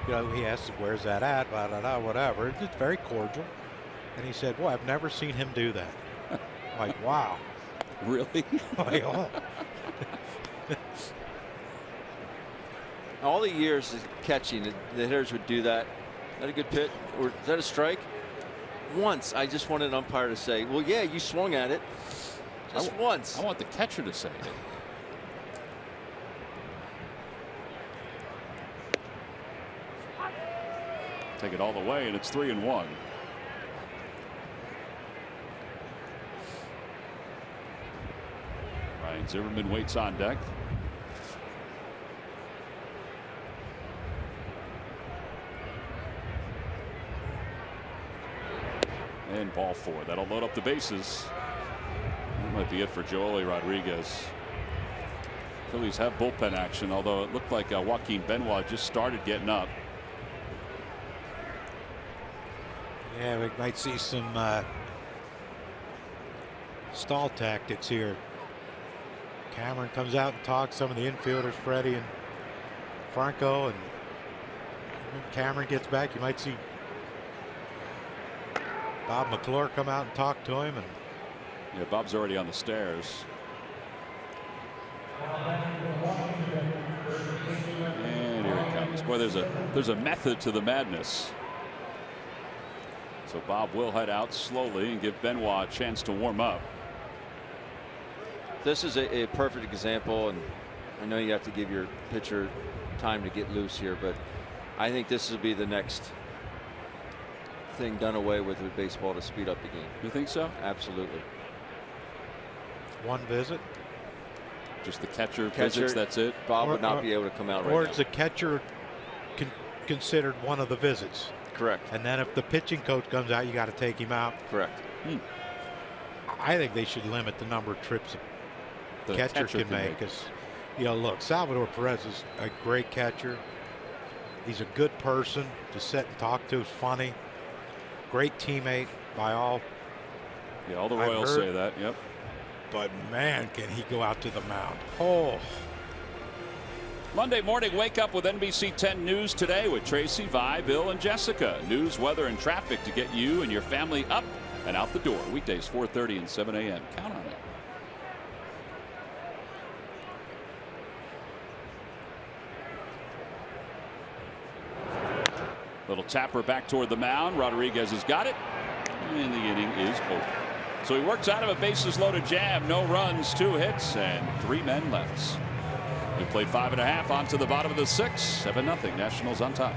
You know, he asks, "Where's that at?" Blah, blah, blah, whatever. It's very cordial. And he said, "Boy, I've never seen him do that." Like, wow. Really? Like, oh. All the years of catching, the hitters would do that. Is that a good pitch? Or is that a strike? Once, I just wanted an umpire to say, "Well, yeah, you swung at it." Just once. I want the catcher to say it. Take it all the way, and it's 3-1. Ryan Zimmerman waits on deck. And ball 4. That'll load up the bases. That might be it for Joely Rodriguez. Phillies have bullpen action, although it looked like Joaquin Benoit just started getting up. Yeah, we might see some stall tactics here. Cameron comes out and talks some of the infielders, Freddie and Franco, and when Cameron gets back, you might see Bob McClure come out and talk to him. And yeah, Bob's already on the stairs. And here he comes. Boy, there's a method to the madness. So Bob will head out slowly and give Benoit a chance to warm up. This is a perfect example, and I know you have to give your pitcher time to get loose here, but I think this will be the next thing done away with baseball to speed up the game. You think so? Absolutely. One visit. Just the catcher visits, that's it. Bob would not be able to come out right now. Or is the catcher considered one of the visits? Correct. And then if the pitching coach comes out, you got to take him out. Correct. I think they should limit the number of trips the catcher can make. Because, you know, look, Salvador Perez is a great catcher. He's a good person to sit and talk to. He's funny. Great teammate by all. Yeah, all the Royals say that. Yep. But man, can he go out to the mound. Oh. Monday morning, wake up with NBC 10 News Today with Tracy, Vi, Bill, and Jessica. News, weather, and traffic to get you and your family up and out the door. Weekdays 4:30 and 7 a.m. Count on it. Little tapper back toward the mound. Rodriguez has got it. And the inning is over. So he works out of a bases loaded jam. No runs, 2 hits, and 3 men left. We played 5.5 on to the bottom of the 6th. 7-0. Nationals on top.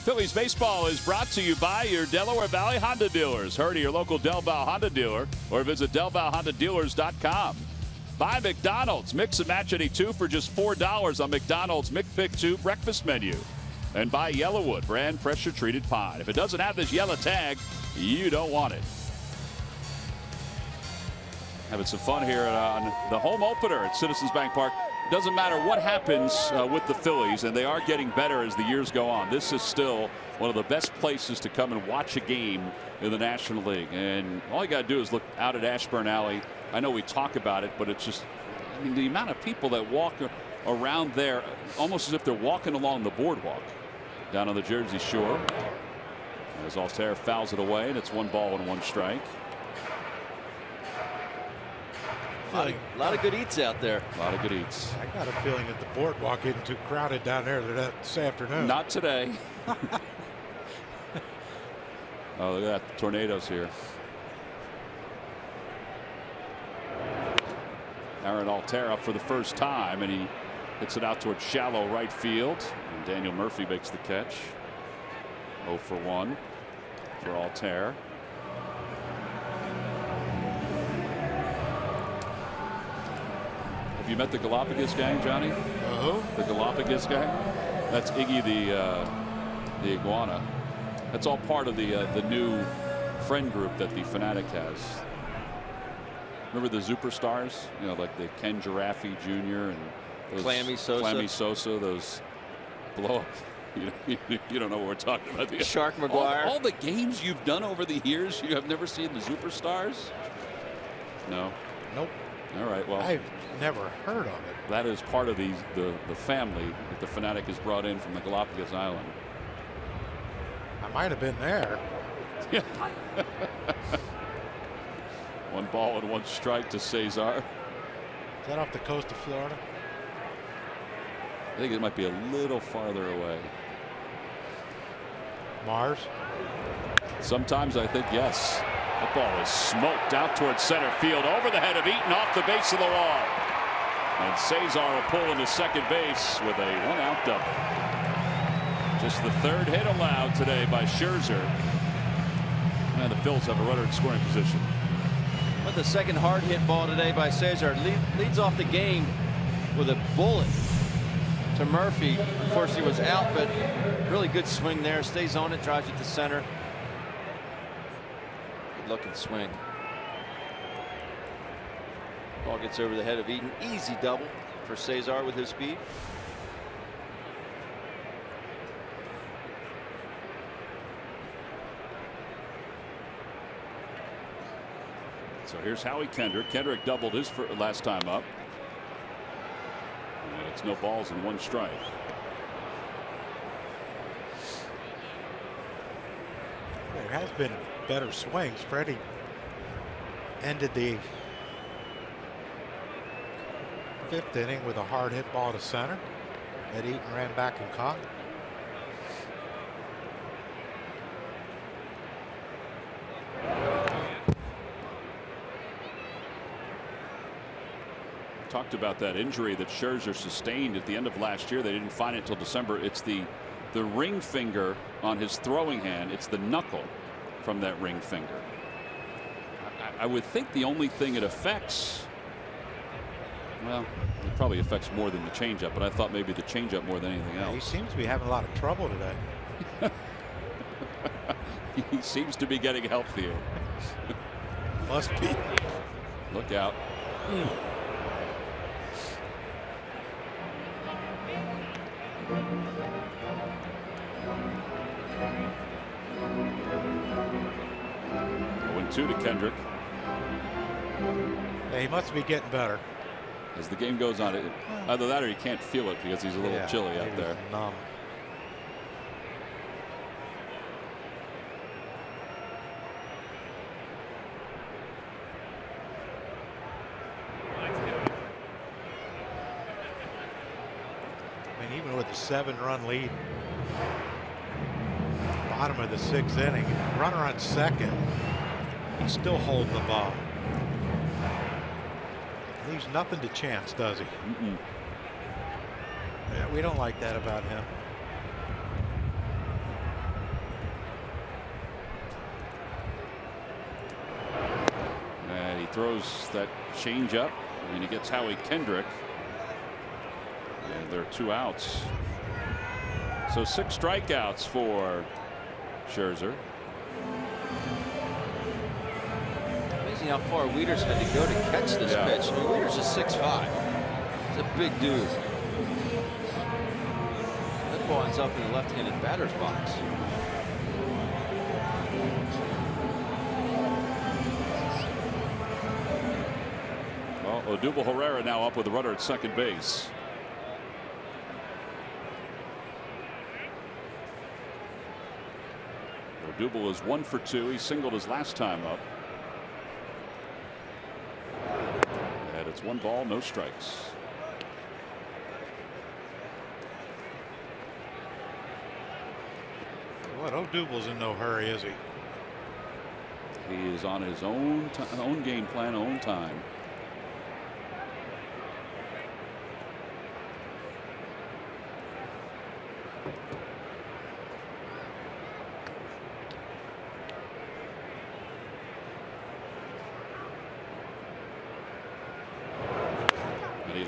Phillies baseball is brought to you by your Delaware Valley Honda dealers. Hurry to your local Del Val Honda dealer or visit DelValHondaDealers.com. By McDonald's. Mix and match any 2 for just $4 on McDonald's McPick 2 breakfast menu. And by Yellowwood brand pressure treated pine. If it doesn't have this yellow tag, you don't want it. Having some fun here on the home opener at Citizens Bank Park. Doesn't matter what happens with the Phillies, and they are getting better as the years go on. This is still one of the best places to come and watch a game in the National League. And all you got to do is look out at Ashburn Alley. I know we talk about it, but it's just, I mean, the amount of people that walk around there almost as if they're walking along the boardwalk down on the Jersey Shore. As Altair fouls it away, and it's 1 ball and 1 strike. A lot of good eats out there. A lot of good eats. I got a feeling that the boardwalk isn't too crowded down there this afternoon. Not today. Oh, look at that. Tornadoes here. Aaron Altair up for the first time, and he hits it out towards shallow right field. And Daniel Murphy makes the catch. 0 for 1 for Altair. You met the Galapagos gang, Johnny? The Galapagos gang? That's Iggy the iguana. That's all part of the new friend group that the Fanatic has. Remember the Superstars? You know, like the Ken Giraffe Jr. and those Clammy Sosa, those blow up. You don't know what we're talking about. Shark McGuire. All the games you've done over the years, you have never seen the Superstars? No. Nope. All right. Well, I've never heard of it. That is part of the family that the Fanatic has brought in from the Galapagos Island. I might have been there. Yeah. 1 ball and 1 strike to Cesar. Is that off the coast of Florida? I think it might be a little farther away. Mars? Sometimes I think yes. That ball is smoked out towards center field over the head of Eaton off the base of the wall. And Cesar will pull into second base with a 1-out double. Just the 3rd hit allowed today by Scherzer. And the Phillies have a runner in scoring position. But the 2nd hard hit ball today by Cesar leads off the game with a bullet to Murphy. Unfortunately, was out, but really good swing there. Stays on it, drives it to center. Good looking swing. Ball gets over the head of Eaton. Easy double for Cesar with his speed. So here's Howie Kendrick. Kendrick doubled his last time up. And it's no balls and 1 strike. There has been better swings. Freddie ended the 5th inning with a hard hit ball to center that Eaton ran back and caught. Talked about that injury that Scherzer sustained at the end of last year. They didn't find it until December. It's the ring finger on his throwing hand. It's the knuckle from that ring finger. I would think the only thing it affects, well, it probably affects more than the changeup, but I thought maybe the changeup more than anything else. He seems to be having a lot of trouble today. He seems to be getting healthier. Must be. Look out. 0-2 to Kendrick. Yeah, he must be getting better. As the game goes on, either that or he can't feel it because he's a little chilly out there. Numb. I mean, even with a 7-run lead, bottom of the 6th inning, runner on second, he's still holding the ball. Leaves nothing to chance, does he? Yeah, we don't like that about him. And he throws that changeup, and he gets Howie Kendrick. And there are 2 outs. So 6 strikeouts for Scherzer. Amazing how far Wieters had to go to catch this pitch. I mean, Wieters is 6'5". He's a big dude. That ball ends up in the left-handed batter's box. Well, Odubel Herrera now up with a runner at second base. Odubel is 1 for 2. He singled his last time up. And it's 1 ball, no strikes. What, Odubel's in no hurry, is he? He is on his own game plan, own time.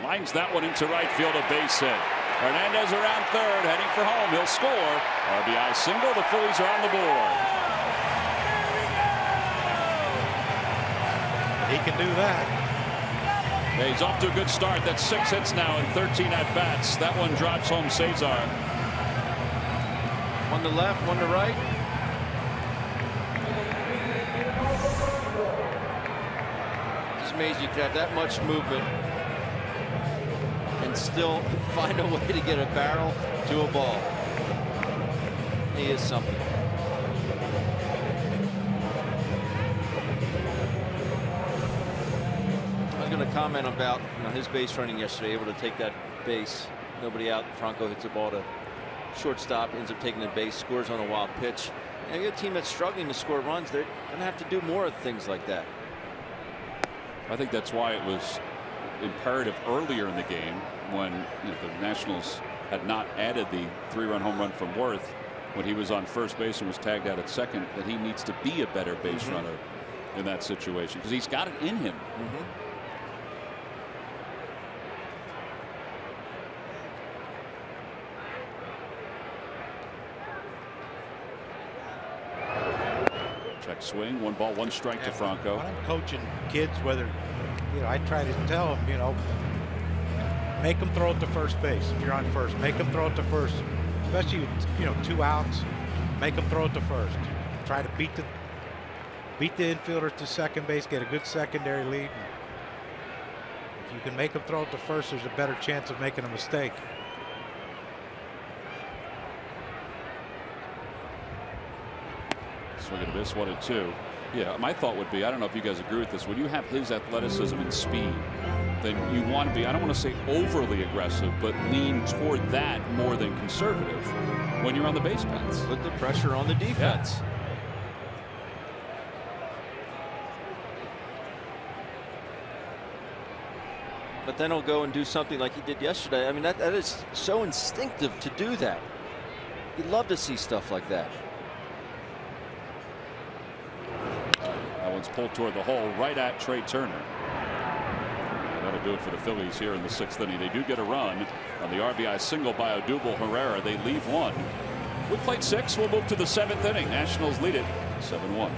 Lines that one into right field, a base hit. Hernandez around third, heading for home. He'll score. RBI single. The Phillies are on the board. He can do that. Yeah, he's off to a good start. That's 6 hits now and 13 at bats. That one drives home Cesar. 1 to left, 1 to right. It's amazing you could have that much movement and still find a way to get a barrel to a ball. He is something. I was going to comment about his base running yesterday, able to take that base, nobody out. Franco hits a ball to shortstop, ends up taking the base, scores on a wild pitch. And you're a team that's struggling to score runs. They're going to have to do more of things like that. I think that's why it was imperative earlier in the game when the Nationals had not added the 3-run home run from Worth when he was on first base and was tagged out at second, that he needs to be a better base runner in that situation because he's got it in him. Check swing, 1 ball, 1 strike to Franco. When I'm coaching kids, whether I try to tell him, make him throw it to first base if you're on first. Make him throw it to first, especially with 2 outs. Make him throw it to first. Try to beat the infielder to second base, get a good secondary lead. If you can make him throw it to first, there's a better chance of making a mistake. Swing and a miss, 1-2. Yeah, my thought would be, I don't know if you guys agree with this, when you have his athleticism and speed, then you want to be, I don't want to say overly aggressive, but lean toward that more than conservative when you're on the base paths. Put the pressure on the defense. Yeah. But then he'll go and do something like he did yesterday. I mean, that is so instinctive to do that. You'd love to see stuff like that. That one's pulled toward the hole right at Trey Turner. And that'll do it for the Phillies here in the 6th inning. They do get a run on the RBI single by Odubel Herrera. They leave 1. We played 6. We'll move to the 7th inning. Nationals lead it 7-1.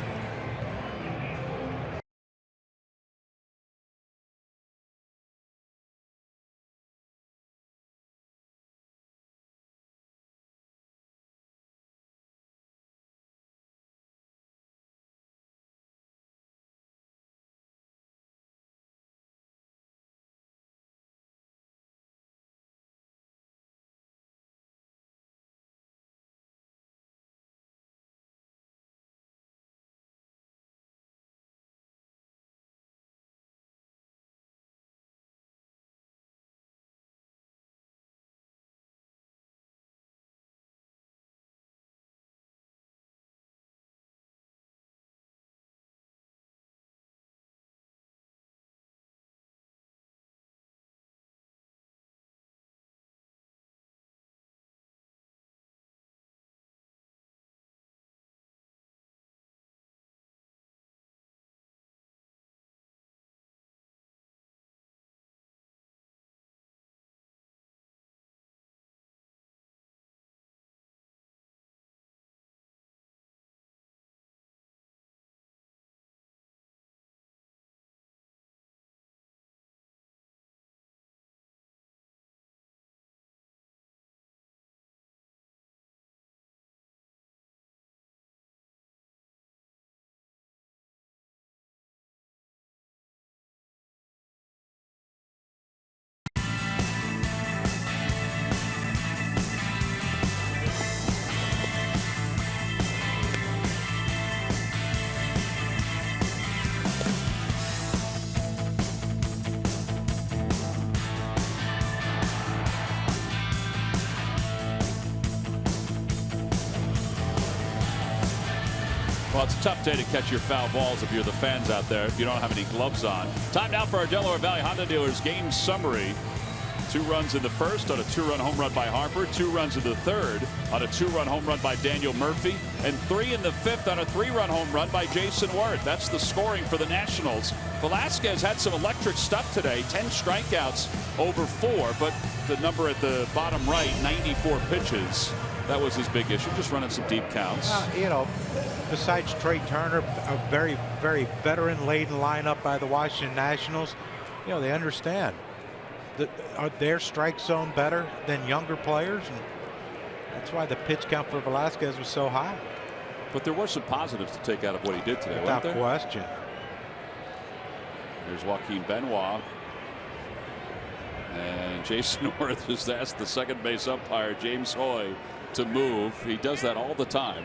Well, it's a tough day to catch your foul balls if you're the fans out there, if you don't have any gloves on. Time now for our Delaware Valley Honda Dealers game summary. 2 runs in the first on a 2-run home run by Harper, 2 runs in the third on a 2-run home run by Daniel Murphy, and 3 in the 5th on a 3-run home run by Jason Worth. That's the scoring for the Nationals. Velasquez had some electric stuff today, 10 strikeouts over 4, but the number at the bottom right, 94 pitches. That was his big issue, just running some deep counts. Besides Trey Turner, a very, very veteran-laden lineup by the Washington Nationals, they understand that their strike zone better than younger players, and that's why the pitch count for Velasquez was so high. But there were some positives to take out of what he did today, without wasn't there? question. There's Joaquin Benoit. And Jason Worth has asked the second base umpire, James Hoy, to move. He does that all the time.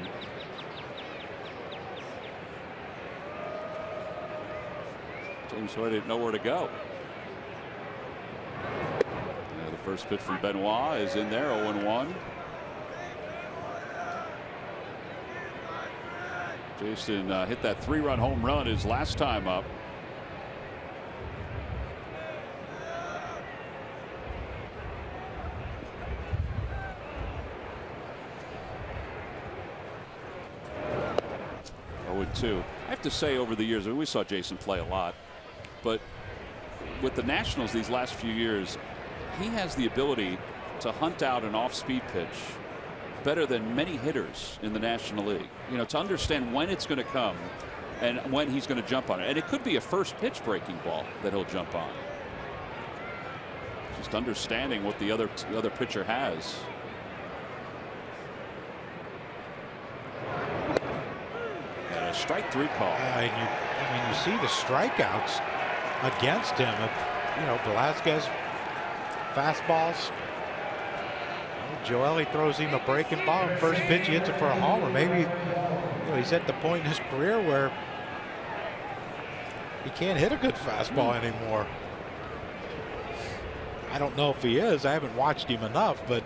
James Hoy didn't know where to go. The first pitch from Benoit is in there, 0-1. Jason hit that 3-run home run his last time up. I have to say, over the years, we saw Jason play a lot, but with the Nationals these last few years, he has the ability to hunt out an off-speed pitch better than many hitters in the National League. To understand when it's going to come and when he's going to jump on it. And it could be a first pitch breaking ball that he'll jump on. Just understanding what the other pitcher has. And a strike 3 call. I mean, you see the strikeouts against him. You know, Velasquez fastballs. Joely throws him a breaking ball. First pitch, he hits it for a homer. Maybe, you know, he's at the point in his career where he can't hit a good fastball anymore. I don't know if he is. I haven't watched him enough, but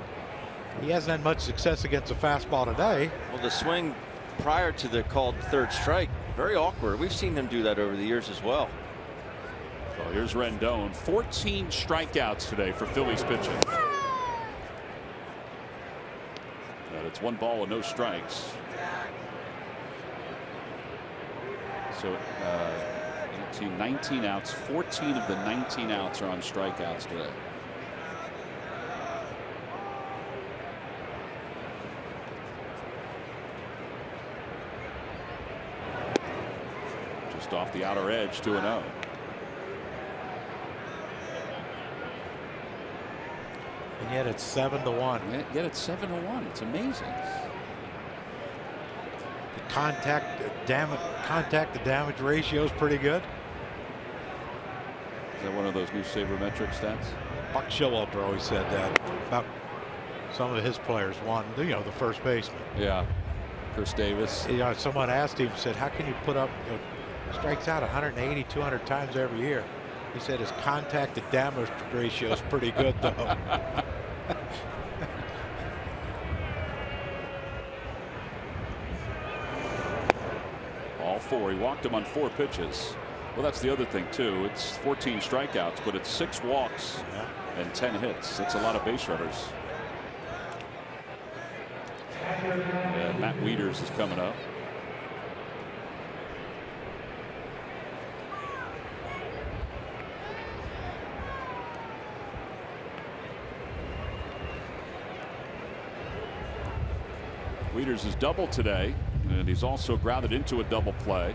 he hasn't had much success against a fastball today. Well, the swing prior to the called third strike, very awkward. We've seen him do that over the years as well. So here's Rendon. 14 strikeouts today for Phillies pitching. And it's 1 ball with no strikes. So 19 outs. 14 of the 19 outs are on strikeouts today. Just off the outer edge, 2-0. And yet it's 7-1. Yet it's 7-1. It's amazing. The contact to damage ratio is pretty good. Is that one of those new sabermetric stats? Buck Showalter always said that about some of his players. One, you know, the first baseman. Yeah. Chris Davis. You know, someone asked him, said, how can you put up, you know, strikes out 180, 200 times every year? He said his contact to damage ratio is pretty good, though. All 4. He walked him on 4 pitches. Well, that's the other thing, too. It's 14 strikeouts, but it's 6 walks and 10 hits. It's a lot of base runners. Yeah, Matt Wieters is coming up. Wieters is double today, and he's also grounded into a double play.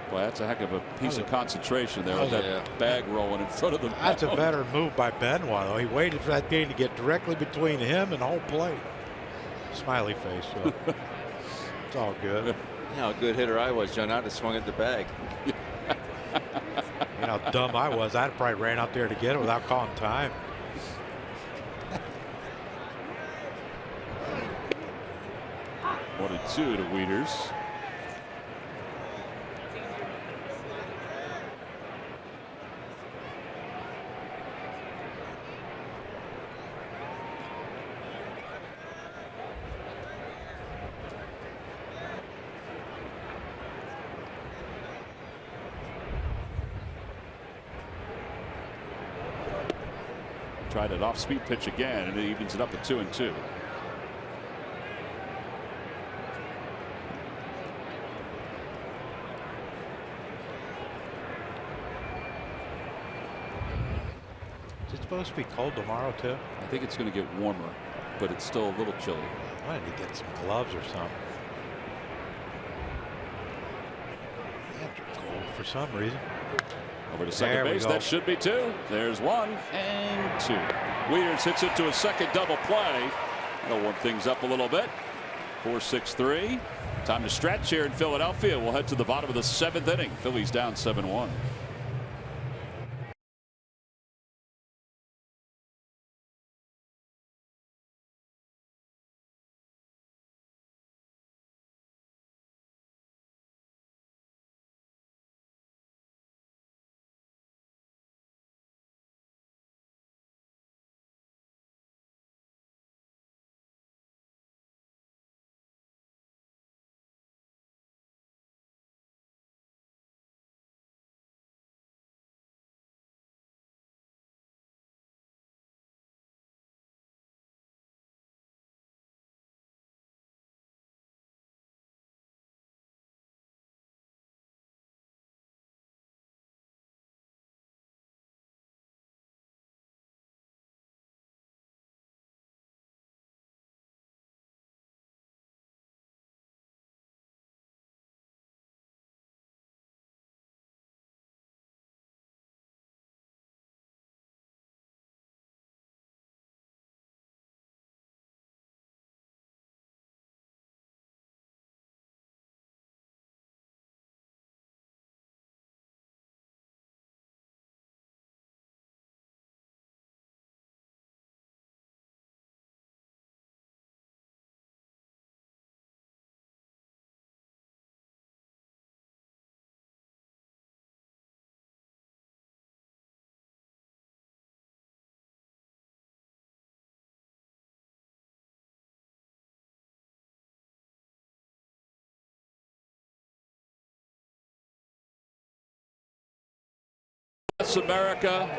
Boy, that's a heck of a piece of concentration there with that bag rolling in front of them. That's a better move by Benoit, though. He waited for that thing to get directly between him and home plate. Smiley face. So. It's all good. You know how good hitter I was, John. I'd have swung at the bag. You know how dumb I was. I'd probably ran out there to get it without calling time. One and 2 to Wieters. Tried an off-speed pitch again, and it evens it up at 2-2. Is it supposed to be cold tomorrow, too? I think it's going to get warmer, but it's still a little chilly. I need to get some gloves or something. Hands are cold for some reason. Over to second base. That should be 2. There's 1 and 2. Wieters hits it to a second double play. That'll warm things up a little bit. 4-6-3. Time to stretch here in Philadelphia. We'll head to the bottom of the 7th inning. Phillies down 7-1. Bless America.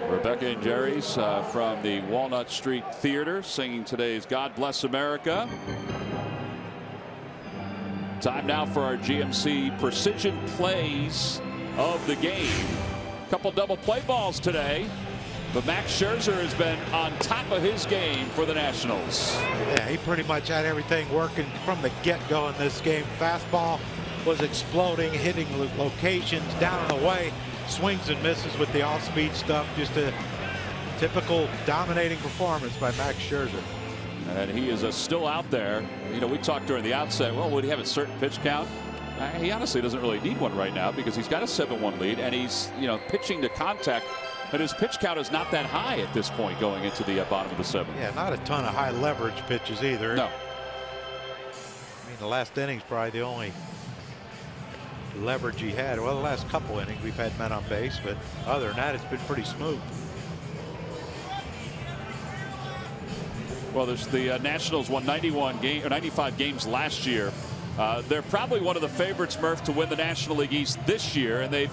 Rebecca and Jerry's from the Walnut Street Theater singing today's God Bless America. Time now for our GMC Precision Plays of the game. Couple double play balls today, but Max Scherzer has been on top of his game for the Nationals. Yeah, he pretty much had everything working from the get-go in this game. Fastball was exploding, hitting locations down and away. Swings and misses with the off-speed stuff. Just a typical dominating performance by Max Scherzer. And he is still out there. You know, we talked during the outset, well, would he have a certain pitch count? He honestly doesn't really need one right now because he's got a 7-1 lead and he's, you know, pitching to contact. But his pitch count is not that high at this point going into the bottom of the 7th. Yeah, not a ton of high leverage pitches either. No. I mean, the last inning's probably the only leverage he had. Well, the last couple innings we've had men on base, but other than that, it's been pretty smooth. Well, there's the Nationals won 95 games last year. They're probably one of the favorites, Murph, to win the National League East this year, and they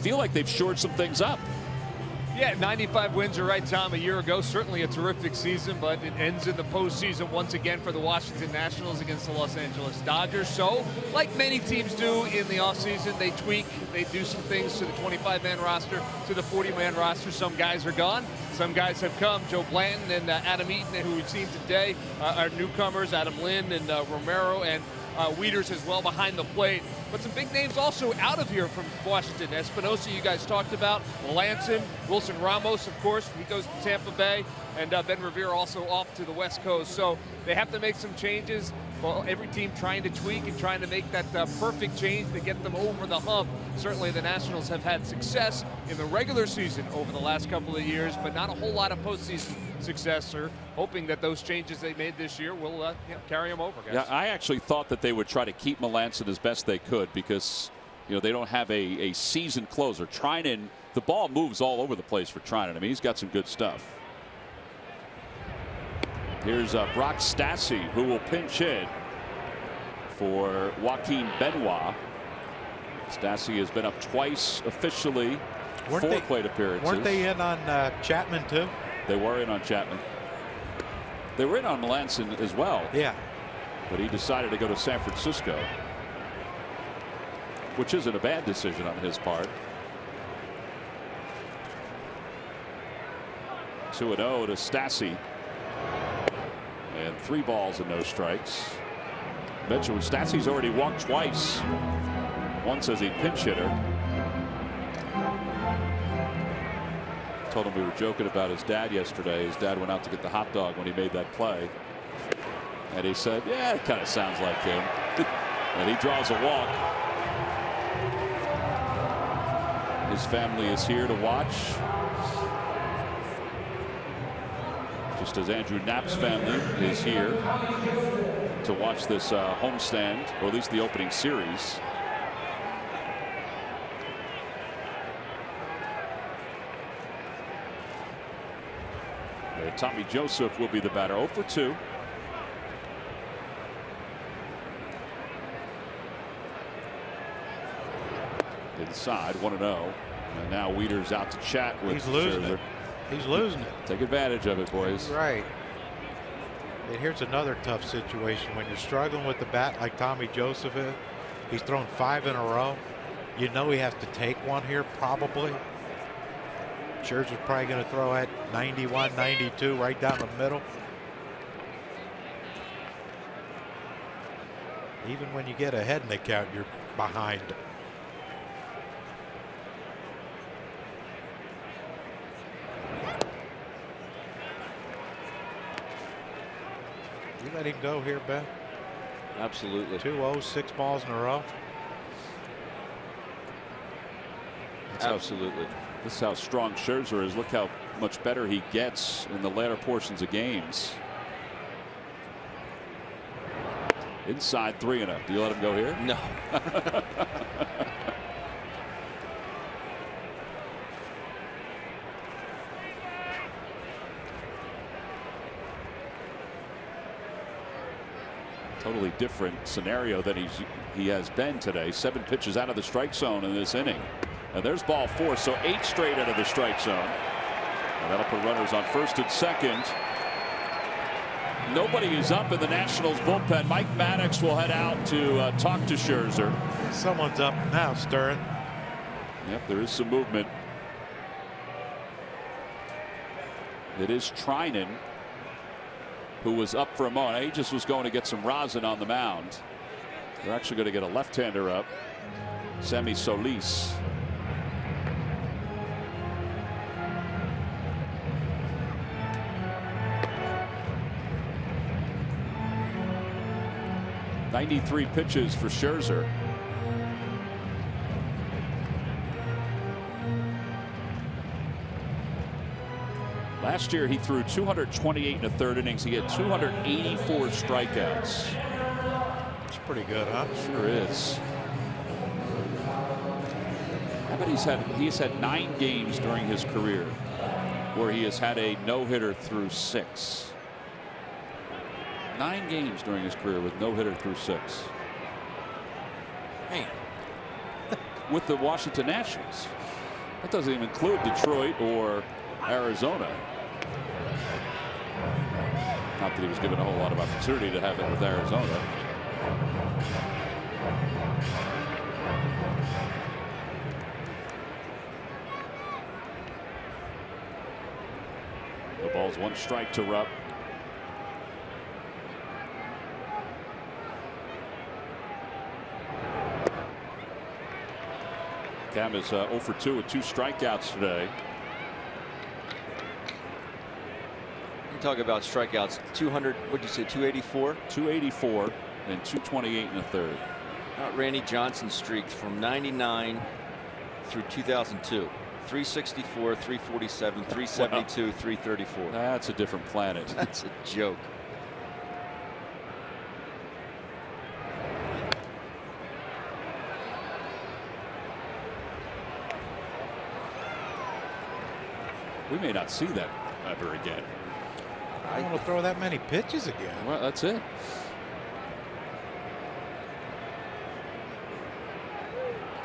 feel like they've shored some things up. Yeah, 95 wins, you're right, Tom. A year ago, certainly a terrific season, but it ends in the postseason once again for the Washington Nationals against the Los Angeles Dodgers. So, like many teams do in the offseason, they tweak, they do some things to the 25-man roster, to the 40-man roster. Some guys are gone, some guys have come. Joe Blanton and Adam Eaton, who we've seen today, are newcomers. Adam Lind and Romero and Wieters as well behind the plate. But some big names also out of here from Washington. Espinosa, you guys talked about. Melanson, Wilson Ramos, of course. He goes to Tampa Bay. And Ben Revere also off to the West Coast. So they have to make some changes. Well, every team trying to tweak and trying to make that perfect change to get them over the hump. Certainly the Nationals have had success in the regular season over the last couple of years, but not a whole lot of postseason success. Or hoping that those changes they made this year will carry them over, guys. Yeah, I actually thought that they would try to keep Melanson as best they could because, you know, they don't have a season closer. Trinan, the ball moves all over the place for Trinan. I mean, he's got some good stuff. Here's Brock Stassi, who will pinch hit for Joaquin Benoit. Stassi has been up twice officially, 4 plate appearances. Weren't they in on Chapman too? They were in on Chapman. They were in on Melanson as well. Yeah. But he decided to go to San Francisco, which isn't a bad decision on his part. 2-0 to Stassi. And 3 balls and no strikes. Mentioned Stassi's already walked twice. Once as a pinch hitter. Told him we were joking about his dad yesterday. His dad went out to get the hot dog when he made that play. And he said, yeah, it kind of sounds like him. And he draws a walk. His family is here to watch. Just as Andrew Knapp's family is here to watch this homestand, or at least the opening series. Tommy Joseph will be the batter. 0 for 2. Inside, 1-0. And now Wieters out to chat with He's losing Scherzer. it. He's losing it. Take advantage of it, boys. Right. And here's another tough situation. When you're struggling with the bat like Tommy Joseph is, he's thrown 5 in a row. You know he has to take one here, probably. Scherzer's probably going to throw at 91, 92, right down the middle. Even when you get ahead in the count, you're behind. You let him go here, Ben? Absolutely. 2-0, 6 balls in a row. Absolutely. This is how strong Scherzer is. Look how much better he gets in the latter portions of games. Inside 3-0. Do you let him go here? No. Totally different scenario than he has been today. 7 pitches out of the strike zone in this inning. And there's ball 4, so 8 straight out of the strike zone. And that'll put runners on first and second. Nobody is up in the Nationals bullpen. Mike Maddox will head out to talk to Scherzer. Someone's up now, stirring. Yep, there is some movement. It is Trinan, who was up for a moment. He just was going to get some rosin on the mound. They're actually going to get a left-hander up, Sammy Solis. .93 pitches for Scherzer. Last year he threw 228 1/3 innings. He had 284 strikeouts. It's pretty good, huh? Sure is. How about he's had 9 games during his career where he has had a no-hitter through 6. 9 games during his career with no-hitter through 6. Man. With the Washington Nationals. That doesn't even include Detroit or Arizona. Not that he was given a whole lot of opportunity to have it with Arizona. The ball's 1 strike to Rupp. Cam is 0 for 2 with 2 strikeouts today. You talk about strikeouts. 200. What did you say? 284. 284 and 228 1/3. Randy Johnson's streak from '99 through 2002. 364, 347, 372, 334. That's a different planet. That's a joke. We may not see that ever again. I don't want to throw that many pitches again. Well, that's it.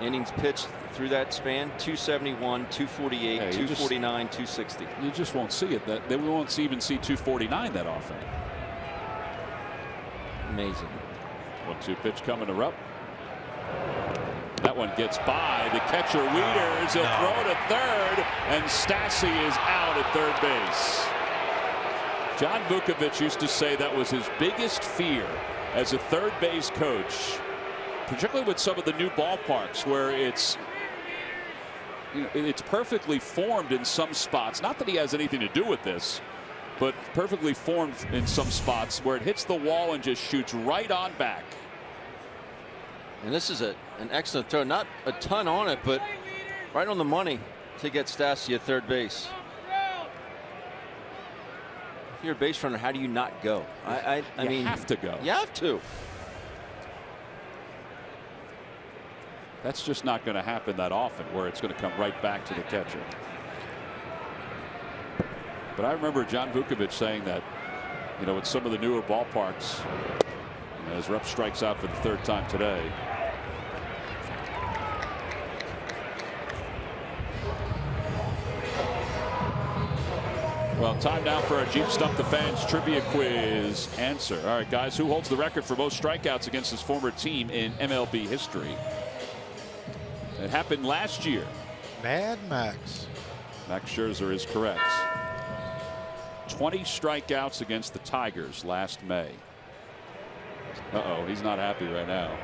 Innings pitched through that span: 271, 248, 249, 260. You just won't see it. We won't even see 249 that often. Amazing. 1-2 pitch coming to Rupp. That one gets by the catcher. Wieters. He'll throw to third, and Stassi is out at third base. John Vukovich used to say that was his biggest fear as a third base coach, particularly with some of the new ballparks where it's perfectly formed in some spots. Not that he has anything to do with this, but perfectly formed in some spots where it hits the wall and just shoots right on back. And this is an excellent throw. Not a ton on it, but right on the money to get Stassi at third base. If you're a base runner, how do you not go? I mean, you have to go. You have to. That's just not going to happen that often, where it's going to come right back to the catcher. But I remember John Vukovich saying that, with some of the newer ballparks, as Rupp strikes out for the 3rd time today. Well, time now for our Jeep Stump the Fans trivia quiz answer. All right, guys, who holds the record for most strikeouts against his former team in MLB history? It happened last year. Mad Max. Max Scherzer is correct. 20 strikeouts against the Tigers last May. Uh-oh, he's not happy right now.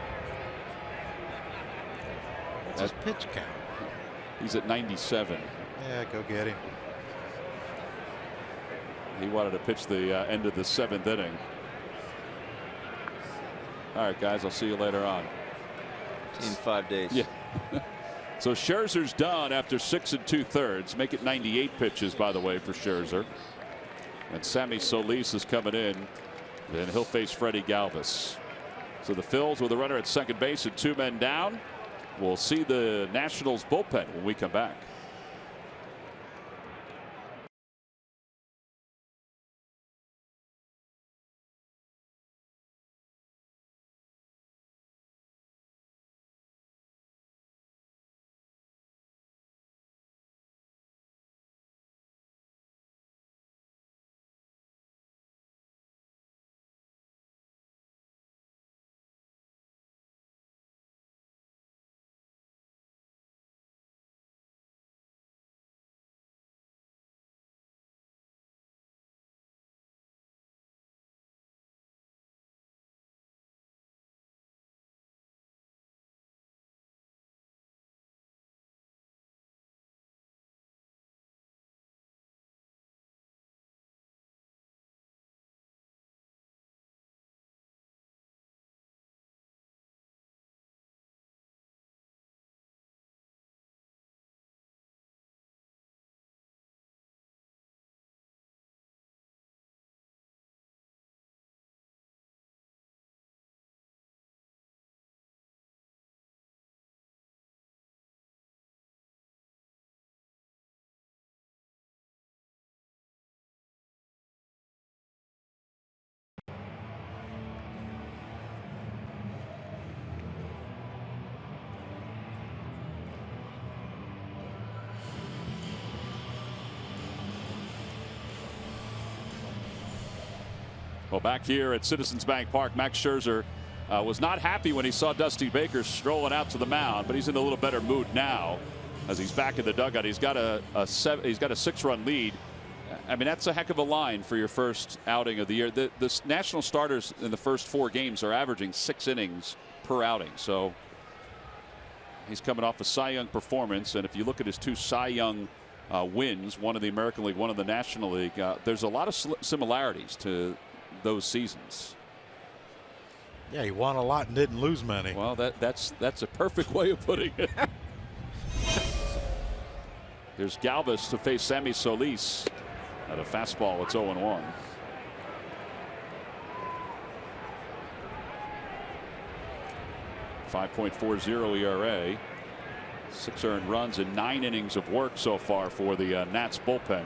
What's his pitch count? He's at 97. Yeah, go get him. He wanted to pitch the end of the 7th inning. All right, guys, I'll see you later on. In 5 days. Yeah. So Scherzer's done after 6 2/3. Make it 98 pitches, by the way, for Scherzer. And Sammy Solis is coming in. Then he'll face Freddie Galvis. So the Phils with a runner at second base and 2 men down. We'll see the Nationals bullpen when we come back. Well, back here at Citizens Bank Park, Max Scherzer was not happy when he saw Dusty Baker strolling out to the mound, but he's in a little better mood now as he's back in the dugout. He's got a 6-run lead. I mean, that's a heck of a line for your first outing of the year. The national starters in the first 4 games are averaging 6 innings per outing. So he's coming off a Cy Young performance. And if you look at his 2 Cy Young wins, one in the American League, one in the National League, there's a lot of similarities to those seasons. Yeah, he won a lot and didn't lose many. Well, that's a perfect way of putting it. There's Galvis to face Sammy Solis at a fastball. It's 0-1. .40 ERA. 6 earned runs and 9 innings of work so far for the Nats bullpen.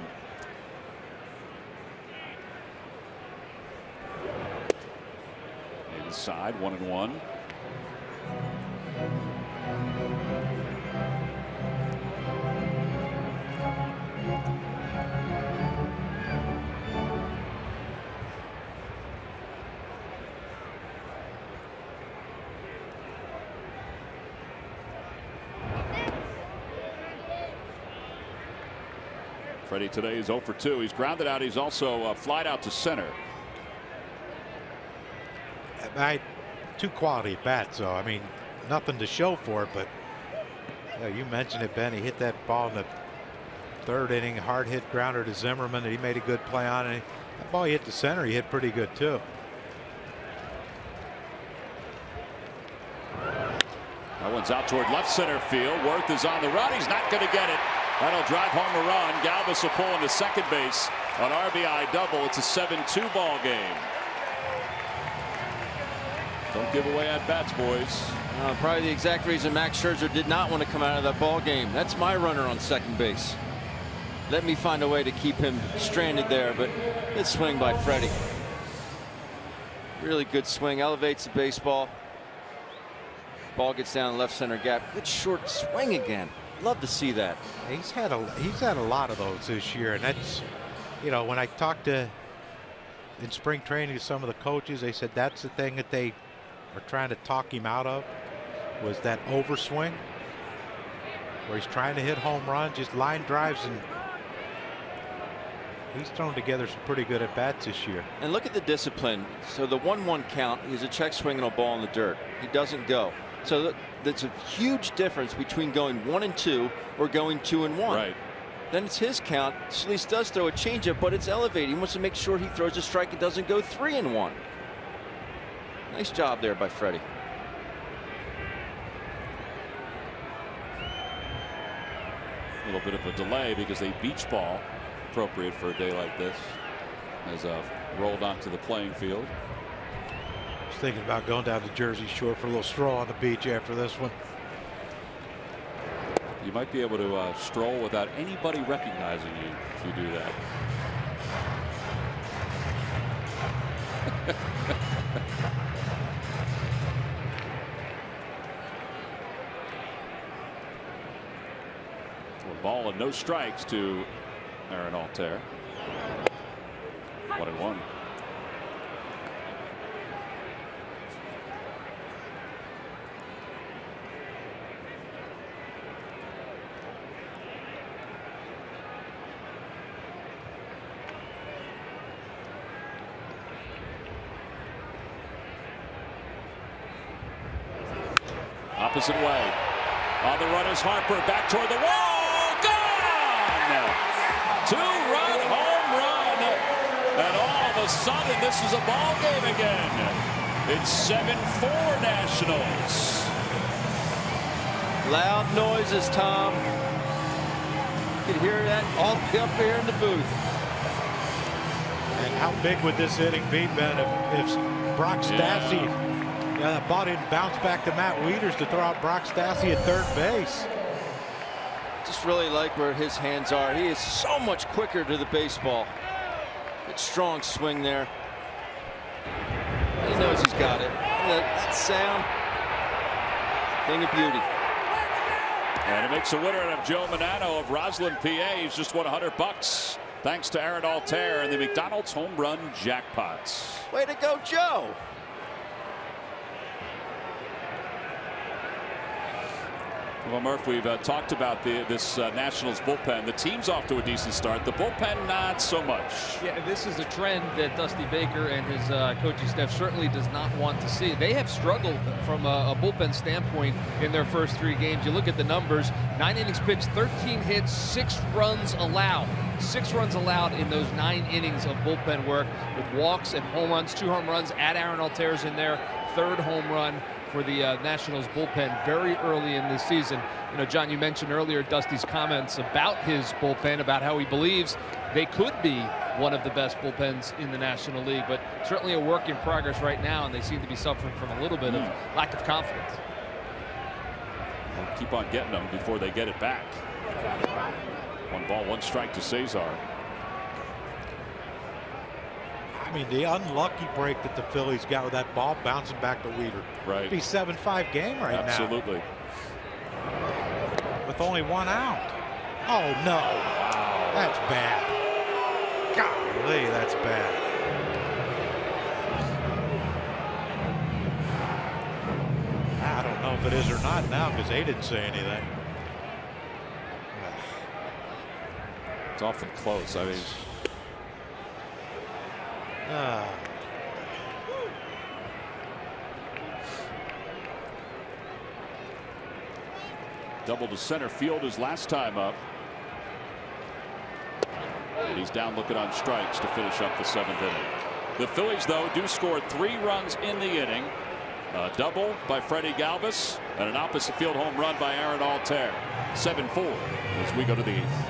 Inside, 1-1. Freddie today is 0 for 2. He's grounded out. He's also flied out to center. 2 quality bats, though. I mean, nothing to show for it, but you mentioned it, Ben. He hit that ball in the 3rd inning, hard hit grounder to Zimmerman that he made a good play on. And that ball he hit to center, he hit pretty good too. That one's out toward left center field. Worth is on the run. He's not going to get it. That'll drive home a run. Galvis will pull into second base on RBI double. It's a 7-2 ball game. Don't give away at bats, boys. Probably the exact reason Max Scherzer did not want to come out of that ball game. That's my runner on second base. Let me find a way to keep him stranded there, but good swing by Freddie. Really good swing, elevates the baseball. Ball gets down left center gap. Good short swing again. Love to see that. He's had a lot of those this year, and that's, you know, when I talked to in spring training to some of the coaches, they said that's the thing that they are trying to talk him out of, was that overswing where he's trying to hit home runs, just line drives, and he's thrown together some pretty good at bats this year. And look at the discipline. So the 1-1 count is a check swing and a ball in the dirt. He doesn't go. So that's a huge difference between going 1-2 or going 2-1. Right. Then it's his count. Solis does throw a changeup, but it's elevated. He wants to make sure he throws a strike and doesn't go 3-1. Nice job there by Freddie. A little bit of a delay because a beach ball, appropriate for a day like this, has rolled onto the playing field. I was thinking about going down to Jersey Shore for a little stroll on the beach after this one. You might be able to stroll without anybody recognizing you if you do that. Ball and no strikes to Aaron Altair. 1-1. Opposite way. On the run is Harper. Back toward the wall. Two-run home run, and all of a sudden this is a ball game again. It's 7-4 Nationals. Loud noises, Tom. You can hear that all the way up here in the booth. And how big would this inning be, Ben, if Brock Stassi, that ball didn't bounce back to Matt Wieters to throw out Brock Stassi at third base? Just really like where his hands are. He is so much quicker to the baseball. Good strong swing there. He knows he's got it. That sound, thing of beauty. And it makes a winner out of Joe Manano of Roslyn, PA. He's just won $100 thanks to Aaron Altair and the McDonald's home run jackpots. Way to go, Joe. Well, Murph, we've talked about this Nationals bullpen. The team's off to a decent start. The bullpen, not so much. Yeah, this is a trend that Dusty Baker and his coaching staff certainly does not want to see. They have struggled from a bullpen standpoint in their first 3 games. You look at the numbers, 9 innings pitched, 13 hits, 6 runs allowed. 6 runs allowed in those 9 innings of bullpen work with walks and home runs. 2 home runs. Add Aaron Altair's in there. 3rd home run for the Nationals bullpen very early in this season. You know, John, you mentioned earlier Dusty's comments about his bullpen, about how he believes they could be one of the best bullpens in the National League, but certainly a work in progress right now, and they seem to be suffering from a little bit of lack of confidence. We'll keep on getting them before they get it back. 1 ball, 1 strike to Cesar. I mean, the unlucky break that the Phillies got with that ball bouncing back to Weeder. Right. It'd be 7-5 game right Absolutely. now. With only 1 out. Oh, no. That's bad. Golly, that's bad. I don't know if it is or not now because they didn't say anything. It's awfully close. I mean, double to center field his last time up. And he's down looking on strikes to finish up the 7th inning. The Phillies, though, do score 3 runs in the inning. A double by Freddie Galvis and an opposite field home run by Aaron Altair. 7-4 as we go to the 8th.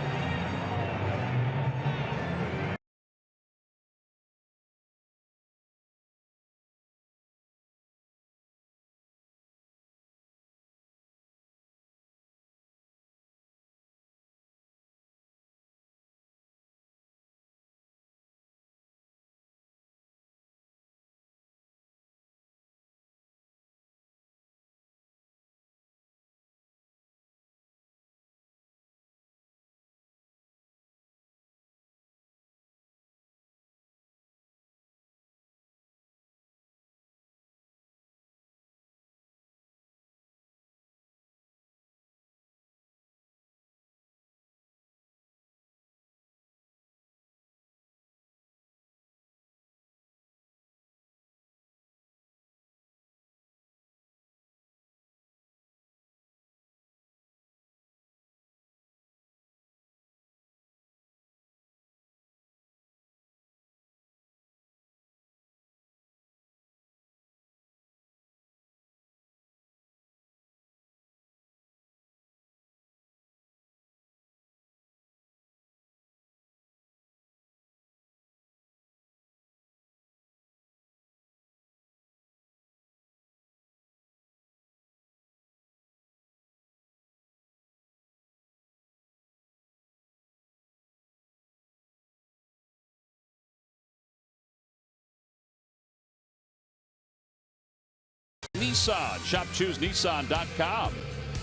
Nissan. ShopChooseNissan.com.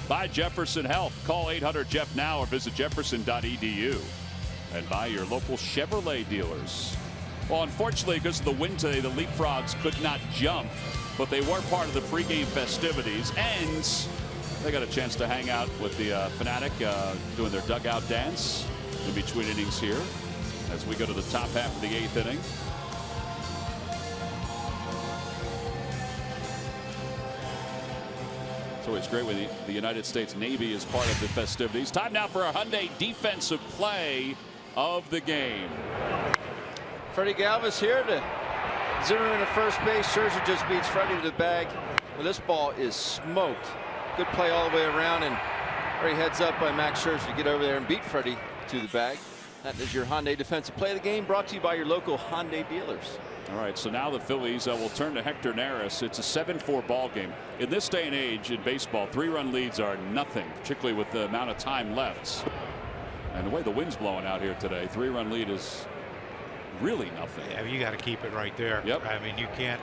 By Jefferson Health. Call 800-JEF now or visit jefferson.edu. And by your local Chevrolet dealers. Well, unfortunately, because of the wind today, the Leapfrogs could not jump, but they were part of the pregame festivities, and they got a chance to hang out with the Fanatic doing their dugout dance in between innings here as we go to the top half of the 8th inning. So it's great when the United States Navy is part of the festivities. Time now for our Hyundai defensive play of the game. Freddie Galvis here to Zimmerman at first base. Scherzer just beats Freddie to the bag. Well, this ball is smoked. Good play all the way around, and great heads up by Max Scherzer to get over there and beat Freddie to the bag. That is your Hyundai defensive play of the game, brought to you by your local Hyundai dealers. All right, so now the Phillies will turn to Hector Neris. It's a 7-4 ball game. In this day and age in baseball, 3-run leads are nothing, particularly with the amount of time left. And the way the wind's blowing out here today, 3-run lead is really nothing. Yeah, you got to keep it right there. Yep. I mean, you can't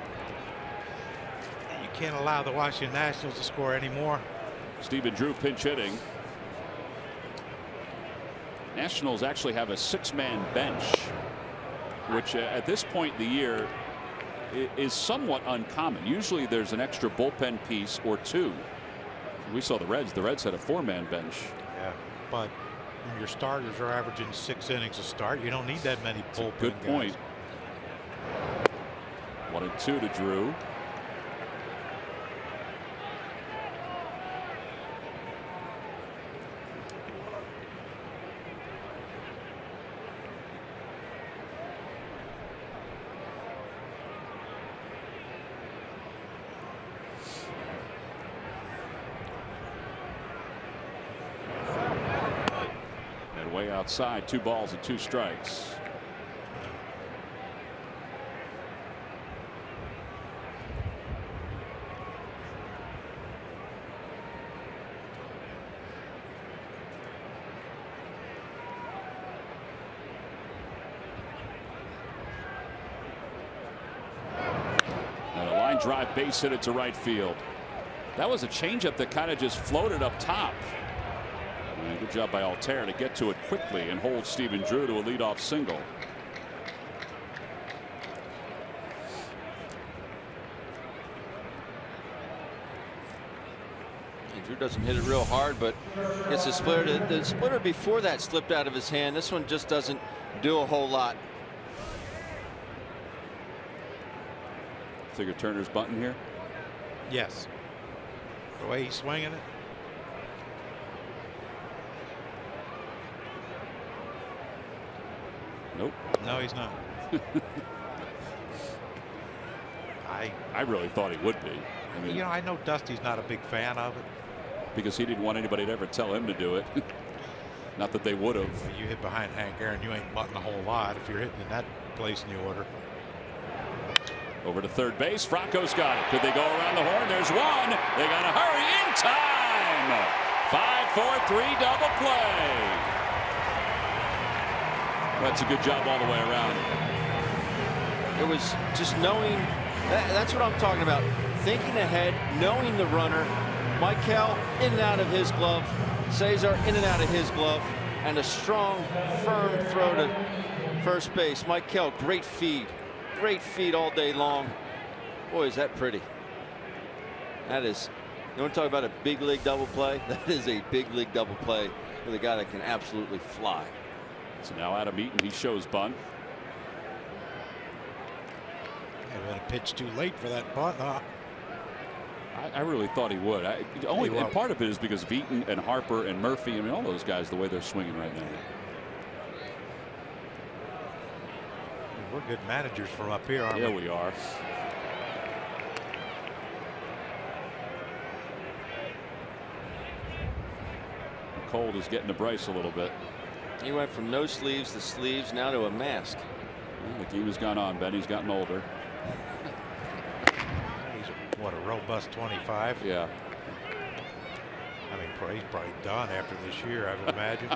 allow the Washington Nationals to score anymore. Stephen Drew pinch hitting. Nationals actually have a 6-man bench, which at this point in the year is somewhat uncommon. Usually there's an extra bullpen piece or two. We saw the Reds. The Reds had a 4-man bench. Yeah, but when your starters are averaging 6 innings a start, you don't need that many bullpen Good point. guys. 1-2 to Drew. Way outside, 2 balls and 2 strikes. And a line drive base hit it to right field. That was a changeup that kind of just floated up top. And good job by Altair to get to it quickly and hold Stephen Drew to a leadoff single. And Drew doesn't hit it real hard, but it's a splitter. The splitter before that slipped out of his hand. This one just doesn't do a whole lot. Figure Turner's bunting here. Yes. The way he's swinging it. Nope. No, he's not. I really thought he would be. I mean, you know, I know Dusty's not a big fan of it. Because he didn't want anybody to ever tell him to do it. Not that they would have. Well, you hit behind Hank Aaron, you ain't butting a whole lot if you're hitting in that place in the order. Over to third base. Franco's got it. Could they go around the horn? There's one. They got to hurry in time. 5-4-3 double play. That's a good job all the way around. It was just knowing. That's what I'm talking about. Thinking ahead, knowing the runner. Michael in and out of his glove. Cesar in and out of his glove. And a strong, firm throw to first base. Michael, great feed. Great feed all day long. Boy, is that pretty. That is. You want to talk about a big league double play? That is a big league double play with a guy that can absolutely fly. So now Adam Eaton, he shows bunt. Had been a pitch too late for that bunt, huh? I really thought he would. And part of it is because of Eaton and Harper and Murphy. I mean, all those guys, the way they're swinging right now. We're good managers from up here, aren't we? Yeah, we are. Cold is getting to Bryce a little bit. He went from no sleeves to sleeves, now to a mask. The game has gone on. Benny's gotten older. He's, what, a robust 25? Yeah. I mean, he's probably done after this year, I would imagine.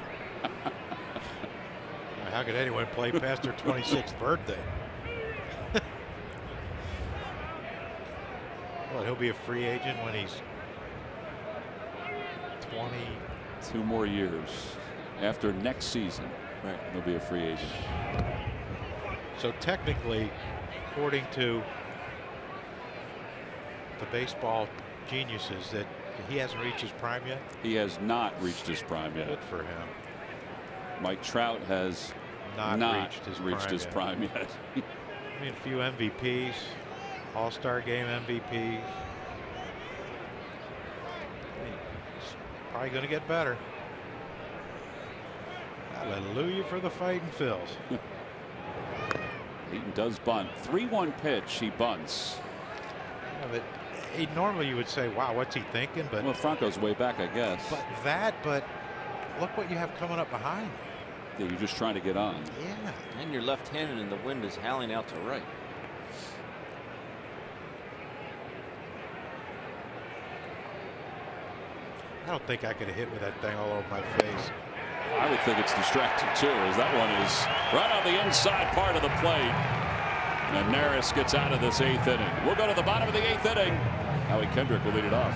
How could anyone play past their 26th birthday? Well, he'll be a free agent when he's 20. 2 more years. After next season, right, he'll be a free agent. So technically, according to the baseball geniuses, that he hasn't reached his prime yet? He has not reached his prime yet. Good for him. Mike Trout has not reached his prime yet. I mean, a few MVPs, All-Star Game MVPs. He's probably going to get better. Hallelujah for the fighting Phils. Eaton does bunt. 3-1 pitch. He bunts. Yeah, but normally you would say, wow, what's he thinking? But well, Franco's way back, I guess. But look what you have coming up behind. Yeah, you're just trying to get on. Yeah. And you're left-handed and the wind is howling out to right. I don't think I could have hit with that thing all over my face. I would think it's distracting too, as that one is right on the inside part of the plate. And Neris gets out of this 8th inning. We'll go to the bottom of the 8th inning. Howie Kendrick will lead it off.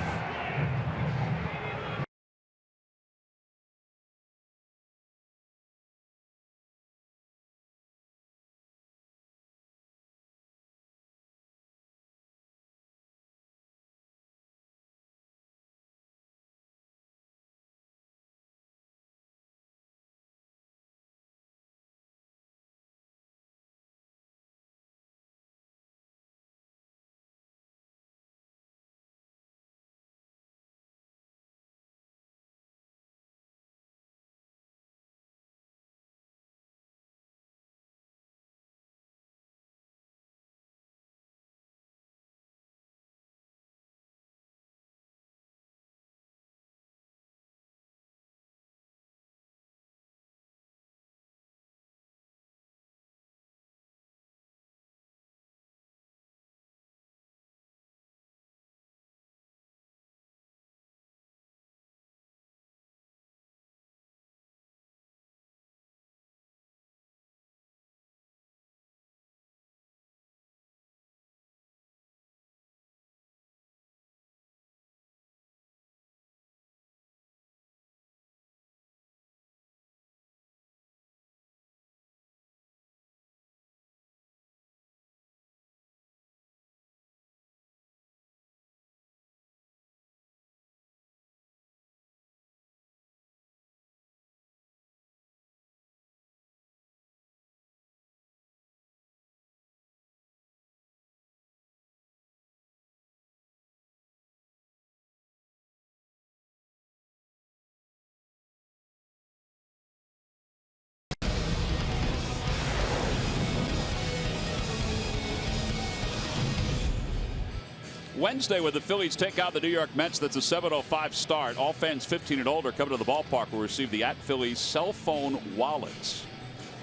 Wednesday, when the Phillies take out the New York Mets, that's a 7:05 start. All fans 15 and older coming to the ballpark will receive the At Phillies cell phone wallets.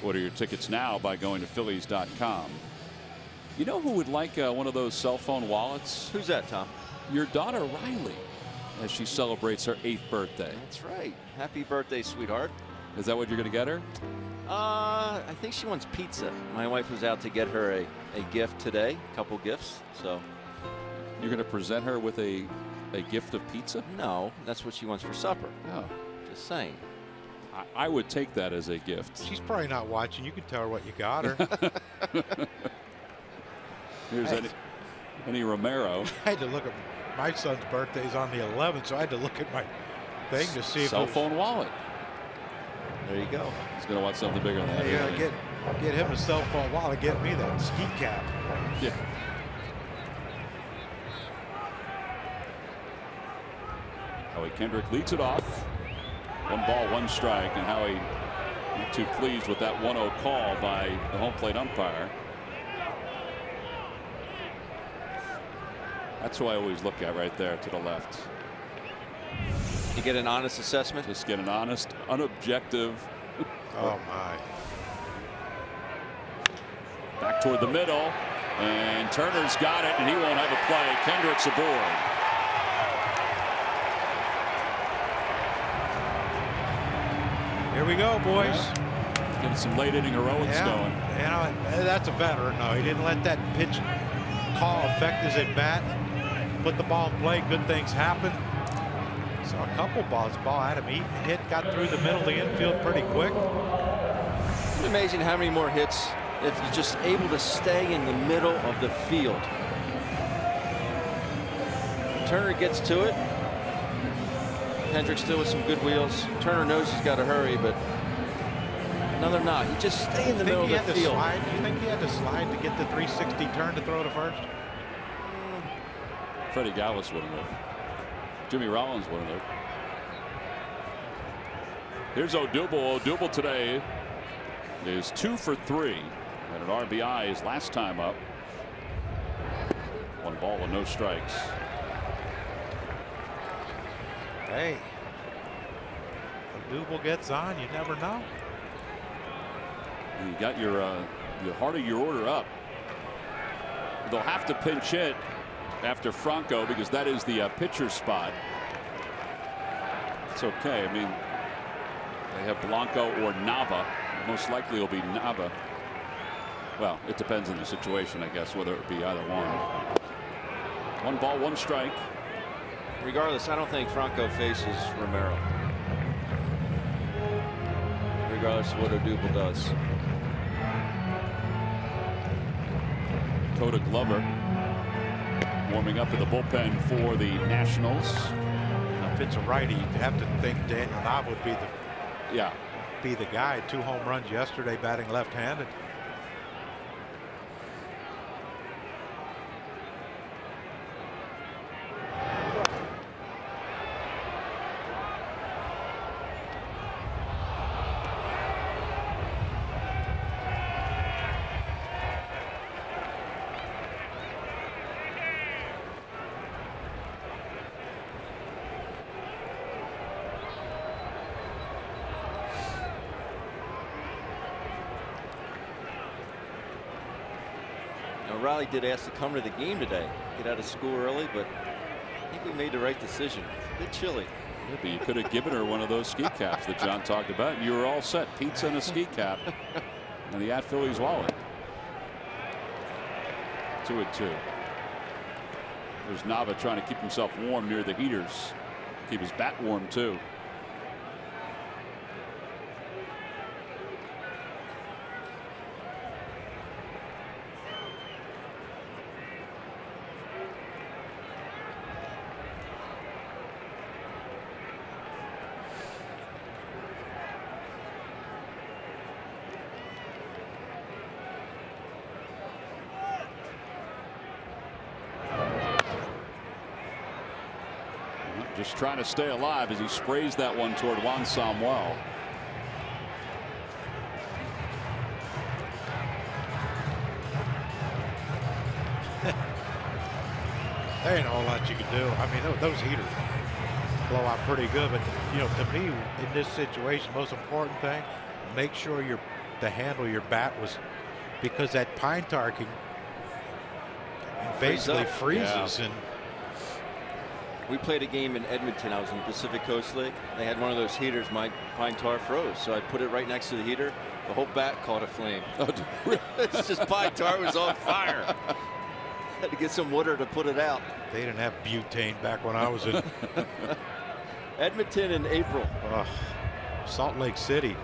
Order your tickets now by going to Phillies.com. You know who would like one of those cell phone wallets? Who's that, Tom? Your daughter Riley, as she celebrates her 8th birthday. That's right. Happy birthday, sweetheart. Is that what you're going to get her? I think she wants pizza. My wife was out to get her a gift today, a couple gifts. So you're going to present her with a gift of pizza? No, that's what she wants for supper. Oh, just saying. I would take that as a gift. She's probably not watching. You can tell her what you got her. Here's Eddie Romero. I had to look at my son's birthday's on the 11th, so I had to look at my thing to see if cell phone wallet. There you go. He's going to want something bigger than that. Yeah, get him a cell phone wallet. Get me that ski cap. Yeah. Howie Kendrick leads it off. 1 ball, 1 strike, and Howie not too pleased with that 1-0 call by the home plate umpire. That's who I always look at right there to the left. You get an honest assessment? Just get an honest, unobjective. Oh, my. Back toward the middle, and Turner's got it, and he won't have a play. Kendrick's aboard. Here we go, boys. Getting some late inning heroics going. You know, that's a veteran. No, he didn't let that pitch call affect his at bat. Put the ball in play. Good things happen. Saw a couple balls. The ball had him eaten, hit, got through the middle of the infield pretty quick. It's amazing how many more hits if you're just able to stay in the middle of the field. Turner gets to it. Hendricks still with some good wheels. Turner knows he's got to hurry, but another knock. He just stay in the middle of the field. Do you think he had to slide to get the 360 turn to throw to first? Freddie Gallis wouldn't have. Jimmy Rollins wouldn't have. Here's Odubel. Odubel today is 2 for 3 and an RBI his last time up. 1 ball and no strikes. Hey, Odubel gets on. You never know. You got your heart of your order up. They'll have to pinch hit after Franco because that is the pitcher spot. It's okay. I mean, they have Blanco or Nava. Most likely it'll be Nava. Well, it depends on the situation, I guess, whether it be either one. 1 ball, 1 strike. Regardless, I don't think Franco faces Romero. Regardless of what Odubel does. Coda Glover warming up in the bullpen for the Nationals. If it's a righty, you'd have to think Daniel Nava would be the guy. 2 home runs yesterday batting left-handed. Riley did ask to come to the game today, get out of school early, but I think we made the right decision. A bit chilly. Yeah, but you could have given her one of those ski caps that John talked about, and you were all set. Pizza and a ski cap and the At Phillies wallet. 2-2. There's Nava trying to keep himself warm near the heaters. Keep his bat warm too. Just trying to stay alive as he sprays that one toward Juan Samuel. There ain't a whole lot you can do. I mean, those heaters blow out pretty good, but you know, to me, in this situation, most important thing, make sure the handle of your bat was, because that pine tar can basically freezes. And we played a game in Edmonton. I was in the Pacific Coast League. They had one of those heaters. My pine tar froze, so I put it right next to the heater. The whole bat caught a flame. It's just pine tar was on fire. Had to get some water to put it out. They didn't have butane back when I was in Edmonton in April. Salt Lake City,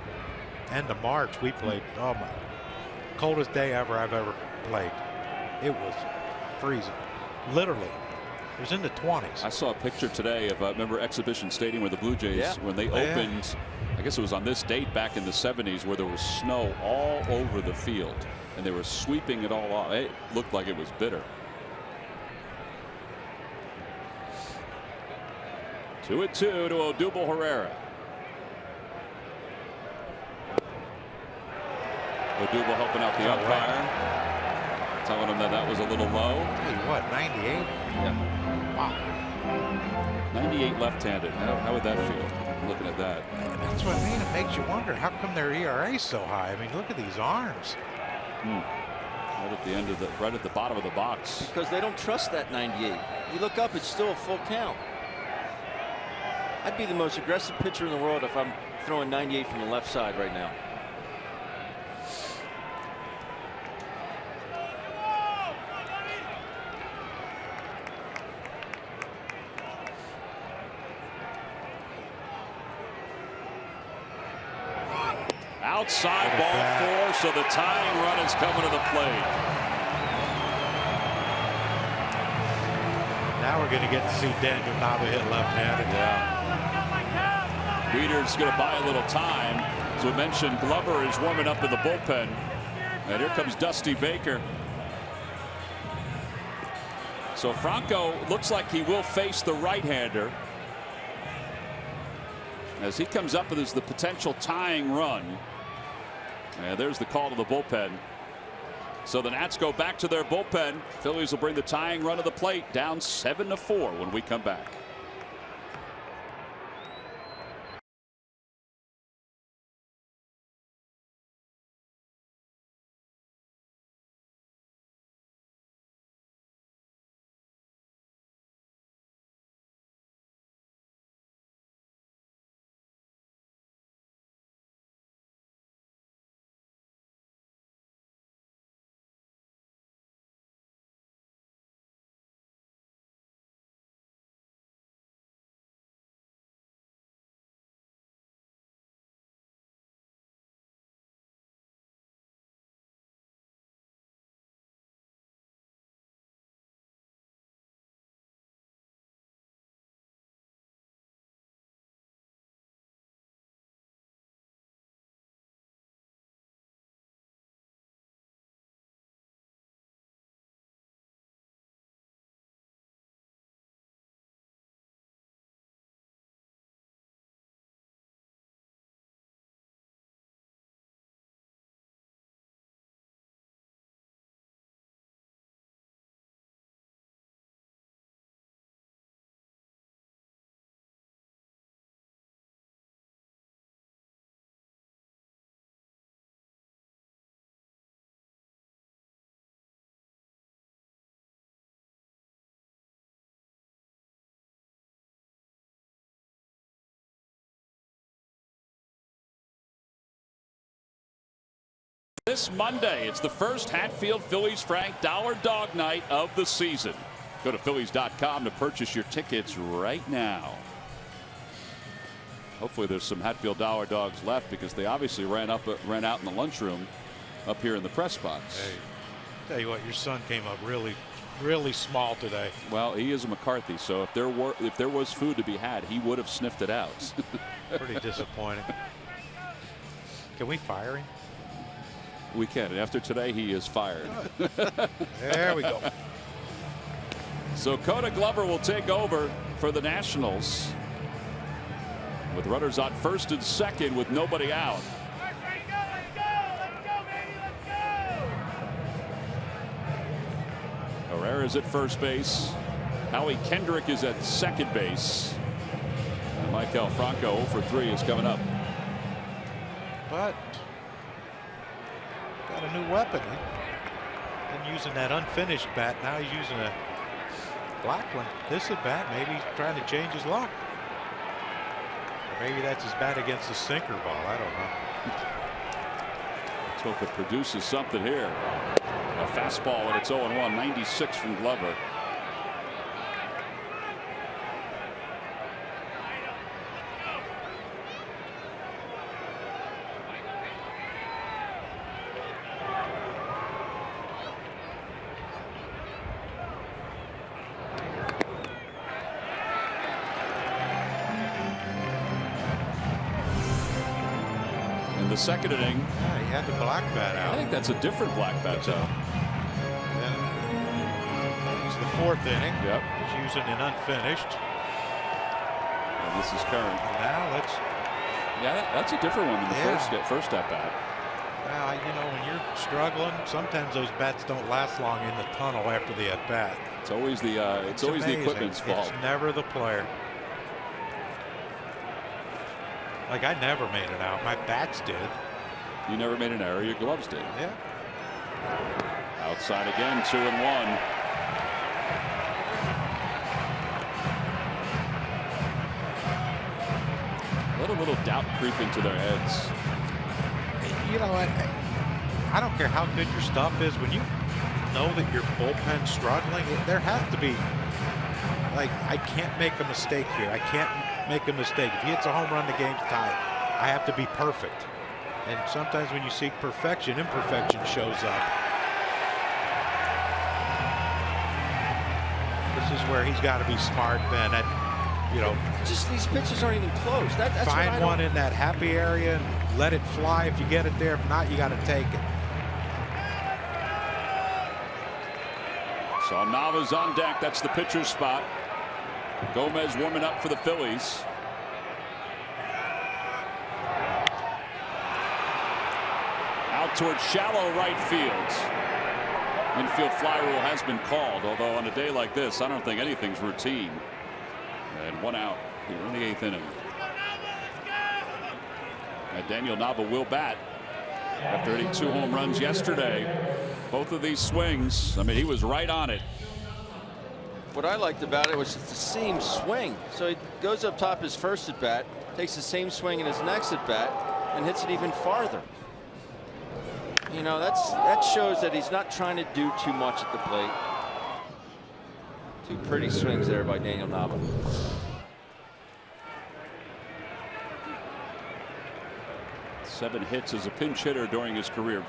end of March, we played. Oh my, coldest day I've ever played. It was freezing, literally. It was in the 20s. I saw a picture today of remember Exhibition Stadium where the Blue Jays, when they opened, I guess it was on this date back in the 70s, where there was snow all over the field and they were sweeping it all off. It looked like it was bitter. 2-2 to Odubel Herrera. Odubel helping out the umpire, telling him that was a little low. Hey, what, 98? Yeah. Wow. 98 left-handed. How would that feel? Looking at that. That's what I mean. It makes you wonder, how come their ERA is so high? I mean, look at these arms. Right at the end of right at the bottom of the box. Because they don't trust that 98. You look up, it's still a full count. I'd be the most aggressive pitcher in the world if I'm throwing 98 from the left side right now. Outside ball 4, so the tying run is coming to the plate. Now we're going to get to see Daniel Nava hit left-handed. Yeah. Weeder's going to buy a little time. As we mentioned, Glover is warming up in the bullpen. And here comes Dusty Baker. So Franco looks like he will face the right-hander as he comes up with the potential tying run. And there's the call to the bullpen. So the Nats go back to their bullpen. Phillies will bring the tying run to the plate, down 7-4 when we come back. This Monday, it's the first Hatfield Phillies Frank Dollar Dog Night of the season. Go to Phillies.com to purchase your tickets right now. Hopefully there's some Hatfield Dollar Dogs left, because they obviously ran out in the lunchroom up here in the press box. Hey, tell you what, your son came up really small today. Well, he is a McCarthy, so if there was food to be had, he would have sniffed it out. Pretty disappointing. Can we fire him? We can. And after today, he is fired. There we go. So Coda Glover will take over for the Nationals with runners on first and second with nobody out. Herrera's at first base. Howie Kendrick is at second base. And Michael Franco 0 for 3 is coming up. But got a new weapon. He's been using that unfinished bat. Now he's using a black one. This is bat. Maybe he's trying to change his luck. Or maybe that's his bat against the sinker ball. I don't know. Let's hope it produces something here. A fastball and it's 0-1. 96 from Glover. The second inning. Yeah, he had the black bat out. I think that's a different black bat though. It's the fourth inning. Yep. He's using an unfinished. And this is current. And now let's. Yeah, that's a different one than the first at bat. Well, you know, when you're struggling, sometimes those bats don't last long in the tunnel after the at bat. It's always the the equipment's fault. It's never the player. Like, I never made it out. My bats did. You never made an error. Your gloves did. Yeah. Outside again, 2-1. Let a little doubt creep into their heads. You know what? I don't care how good your stuff is. When you know that your bullpen's struggling, there has to be, like, I can't make a mistake here. I can't make a mistake. If he hits a home run, the game's tied. I have to be perfect. And sometimes when you seek perfection, imperfection shows up. This is where he's got to be smart, Ben. You know, just these pitches aren't even close. That's find one in that happy area and let it fly if you get it there. If not, you got to take it. So Nava's on deck. That's the pitcher's spot. Gomez warming up for the Phillies. Out towards shallow right field. Infield fly rule has been called, although on a day like this, I don't think anything's routine. And one out here in the 8th inning. And Daniel Nava will bat after hitting 2 home runs yesterday. Both of these swings, I mean, he was right on it. What I liked about it was it's the same swing. So he goes up top his first at bat, takes the same swing in his next at bat, and hits it even farther. You know, that shows that he's not trying to do too much at the plate. 2 pretty swings there by Daniel Nava. Seven hits as a pinch hitter during his career.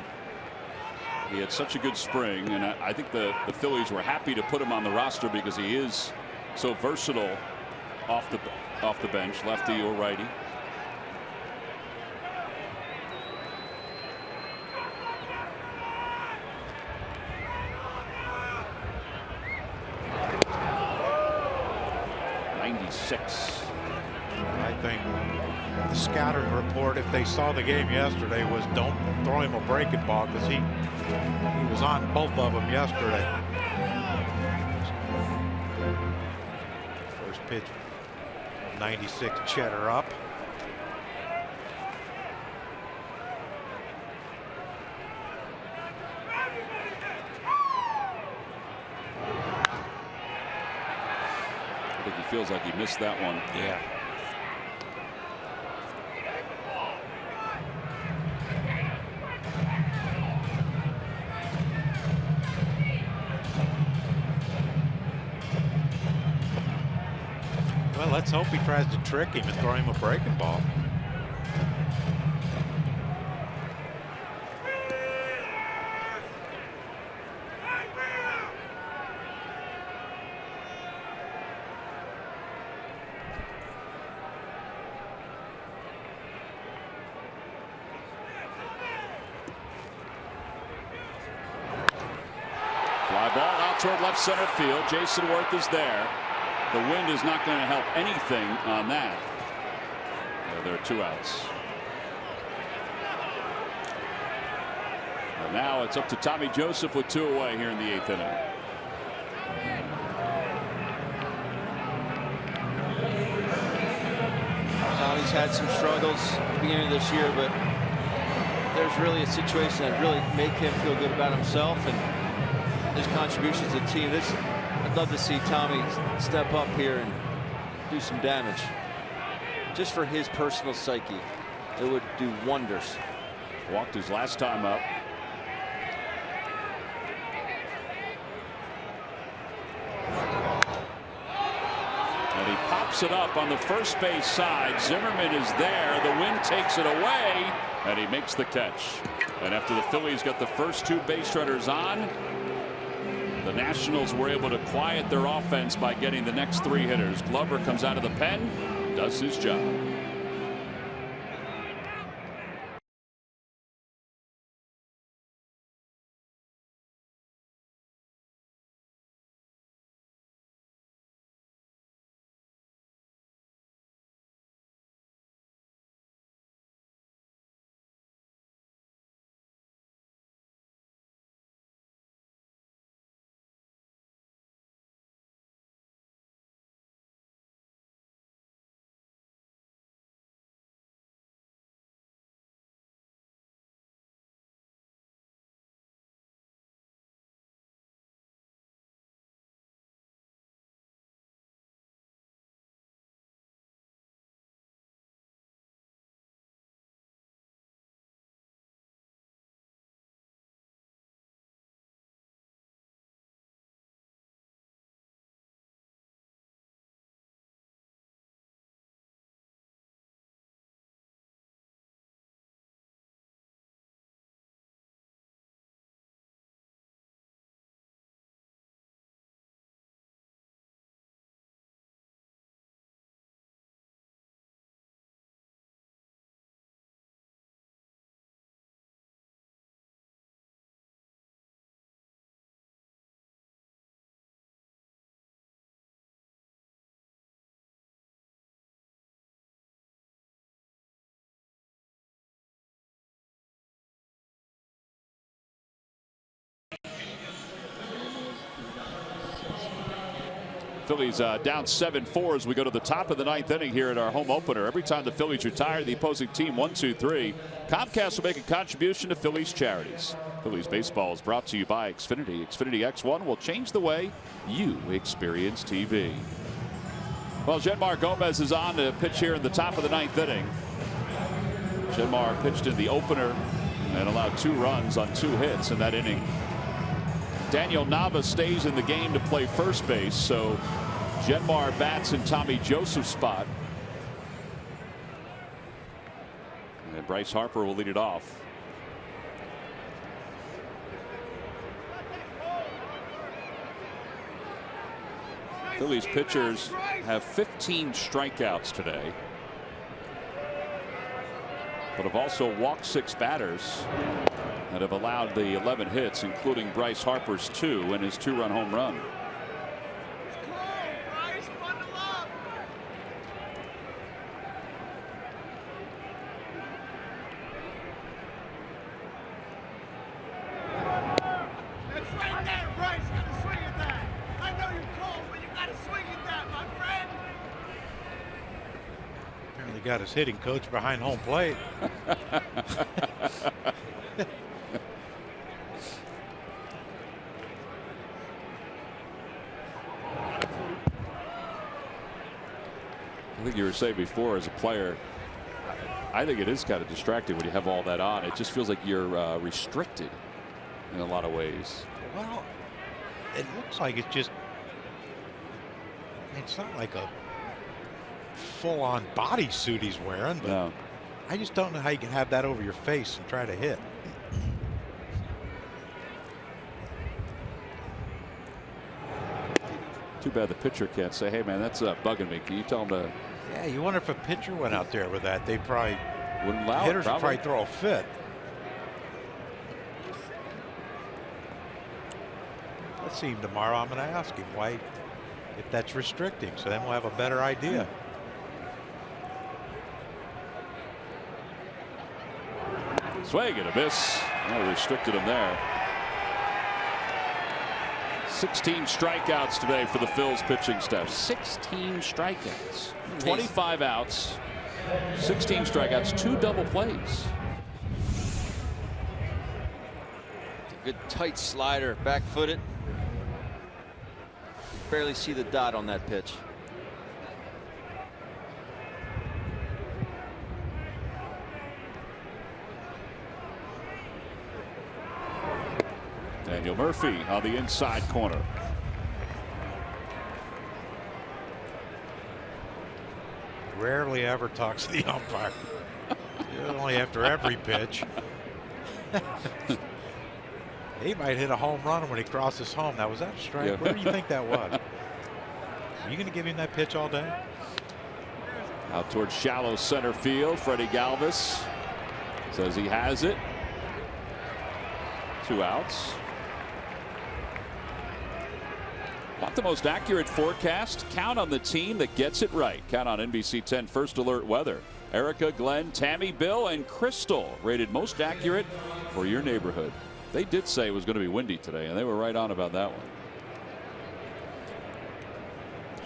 He had such a good spring, and I think the Phillies were happy to put him on the roster because he is so versatile off the bench, lefty or righty. I think the scouting report, if they saw the game yesterday, was don't throw him a breaking ball because he was on both of them yesterday. First pitch, 96 Cheddar up. I think he feels like he missed that one. Yeah. Well, let's hope he tries to trick him and throw him a breaking ball. Fly ball out toward left center field. Jason Worth is there. The wind is not going to help anything on that. There are 2 outs. And now it's up to Tommy Joseph with 2 away here in the 8th inning. he's had some struggles at the beginning of this year, but there's really a situation that really make him feel good about himself and his contributions to the team. I'd love to see Tommy step up here and do some damage. Just for his personal psyche, it would do wonders. Walked his last time up. And he pops it up on the first base side. Zimmerman is there. The wind takes it away, and he makes the catch. And after the Phillies got the first 2 base runners on, the Nationals were able to quiet their offense by getting the next 3 hitters. Glover comes out of the pen, does his job. Phillies down 7-4 as we go to the top of the 9th inning here at our home opener. Every time the Phillies retire, the opposing team 1-2-3. Comcast will make a contribution to Phillies charities. Phillies baseball is brought to you by Xfinity. Xfinity X1 will change the way you experience TV. Well, Genmar Gomez is on to pitch here in the top of the 9th inning. Genmar pitched in the opener and allowed 2 runs on 2 hits in that inning. Daniel Nava stays in the game to play first base, so Genmar bats in Tommy Joseph's spot. And Bryce Harper will lead it off. Phillies pitchers have 15 strikeouts today, but have also walked 6 batters that have allowed the 11 hits, including Bryce Harper's 2 and his 2-run home run. That's right there, Bryce. You gotta swing at that. I know you're cold, but you gotta swing at that, my friend. Apparently got his hitting coach behind home plate. I think you were saying before, as a player, I think it is kind of distracting when you have all that on. It just feels like you're restricted in a lot of ways. Well, it looks like it's just, it's not like a full-on bodysuit he's wearing, but no. I just don't know how you can have that over your face and try to hit. Too bad the pitcher can't say, hey man, that's bugging me. Can you tell him to? Yeah, you wonder if a pitcher went out there with that, they probably wouldn't allow it. Hitters would probably throw a fit. Let's see him tomorrow. I'm going to ask him why, if that's restricting, so then we'll have a better idea. Swing and a miss. Oh, restricted him there. 16 strikeouts today for the Phil's pitching staff. 16 strikeouts. 25 outs. 16 strikeouts, 2 double plays. Good tight slider, back-footed. Barely see the dot on that pitch. Daniel Murphy on the inside corner. Rarely ever talks to the umpire. Only after every pitch. He might hit a home run when he crosses home. Now, was that a strike? Yeah. Where do you think that was? Are you going to give him that pitch all day? Out towards shallow center field. Freddie Galvis says he has it. 2 outs. Not the most accurate forecast. Count on the team that gets it right. Count on NBC 10 First Alert Weather. Erica, Glenn, Tammy, Bill, and Crystal rated most accurate for your neighborhood. They did say it was going to be windy today, and they were right on about that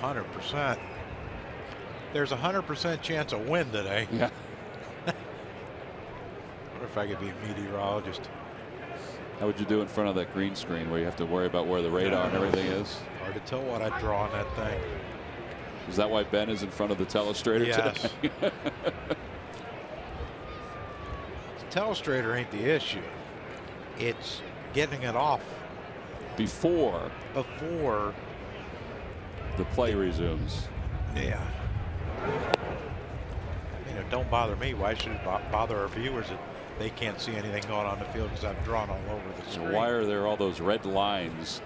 one. 100%. There's a 100% chance of wind today. Yeah. I wonder if I could be a meteorologist. How would you do in front of that green screen where you have to worry about where the radar and everything is? Hard to tell what I'd draw on that thing. Is that why Ben is in front of the telestrator yes. today? The telestrator ain't the issue. It's getting it off before the play resumes. Yeah. Don't bother me. Why should it bother our viewers that they can't see anything going on the field because I've drawn all over the screen? Why are there all those red lines?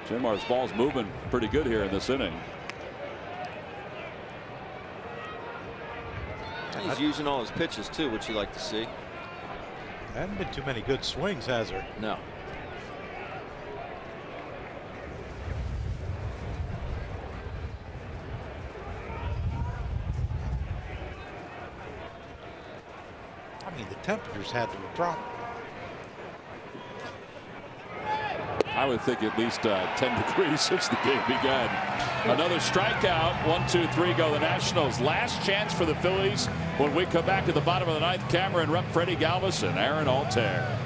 Jimar's ball's moving pretty good here in this inning. He's using all his pitches too, which you like to see. There haven't been too many good swings, has there? No. I mean, the temperatures had to drop. I would think at least 10 degrees since the game began. Another strikeout. 1, 2, 3 go the Nationals. Last chance for the Phillies when we come back to the bottom of the 9th. Cameron Rupp, Freddie Galvis, and Aaron Altair.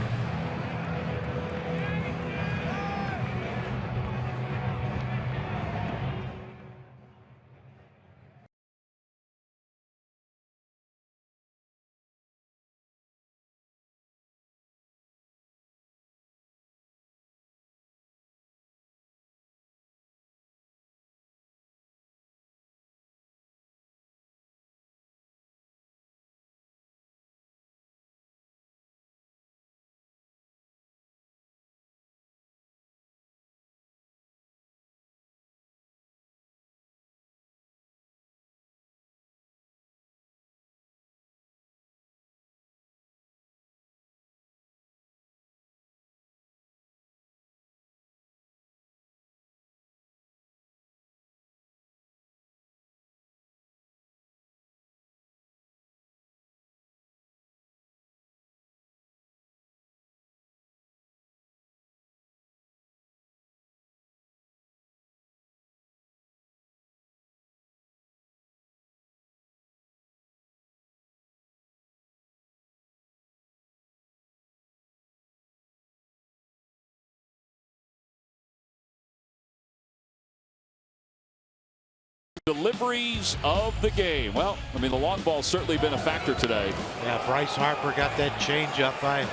Deliveries of the game. Well, I mean, the long ball's certainly been a factor today. Yeah, Bryce Harper got that changeup by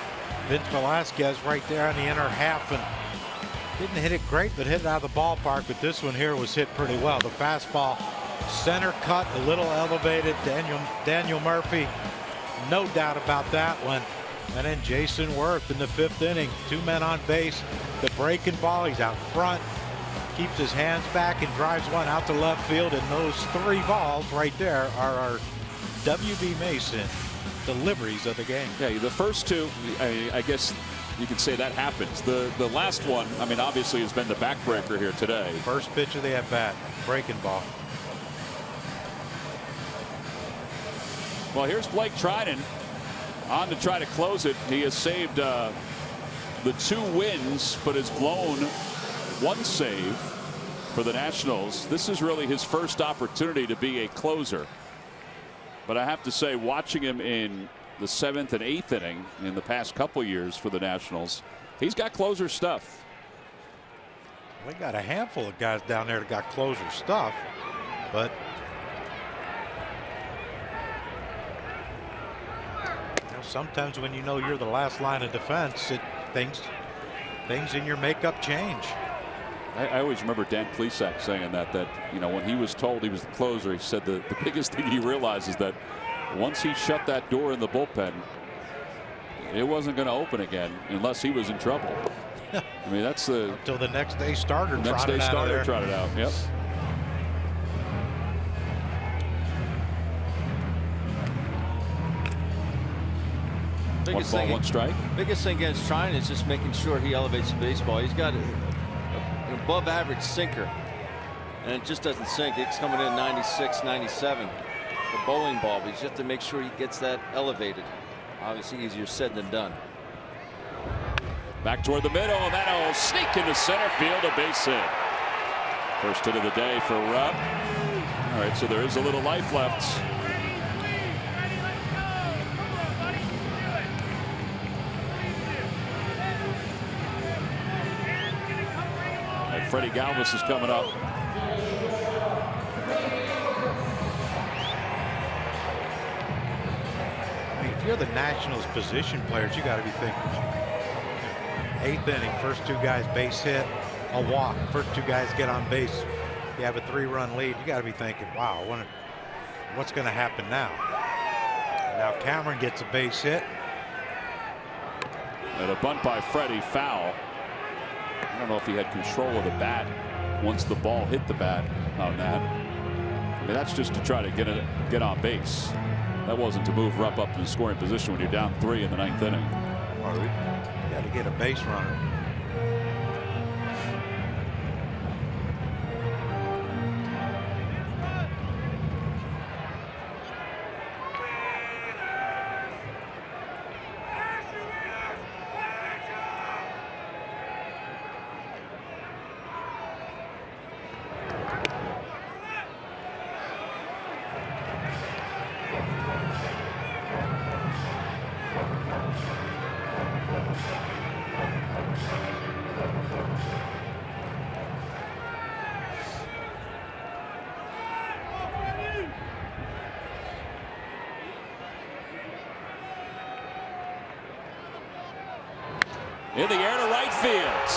Vince Velasquez right there on the inner half and didn't hit it great, but hit it out of the ballpark. But this one here was hit pretty well. The fastball center cut, a little elevated. Daniel Murphy, no doubt about that one. And then Jason Worth in the 5th inning, 2 men on base. The breaking ball, he's out front. Keeps his hands back and drives one out to left field, and those 3 balls right there are our W.B. Mason deliveries of the game. Yeah, the first 2, I guess you could say that happens. The last one, I mean, obviously has been the backbreaker here today. First pitch of the at-bat, breaking ball. Well, here's Blake Trinan on to try to close it. He has saved the 2 wins, but has blown 1 save for the Nationals. This is really his first opportunity to be a closer. But I have to say, watching him in the 7th and 8th inning in the past couple years for the Nationals, he's got closer stuff. We got a handful of guys down there that got closer stuff, but sometimes when you know you're the last line of defense, things in your makeup change. I always remember Dan Plesac saying that you know, when he was told he was the closer, he said the biggest thing he realized is that once he shut that door in the bullpen, it wasn't going to open again unless he was in trouble. I mean, that's until the next day starter. Trotted out. Yep. Biggest 1 ball, 1 strike. Biggest thing against Trinan is just making sure he elevates the baseball. He's got an above average sinker, and it just doesn't sink. It's coming in 96, 97. The bowling ball, but you just have to make sure he gets that elevated. Obviously easier said than done. Back toward the middle, and that'll sneak into center field, a base hit. First hit of the day for Rupp. All right, so there is a little life left. And Freddie Galvis is coming up. If you're the Nationals position players, you got to be thinking 8th inning, first 2 guys base hit, a walk, first 2 guys get on base, you have a 3-run lead. You got to be thinking, wow, what's going to happen now? And now Cameron gets a base hit. And a bunt by Freddie, foul. I don't know if he had control of the bat once the ball hit the bat on that. I mean, that's just to try to get on base. That wasn't to move Rupp up to the scoring position when you're down 3 in the 9th inning. You got to get a base runner. In the air to right field.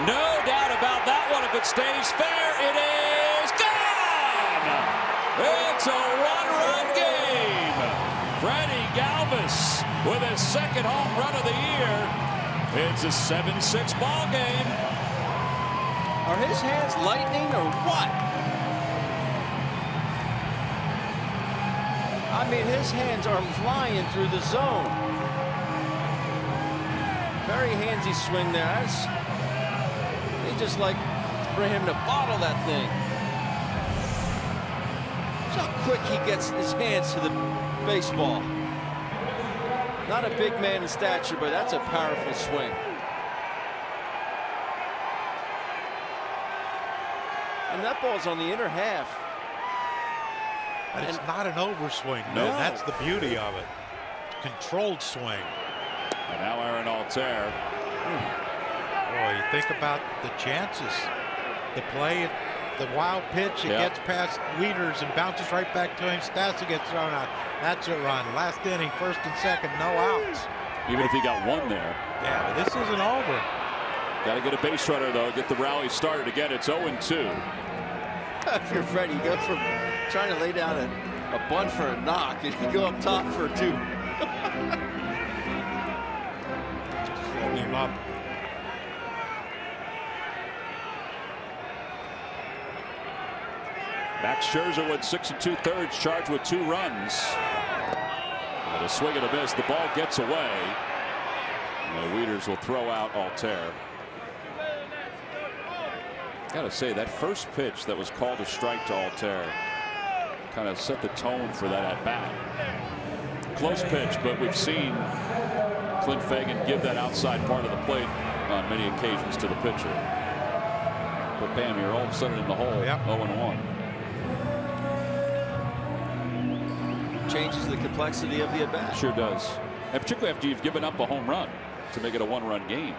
No doubt about that one. If it stays fair, it is gone. It's a one-run game. Freddie Galvis with his 2nd home run of the year. It's a 7-6 ball game. Are his hands lightning or what? I mean, his hands are flying through the zone. Very handsy swing there. They just like for him to bottle that thing. That's how quick he gets his hands to the baseball. Not a big man in stature, but that's a powerful swing. And that ball's on the inner half. But it's not an overswing. No, that's the beauty of it. Controlled swing. And now Aaron Altair. Boy, you think about the chances. The play, the wild pitch, it gets past Wieters and bounces right back to him. Stassi gets thrown out. That's a run. Last inning, 1st and 2nd, no outs. Even if he got 1 there. Yeah, but this isn't over. Got to get a base runner, though. Get the rally started again. It's 0-2. If you're Freddie, you go from trying to lay down a bunt for a knock, and you go up top for a 2. Setting him up. Max Scherzer went 6 2/3, charged with 2 runs. And a swing and a miss. The ball gets away. And the Wieters will throw out Altair. Gotta say, that first pitch that was called a strike to Altair kind of set the tone for that at bat. close pitch, but we've seen Clint Fagan give that outside part of the plate on many occasions to the pitcher. But bam, you're all of a sudden in the hole. 0-1. Changes the complexity of the at-bat. Sure does. And particularly after you've given up a home run to make it a one-run game.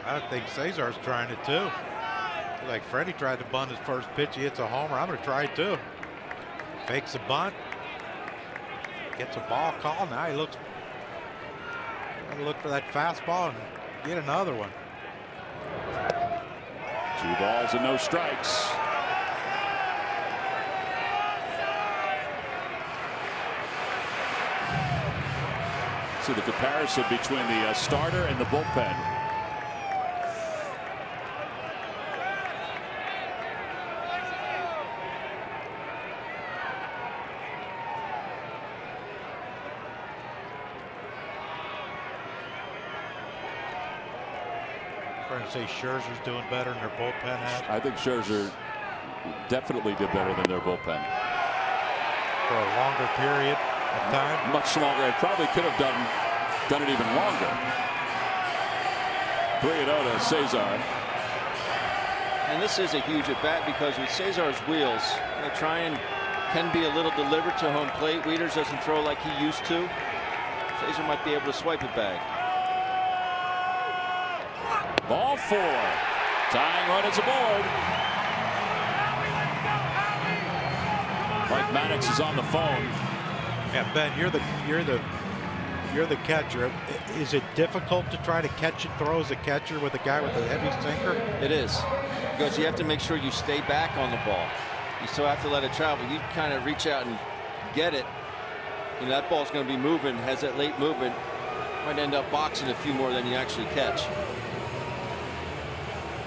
I think Cesar's trying it too. Like Freddie tried to bunt his first pitch. He hits a homer. I'm going to try it too. Fakes a bunt. Gets a ball call. Now he looks. Got to look for that fastball and get another one. 2 balls and no strikes. See the comparison between the starter and the bullpen. Trying to say Scherzer's doing better than their bullpen has. I think Scherzer definitely did better than their bullpen. For a longer period of time. Much longer. It probably could have done it even longer. 3-0 to Cesar. And this is a huge at bat because with Cesar's wheels, they try and can be a little deliberate to home plate. Wieters doesn't throw like he used to. Cesar might be able to swipe it back. Ball 4. Tying run is aboard. Mike Maddox is on the phone. Yeah, Ben, you're the catcher. Is it difficult to try to catch and throw as a catcher with a guy with a heavy sinker? It is, because you have to make sure you stay back on the ball. You still have to let it travel. You kind of reach out and get it. You know, that ball's going to be moving, has that late movement. Might end up boxing a few more than you actually catch.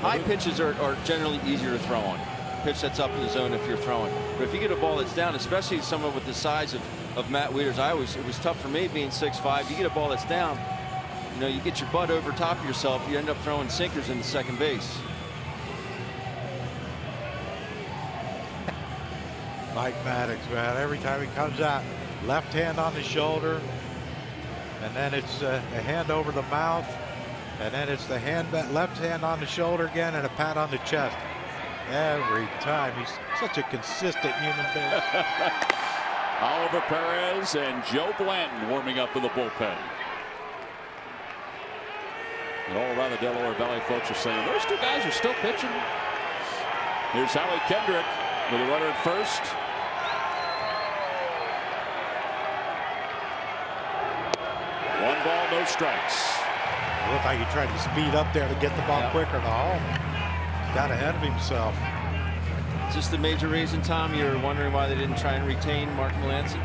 High pitches are generally easier to throw on. Pitch that's up in the zone if you're throwing. But if you get a ball that's down, especially someone with the size of Matt Wieters, it was tough for me being 6'5". You get a ball that's down, you know, you get your butt over top of yourself, you end up throwing sinkers into second base. Mike Maddox, man, every time he comes out, left hand on the shoulder, and then it's a hand over the mouth, and then it's the left hand on the shoulder again, and a pat on the chest. Every time. He's such a consistent human being. Oliver Perez and Joe Blanton warming up in the bullpen. And all around the Delaware Valley folks are saying those 2 guys are still pitching. Here's Howie Kendrick with a runner at first. One ball, no strikes. It looked like he tried to speed up there to get the ball quicker to home. Got ahead of himself. Is this the major reason, Tom, you're wondering why they didn't try and retain Mark Melancon?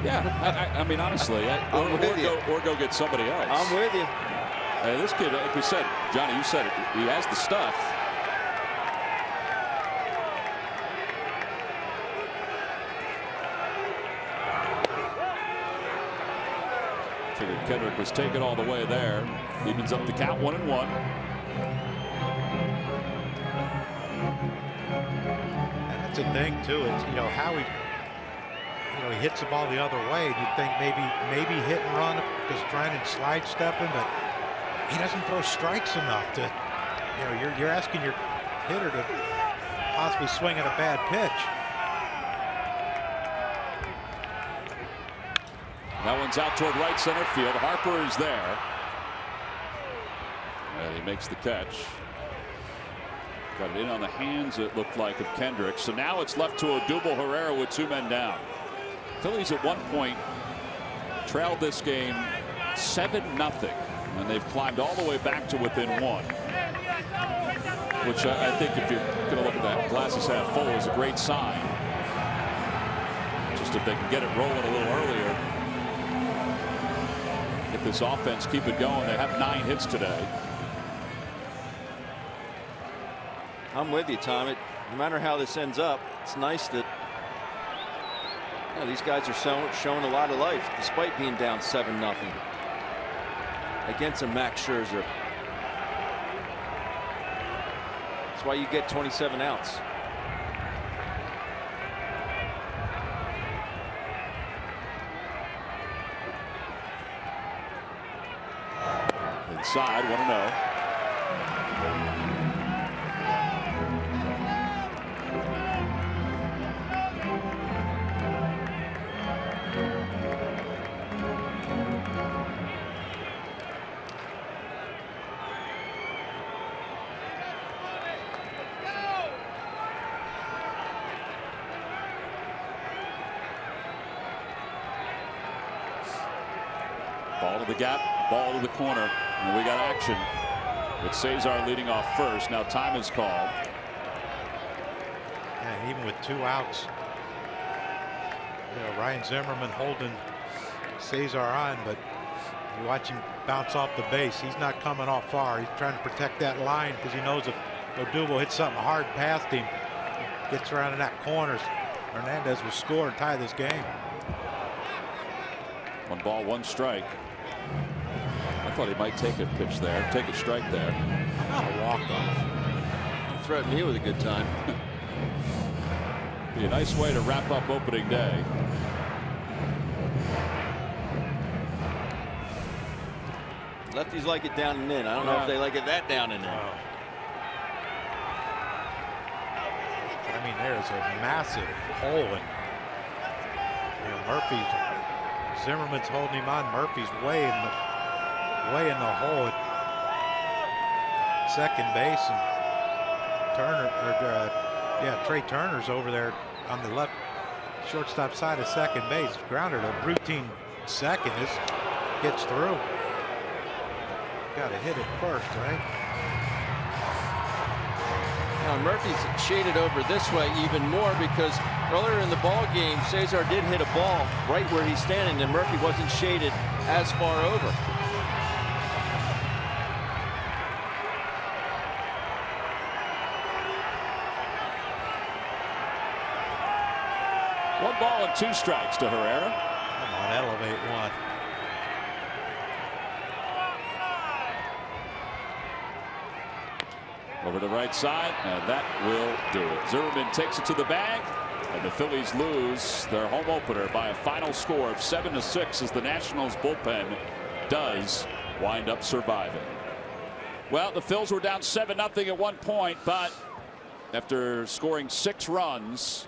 Yeah, I mean, honestly, or go get somebody else. I'm with you. This kid, like we said, Johnny, you said it, he has the stuff. Figured Kendrick was taken all the way there. Evens up the count, 1-1. That's a thing too. It's, you know, how he hits the ball the other way, and you think maybe hit and run because trying to slide stepping, but he doesn't throw strikes enough to, you know, you're asking your hitter to possibly swing at a bad pitch. That one's out toward right center field. Harper is there. And he makes the catch. Got it in on the hands, it looked like, of Kendrick. So now it's left to Odubel Herrera with 2 men down. Phillies at one point trailed this game 7-0. And they've climbed all the way back to within 1. Which I think, if you're going to look at that glasses half full, is a great sign. Just if they can get it rolling a little earlier. Get this offense, keep it going. They have 9 hits today. I'm with you, Tom. No matter how this ends up, it's nice that these guys are showing a lot of life despite being down 7-0. against a Max Scherzer. That's why you get 27 outs. Inside, 1-0. Ball to the gap, ball to the corner, and we got action with Cesar leading off first. Now time is called. And even with 2 outs, Ryan Zimmerman holding Cesar on, but you watch him bounce off the base. He's not coming off far. He's trying to protect that line because he knows if Odubel hits something hard past him, gets around in that corner, Hernandez will score and tie this game. 1 ball, 1 strike. I thought he might take a pitch there, take a strike there. Not a walk-off. Don't threaten me with a good time. Be a nice way to wrap up opening day. Lefties like it down and in. I don't know if they like it that down and in. I mean, there's a massive hole in Murphy. Zimmerman's holding him on. Murphy's way in the hole at second base, and Trey Turner's over there on the left shortstop side of second base. Grounded a routine second. This gets through. Got to hit it first, right? Now Murphy's shaded over this way even more because earlier in the ball game, Cesar did hit a ball right where he's standing, and Murphy wasn't shaded as far over. One ball and 2 strikes to Herrera. Come on, elevate one. Over the right side, and that will do it. Zimmerman takes it to the bag, and the Phillies lose their home opener by a final score of 7-6 as the Nationals bullpen does wind up surviving. Well, the Phils were down 7-0 at one point, but after scoring 6 runs,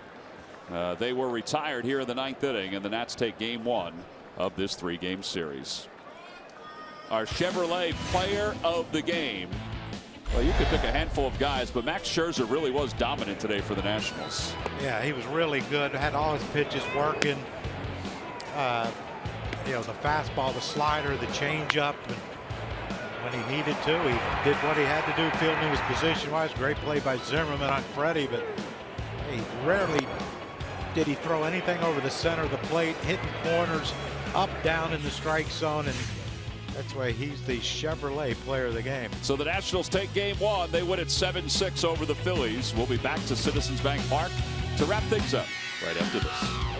they were retired here in the 9th inning, and the Nats take game 1 of this 3-game series. Our Chevrolet player of the game. Well, you could pick a handful of guys, but Max Scherzer really was dominant today for the Nationals. Yeah, he was really good. Had all his pitches working. The fastball, the slider, the changeup, and when he needed to, he did what he had to do. Fielding his position-wise, great play by Zimmerman on Freddie, but he rarely did he throw anything over the center of the plate, hitting corners, up, down in the strike zone, and that's why he's the Chevrolet player of the game. So the Nationals take game 1. They win it 7-6 over the Phillies. We'll be back to Citizens Bank Park to wrap things up right after this.